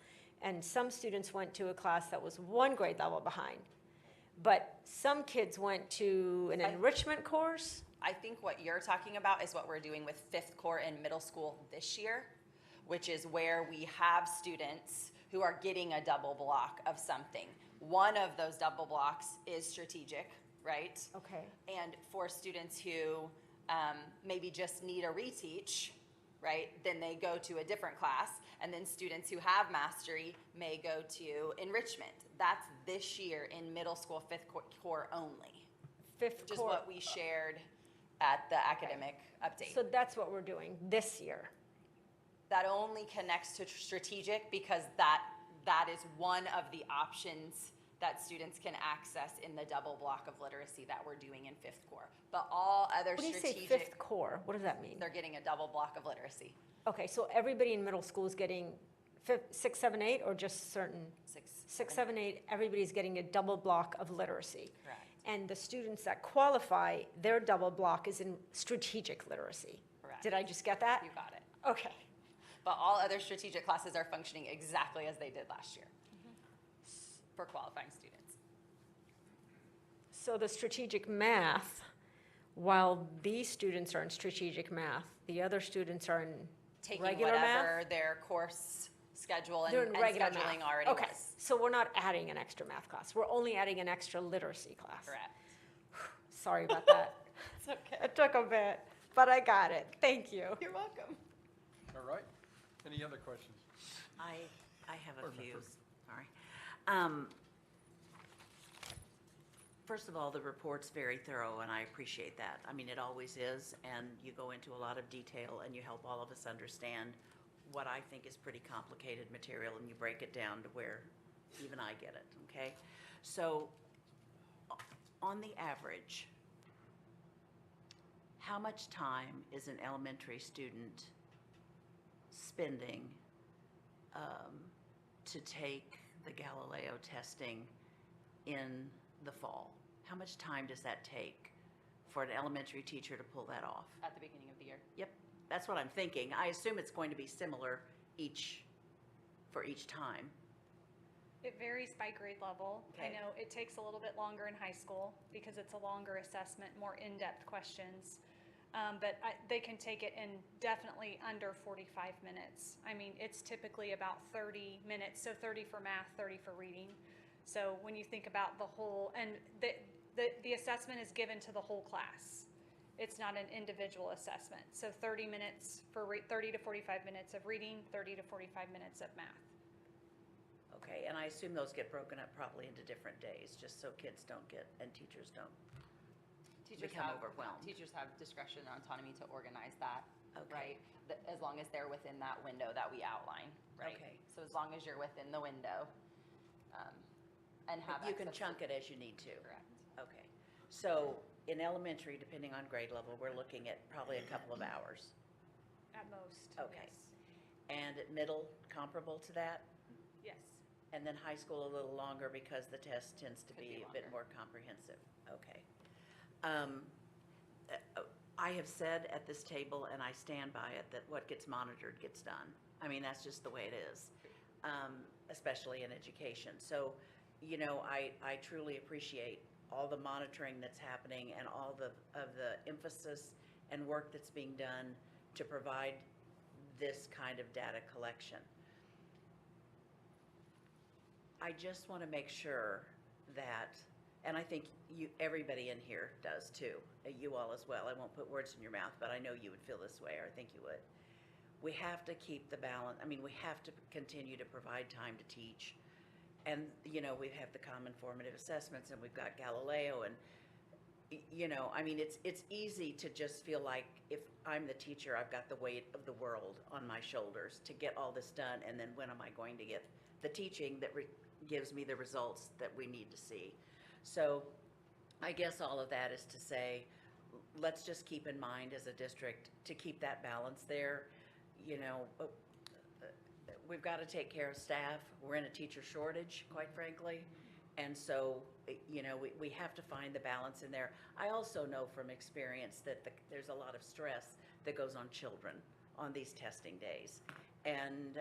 Speaker 7: And some students went to a class that was 1 grade level behind. But some kids went to an enrichment course.
Speaker 13: I think what you're talking about is what we're doing with fifth core in middle school this year, which is where we have students who are getting a double block of something. One of those double blocks is strategic, right?
Speaker 7: Okay.
Speaker 13: And for students who maybe just need a reteach, right, then they go to a different class. And then students who have mastery may go to enrichment. That's this year in middle school, fifth core only.
Speaker 7: Fifth
Speaker 13: Which is
Speaker 7: core.
Speaker 13: what we shared at the academic update.
Speaker 7: So that's what we're doing this year.
Speaker 13: That only connects to strategic because that is one of the options that students can access in the double block of literacy that we're doing in fifth core. But all other
Speaker 7: When you
Speaker 13: strategic,
Speaker 7: say fifth core, what does that mean?
Speaker 13: they're getting a double block of literacy.
Speaker 7: Okay, so everybody in middle school is getting 6, 7, 8, or just certain? 6, 7, 8, everybody's getting a double block of literacy.
Speaker 13: Correct.
Speaker 7: And the students that qualify, their double block is in strategic literacy.
Speaker 13: Correct.
Speaker 7: Did I just get that?
Speaker 13: You got it.
Speaker 7: Okay.
Speaker 13: But all other strategic classes are functioning exactly as they did last year for qualifying students.
Speaker 7: So the strategic math, while these students are in strategic math, the other students are in
Speaker 13: Taking
Speaker 7: regular
Speaker 13: whatever
Speaker 7: math?
Speaker 13: their course schedule and,
Speaker 7: They're in
Speaker 13: and
Speaker 7: regular
Speaker 13: scheduling
Speaker 7: math.
Speaker 13: already
Speaker 7: Okay,
Speaker 13: was.
Speaker 7: so we're not adding an extra math class. We're only adding an extra literacy class.
Speaker 13: Correct.
Speaker 7: Sorry about that.
Speaker 13: It's okay.
Speaker 7: It took a bit, but I got it. Thank you.
Speaker 13: You're welcome.
Speaker 1: All right. Any other questions?
Speaker 9: I have a
Speaker 1: Board
Speaker 9: few,
Speaker 1: member.
Speaker 9: sorry. First of all, the report's very thorough, and I appreciate that. I mean, it always is, and you go into a lot of detail, and you help all of us understand what I think is pretty complicated material, and you break it down to where even I get it, okay? So, on the average, how much time is an elementary student spending to take the Galileo testing in the fall? How much time does that take for an elementary teacher to pull that off?
Speaker 13: At the beginning of the year.
Speaker 9: Yep, that's what I'm thinking. I assume it's going to be similar for each time.
Speaker 14: It varies by grade level. I
Speaker 9: Okay.
Speaker 14: know it takes a little bit longer in high school because it's a longer assessment, more in-depth questions. But they can take it in definitely under 45 minutes. I mean, it's typically about 30 minutes, so 30 for math, 30 for reading. So when you think about the whole, and the assessment is given to the whole class. It's not an individual assessment. So 30 minutes for 30 to 45 minutes of reading, 30 to 45 minutes of math.
Speaker 9: Okay, and I assume those get broken up probably into different days, just so kids don't get, and teachers don't become overwhelmed.
Speaker 13: Teachers have discretion and autonomy to organize that,
Speaker 9: Okay.
Speaker 13: right? As long as they're within that window that we outline, right?
Speaker 9: Okay.
Speaker 13: So as long as you're within the window, and have
Speaker 9: You can
Speaker 13: access
Speaker 9: chunk it as you need to.
Speaker 13: Correct.
Speaker 9: Okay, so in elementary, depending on grade level, we're looking at probably a couple of hours.
Speaker 14: At most.
Speaker 9: Okay.
Speaker 14: Yes.
Speaker 9: And at middle, comparable to that?
Speaker 14: Yes.
Speaker 9: And then high school a little longer because the test tends to
Speaker 13: Could be
Speaker 9: be a bit
Speaker 13: longer.
Speaker 9: more comprehensive. Okay. I have said at this table, and I stand by it, that what gets monitored gets done. I mean, that's just the way it is, especially in education. So, you know, I truly appreciate all the monitoring that's happening and all of the emphasis and work that's being done to provide this kind of data collection. I just want to make sure that, and I think everybody in here does too, you all as well. I won't put words in your mouth, but I know you would feel this way, or I think you would. We have to keep the balance. I mean, we have to continue to provide time to teach. And, you know, we have the common formative assessments, and we've got Galileo, and, you know, I mean, it's easy to just feel like if I'm the teacher, I've got the weight of the world on my shoulders to get all this done, and then when am I going to get the teaching that gives me the results that we need to see? So I guess all of that is to say, let's just keep in mind as a district to keep that balance there. You know, we've got to take care of staff. We're in a teacher shortage, quite frankly. And so, you know, we have to find the balance in there. I also know from experience that there's a lot of stress that goes on children on these testing days. And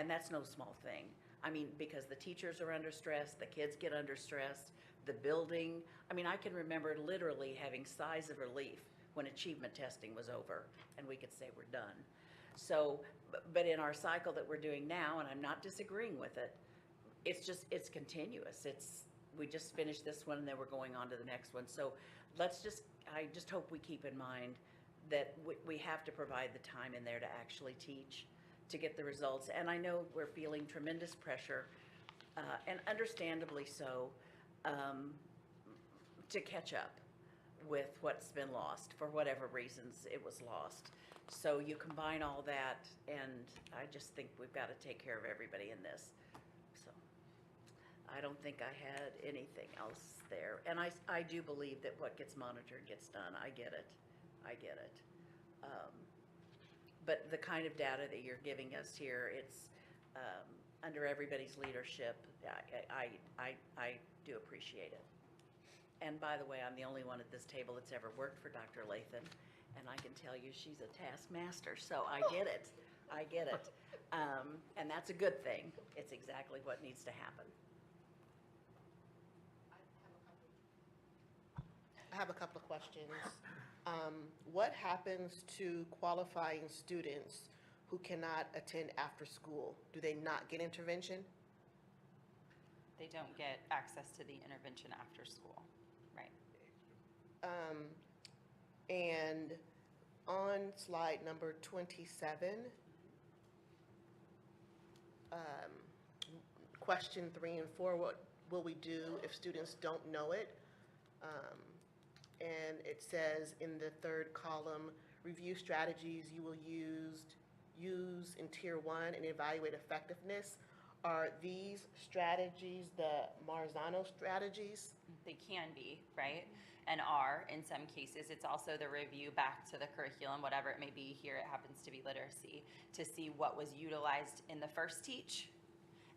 Speaker 9: that's no small thing. I mean, because the teachers are under stress, the kids get under stress, the building. I mean, I can remember literally having sighs of relief when achievement testing was over and we could say we're done. So, but in our cycle that we're doing now, and I'm not disagreeing with it, it's continuous. We just finished this one and then we're going on to the next one. So I just hope we keep in mind that we have to provide the time in there to actually teach, to get the results. And I know we're feeling tremendous pressure, and understandably so, to catch up with what's been lost, for whatever reasons it was lost. So you combine all that, and I just think we've got to take care of everybody in this. So I don't think I had anything else there. And I do believe that what gets monitored gets done. I get it. But the kind of data that you're giving us here, it's under everybody's leadership. I do appreciate it. And by the way, I'm the only one at this table that's ever worked for Dr. Lathan, and I can tell you she's a taskmaster, so I get it. And that's a good thing. It's exactly what needs to happen.
Speaker 4: I have a couple of questions. What happens to qualifying students who cannot attend after school? Do they not get intervention?
Speaker 13: They don't get access to the intervention after school, right?
Speaker 4: And on slide number 27, question 3 and 4, what will we do if students don't know it? And it says in the third column, review strategies you will use in tier 1 and evaluate effectiveness. Are these strategies the Marzano strategies?
Speaker 13: They can be, right? And are in some cases. It's also the review back to the curriculum, whatever it may be. Here it happens to be literacy, to see what was utilized in the first teach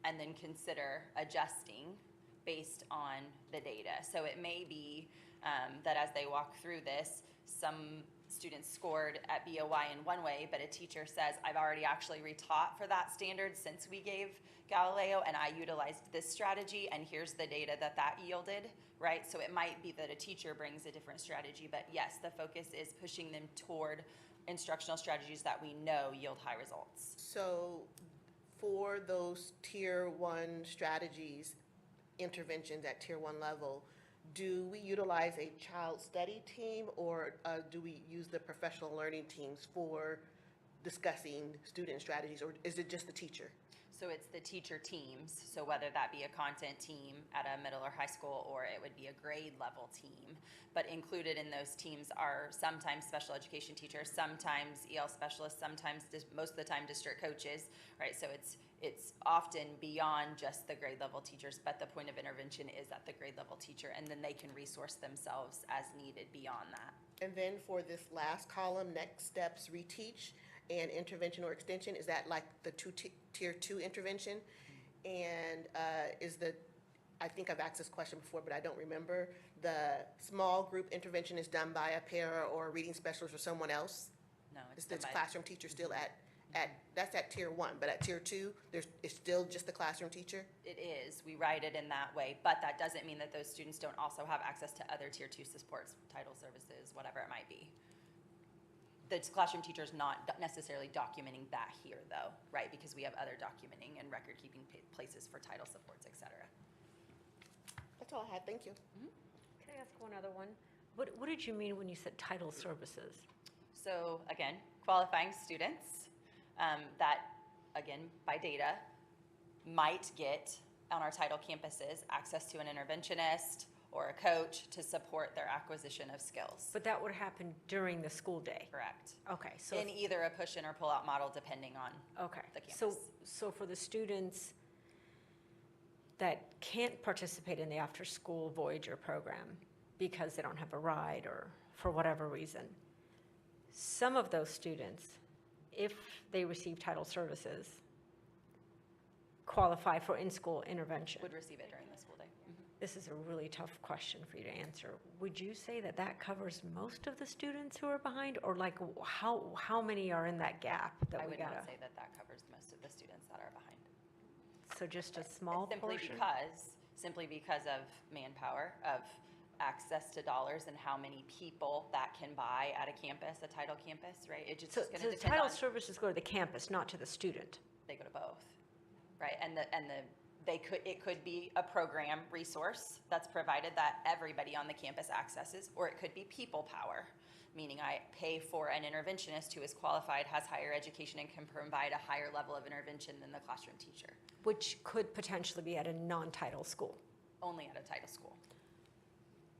Speaker 13: and then consider adjusting based on the data. So it may be that as they walk through this, some students scored at BOY in one way, but a teacher says, I've already actually retaught for that standard since we gave Galileo, and I utilized this strategy, and here's the data that that yielded, right? So it might be that a teacher brings a different strategy, but yes, the focus is pushing them toward instructional strategies that we know yield high results.
Speaker 4: So for those tier 1 strategies, interventions at tier 1 level, do we utilize a child study team, or do we use the professional learning teams for discussing student strategies, or is it just the teacher?
Speaker 13: So it's the teacher teams, so whether that be a content team at a middle or high school, or it would be a grade level team. But included in those teams are sometimes special education teachers, sometimes EL specialists, sometimes, most of the time, district coaches, right? So it's often beyond just the grade level teachers, but the point of intervention is at the grade level teacher, and then they can resource themselves as needed beyond that.
Speaker 4: And then for this last column, next steps, reteach, and intervention or extension, is that like the tier 2 intervention? And I think I've asked this question before, but I don't remember, the small group intervention is done by a para or a reading specialist or someone else?
Speaker 13: No,
Speaker 4: Is
Speaker 13: it's
Speaker 4: the
Speaker 13: done by-
Speaker 4: classroom teacher still that's at tier 1, but at tier 2, it's still just the classroom teacher?
Speaker 13: It is, we write it in that way, but that doesn't mean that those students don't also have access to other tier 2 supports, title services, whatever it might be. The classroom teacher's not necessarily documenting that here though, right? Because we have other documenting and record-keeping places for title supports, et cetera.
Speaker 4: That's all I had, thank you.
Speaker 7: Can I ask one other one? What did you mean when you said title services?
Speaker 13: So again, qualifying students that, again, by data, might get on our title campuses access to an interventionist or a coach to support their acquisition of skills.
Speaker 7: But that would happen during the school day?
Speaker 13: Correct.
Speaker 7: Okay, so.
Speaker 13: In either a push-in or pull-out model, depending on
Speaker 7: Okay,
Speaker 13: the campus.
Speaker 7: so for the students that can't participate in the after-school Voyager program because they don't have a ride or for whatever reason, some of those students, if they receive title services, qualify for in-school intervention.
Speaker 13: Would receive it during the school day.
Speaker 7: This is a really tough question for you to answer. Would you say that that covers most of the students who are behind, or like how many are in that gap that
Speaker 13: I
Speaker 7: we
Speaker 13: would
Speaker 7: gotta?
Speaker 13: not say that that covers most of the students that are behind.
Speaker 7: So just a small portion?
Speaker 13: Simply because of manpower, of access to dollars and how many people that can buy at a campus, a title campus, right? It just
Speaker 7: So
Speaker 13: is gonna
Speaker 7: the
Speaker 13: depend
Speaker 7: title
Speaker 13: on,
Speaker 7: services go to the campus, not to the student?
Speaker 13: they go to both, right? It could be a program resource that's provided that everybody on the campus accesses, or it could be people power, meaning I pay for an interventionist who is qualified, has higher education, and can provide a higher level of intervention than the classroom teacher,
Speaker 7: Which could potentially be at a non-title school.
Speaker 13: only at a title school.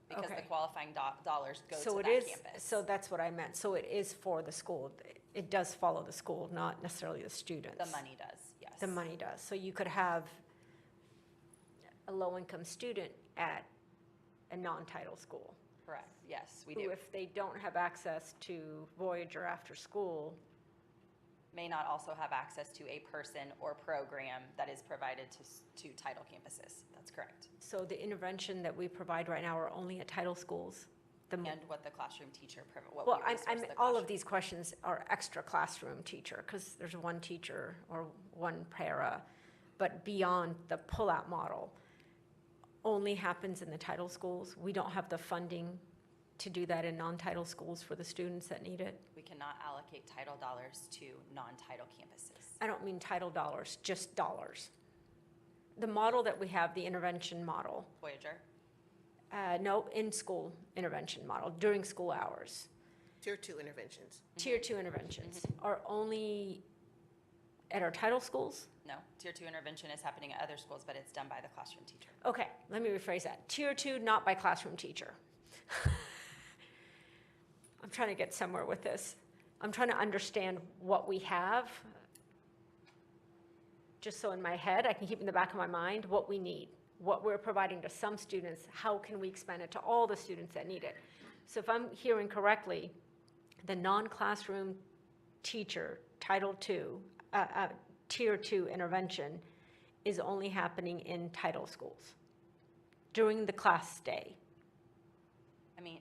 Speaker 13: Because the
Speaker 7: Okay.
Speaker 13: qualifying dollars go
Speaker 7: So
Speaker 13: to
Speaker 7: it
Speaker 13: that
Speaker 7: is,
Speaker 13: campus.
Speaker 7: so that's what I meant. So it is for the school. It does follow the school, not necessarily the students.
Speaker 13: The money does, yes.
Speaker 7: The money does. So you could have a low-income student at a non-title school.
Speaker 13: Correct, yes, we
Speaker 7: Who,
Speaker 13: do.
Speaker 7: if they don't have access to Voyager after school,
Speaker 13: May not also have access to a person or program that is provided to title campuses. That's correct.
Speaker 7: so the intervention that we provide right now are only at title schools?
Speaker 13: And what the classroom teacher, what
Speaker 7: Well,
Speaker 13: we resource
Speaker 7: I'm,
Speaker 13: the
Speaker 7: all
Speaker 13: classroom.
Speaker 7: of these questions are extra classroom teacher, because there's one teacher or one para, but beyond the pull-out model, only happens in the title schools. We don't have the funding to do that in non-title schools for the students that need it.
Speaker 13: We cannot allocate title dollars to non-title campuses.
Speaker 7: I don't mean title dollars, just dollars. The model that we have, the intervention model,
Speaker 13: Voyager,
Speaker 7: no, in-school intervention model, during school hours.
Speaker 4: Tier 2 interventions.
Speaker 7: Tier 2 interventions are only at our title schools?
Speaker 13: no. Tier 2 intervention is happening at other schools, but it's done by the classroom teacher.
Speaker 7: Okay, let me rephrase that. Tier 2, not by classroom teacher. I'm trying to get somewhere with this. I'm trying to understand what we have, just so in my head, I can keep in the back of my mind what we need, what we're providing to some students, how can we expand it to all the students that need it? So if I'm hearing correctly, the non-classroom teacher, Title II, Tier 2 intervention is only happening in title schools during the class day.
Speaker 13: I mean,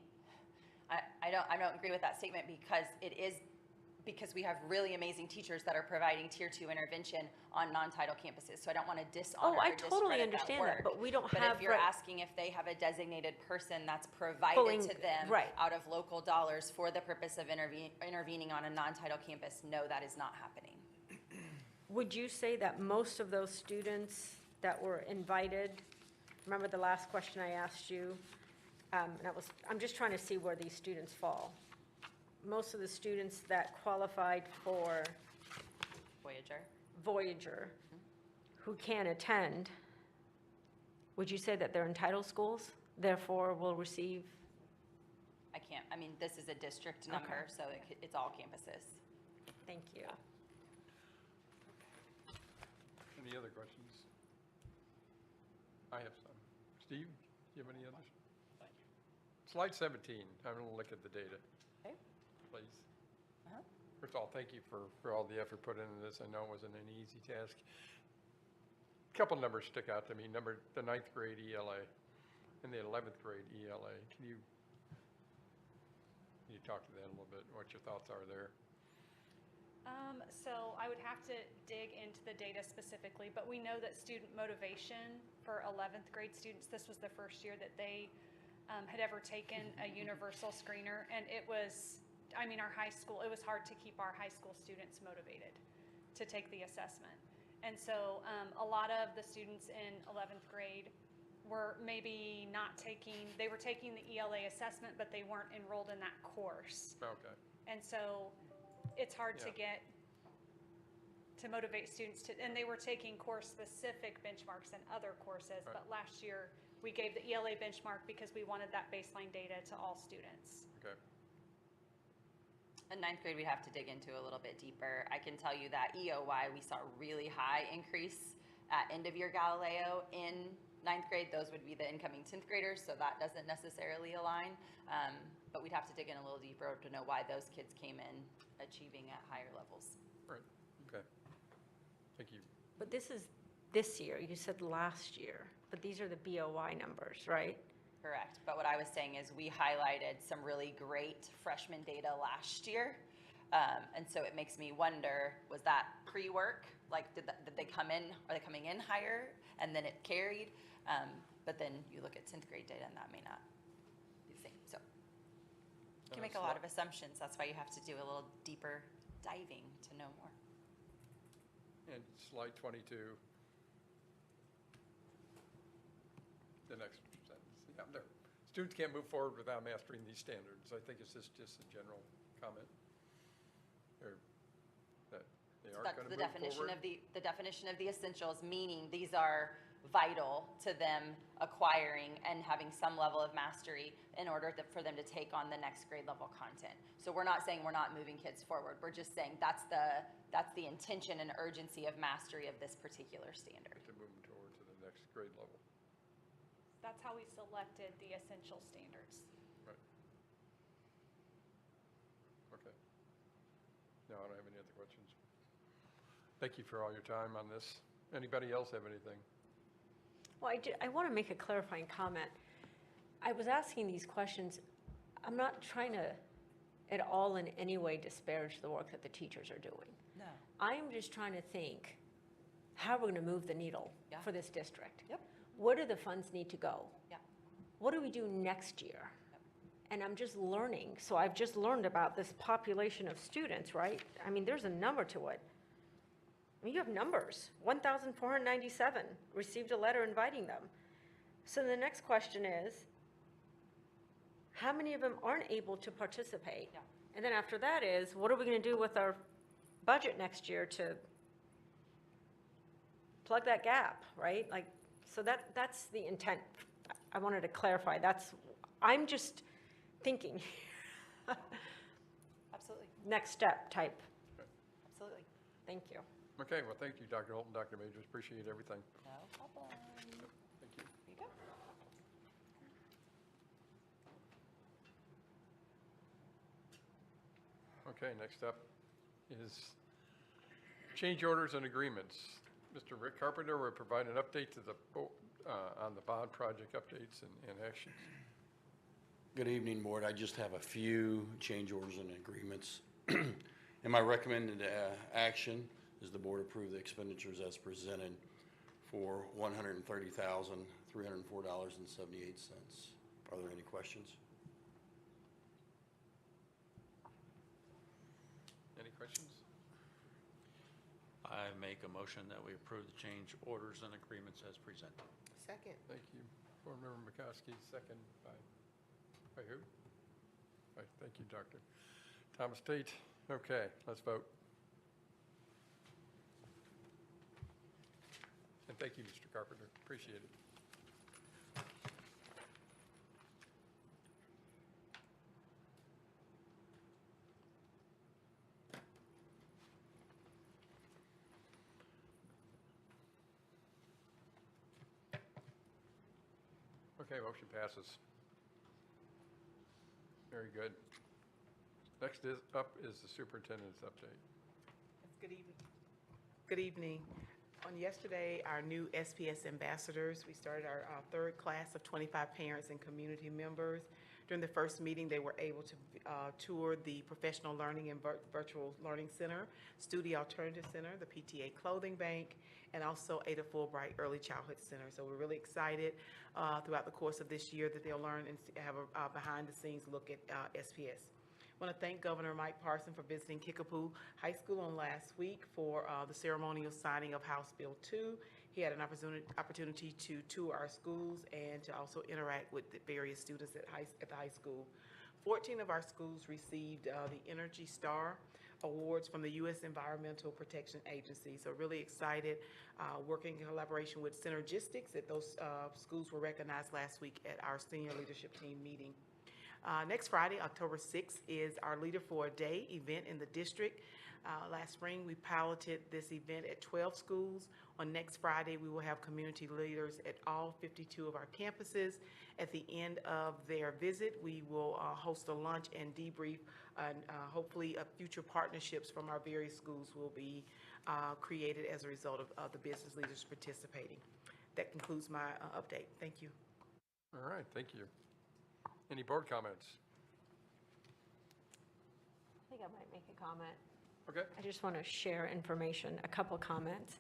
Speaker 13: I don't agree with that statement because we have really amazing teachers that are providing tier 2 intervention on non-title campuses. So I don't want to dishonor
Speaker 7: I
Speaker 13: or
Speaker 7: totally
Speaker 13: discredit
Speaker 7: understand that,
Speaker 13: work.
Speaker 7: but we don't
Speaker 13: But
Speaker 7: have,
Speaker 13: if you're
Speaker 7: right.
Speaker 13: asking if they have a designated person that's provided
Speaker 7: Pulling-
Speaker 13: to them
Speaker 7: right.
Speaker 13: out of local dollars for the purpose of intervening on a non-title campus, no, that is not happening.
Speaker 7: Would you say that most of those students that were invited, remember the last question I asked you? I'm just trying to see where these students fall. Most of the students that qualified for Voyager, who can attend, would you say that they're entitled schools, therefore will receive?
Speaker 13: I can't, I mean, this is a district number, so it's all campuses.
Speaker 7: Thank you.
Speaker 1: Any other questions? I have some. Steve, do you have any others?
Speaker 15: Thank you.
Speaker 1: Slide 17, I'm going to look at the data,
Speaker 13: Okay.
Speaker 1: please.
Speaker 13: Uh-huh.
Speaker 1: First of all, thank you for all the effort put into this. I know it wasn't an easy task. Couple numbers stick out to me. The 9th grade ELA and the 11th grade ELA. Can you talk to that a little bit, what your thoughts are there?
Speaker 14: So I would have to dig into the data specifically, but we know that student motivation for 11th grade students, this was the first year that they had ever taken a universal screener, and it was, I mean, our high school, it was hard to keep our high school students motivated to take the assessment. And so a lot of the students in 11th grade were maybe not taking, they were taking the ELA assessment, but they weren't enrolled in that course.
Speaker 1: Okay.
Speaker 14: And so it's hard to
Speaker 1: Yeah.
Speaker 14: get, to motivate students to, and they were taking course-specific benchmarks in other courses,
Speaker 1: Right.
Speaker 14: but last year we gave the ELA benchmark because we wanted that baseline data to all students.
Speaker 1: Okay.
Speaker 13: In 9th grade, we'd have to dig into a little bit deeper. I can tell you that EOY, we saw a really high increase at end of year Galileo in 9th grade. Those would be the incoming 10th graders, so that doesn't necessarily align. But we'd have to dig in a little deeper to know why those kids came in achieving at higher levels.
Speaker 1: Right. Okay. Thank you.
Speaker 7: But this is this year, you said last year, but these are the BOY numbers, right?
Speaker 13: Correct. But what I was saying is we highlighted some really great freshman data last year. And so it makes me wonder, was that pre-work? Like, did they come in, are they coming in higher and then it carried? But then you look at 10th grade data and that may not be the same. So you can make a lot of assumptions. That's why you have to do a little deeper diving to know more.
Speaker 1: And slide 22. The next sentence. Yeah, there. Students can't move forward without mastering these standards. I think it's just a general comment. That they aren't
Speaker 13: That's
Speaker 1: going to
Speaker 13: the
Speaker 1: move
Speaker 13: definition
Speaker 1: forward.
Speaker 13: of the definition of the essentials, meaning these are vital to them acquiring and having some level of mastery in order for them to take on the next grade level content. So we're not saying we're not moving kids forward. We're just saying that's the intention and urgency of mastery of this particular standard.
Speaker 1: To move them toward to the next grade level.
Speaker 14: That's how we selected the essential standards.
Speaker 1: Right. Okay. No, I don't have any other questions. Thank you for all your time on this. Anybody else have anything?
Speaker 7: Well, I want to make a clarifying comment. I was asking these questions, I'm not trying to at all in any way disparage the work that the teachers are doing.
Speaker 13: No.
Speaker 7: I'm just trying to think how we're going to move the needle
Speaker 13: Yeah.
Speaker 7: for this district.
Speaker 13: Yep.
Speaker 7: Where do the funds need to go?
Speaker 13: Yeah.
Speaker 7: What do we do next year? And I'm just learning. So I've just learned about this population of students, right? I mean, there's a number to it. I mean, you have numbers. 1,497 received a letter inviting them. So the next question is, how many of them aren't able to participate?
Speaker 13: Yeah.
Speaker 7: And then after that is, what are we going to do with our budget next year to plug that gap, right? Like, so that's the intent. I wanted to clarify. I'm just thinking
Speaker 13: Absolutely.
Speaker 7: next step type.
Speaker 13: Absolutely.
Speaker 7: Thank you.
Speaker 1: Okay, well, thank you, Dr. Holt and Dr. Majors. Appreciate everything.
Speaker 13: No problem.
Speaker 1: Thank you.
Speaker 13: Here you go.
Speaker 1: Okay, next up is change orders and agreements. Mr. Rick Carpenter will provide an update to on the bond project updates and actions.
Speaker 16: Good evening, Board. I just have a few change orders and agreements. And my recommended action is the Board approve the expenditures as presented for $130,304.78. Are there any questions?
Speaker 1: Any questions?
Speaker 8: I make a motion that we approve the change orders and agreements as presented.
Speaker 4: Second.
Speaker 1: Thank you. Board Member McCoskey, second by who? Thank you, Dr. Thomas Tate. Okay, let's vote. And thank you, Mr. Carpenter. Appreciate it. Okay, motion passes. Very good. Next up is the superintendent's update.
Speaker 11: Good evening. Good evening. On yesterday, our new SPS ambassadors, we started our third class of 25 parents and community members. During the first meeting, they were able to tour the Professional Learning and Virtual Learning Center, Studi Alternative Center, the PTA Clothing Bank, and also Ada Fulbright Early Childhood Center. So we're really excited throughout the course of this year that they'll learn and have a behind-the-scenes look at SPS. I want to thank Governor Mike Parson for visiting Kickapoo High School on last week for the ceremonial signing of House Bill 2. He had an opportunity to tour our schools and to also interact with the various students at the high school. 14 of our schools received the Energy Star Awards from the U.S. Environmental Protection Agency. So really excited, working in collaboration with Synergistics, that those schools were recognized last week at our senior leadership team meeting. Next Friday, October 6th, is our Leader for a Day event in the district. Last spring, we piloted this event at 12 schools. On next Friday, we will have community leaders at all 52 of our campuses. At the end of their visit, we will host a lunch and debrief, and hopefully future partnerships from our various schools will be created as a result of the business leaders participating. That concludes my update. Thank you.
Speaker 1: All right, thank you. Any board comments?
Speaker 7: I think I might make a comment.
Speaker 1: Okay.
Speaker 7: I just want to share information, a couple comments.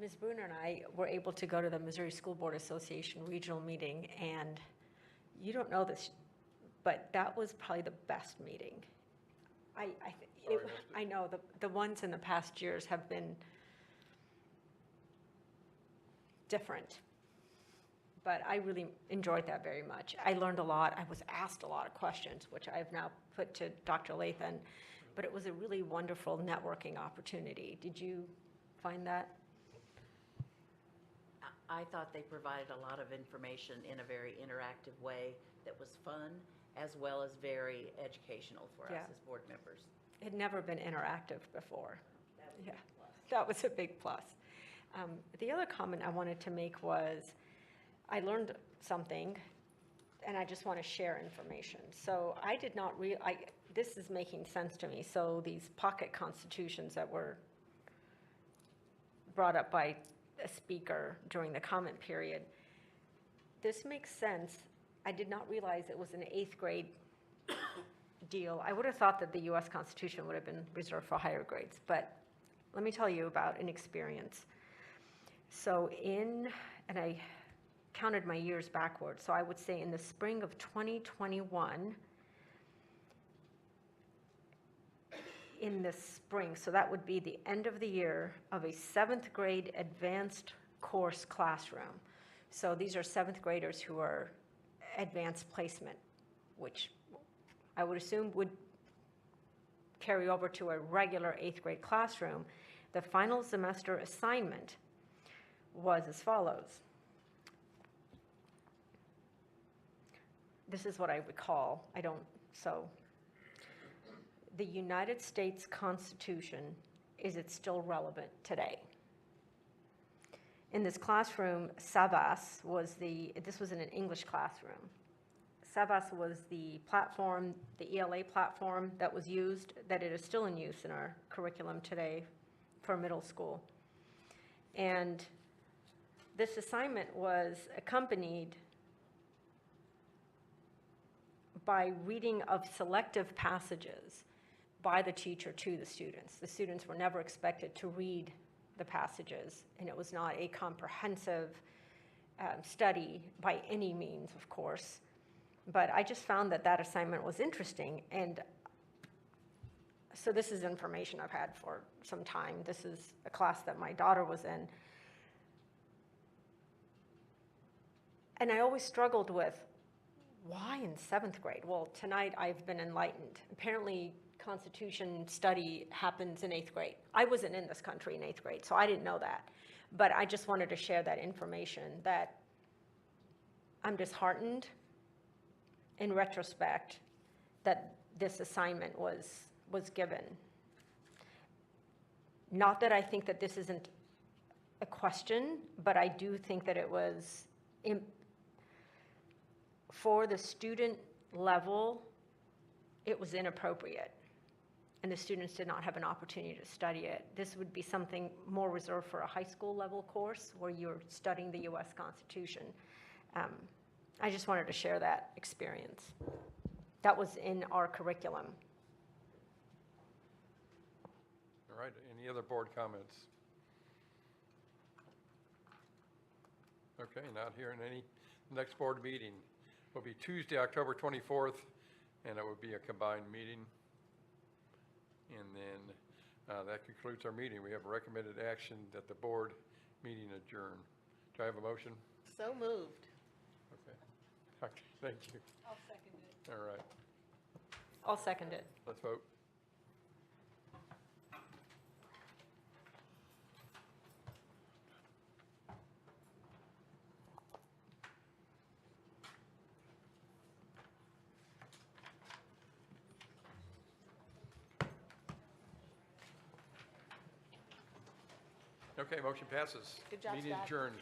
Speaker 7: Ms. Bruner and I were able to go to the Missouri School Board Association regional meeting, and you don't know this, but that was probably the best meeting. I know the ones in the past years have been different, but I really enjoyed that very much. I learned a lot. I was asked a lot of questions, which I've now put to Dr. Lathan, but it was a really wonderful networking opportunity. Did you find that?
Speaker 9: I thought they provided a lot of information in a very interactive way that was fun, as well as very educational for us as board members.
Speaker 7: It had never been interactive before. Yeah, that was a big plus. The other comment I wanted to make was, I learned something, and I just want to share information. So I did not this is making sense to me. So these pocket constitutions that were brought up by a speaker during the comment period, this makes sense. I did not realize it was an 8th grade deal. I would have thought that the U.S. Constitution would have been reserved for higher grades, but let me tell you about an experience. So and I counted my years backwards, so I would say in the spring of 2021, in the spring, so that would be the end of the year of a 7th grade advanced course classroom. So these are 7th graders who are advanced placement, which I would assume would carry over to a regular 8th grade classroom. The final semester assignment was as follows. This is what I recall. The United States Constitution, is it still relevant today? In this classroom, Savas was this was in an English classroom. Savas was the platform, the ELA platform that was used, that it is still in use in our curriculum today for middle school. And this assignment was accompanied by reading of selective passages by the teacher to the students. The students were never expected to read the passages, and it was not a comprehensive study by any means, of course. But I just found that that assignment was interesting, and so this is information I've had for some time. This is a class that my daughter was in. And I always struggled with, why in 7th grade? Well, tonight I've been enlightened. Apparently, Constitution study happens in 8th grade. I wasn't in this country in 8th grade, so I didn't know that. But I just wanted to share that information, that I'm disheartened in retrospect that this assignment was given. Not that I think that this isn't a question, but I do think that it was, for the student level, it was inappropriate, and the students did not have an opportunity to study it. This would be something more reserved for a high school level course where you're studying the U.S. Constitution. I just wanted to share that experience. That was in our curriculum.
Speaker 1: All right, any other board comments? Okay, not hearing any. Next board meeting will be Tuesday, October 24th, and it will be a combined meeting. And then that concludes our meeting. We have a recommended action that the board meeting adjourn. Do I have a motion?
Speaker 4: So moved.
Speaker 1: Okay. Okay, thank you.
Speaker 11: I'll second it.
Speaker 1: All right,
Speaker 7: I'll second it.
Speaker 1: let's vote. Okay, motion passes.
Speaker 4: Good job,
Speaker 1: Meeting
Speaker 4: Scott.
Speaker 1: adjourned.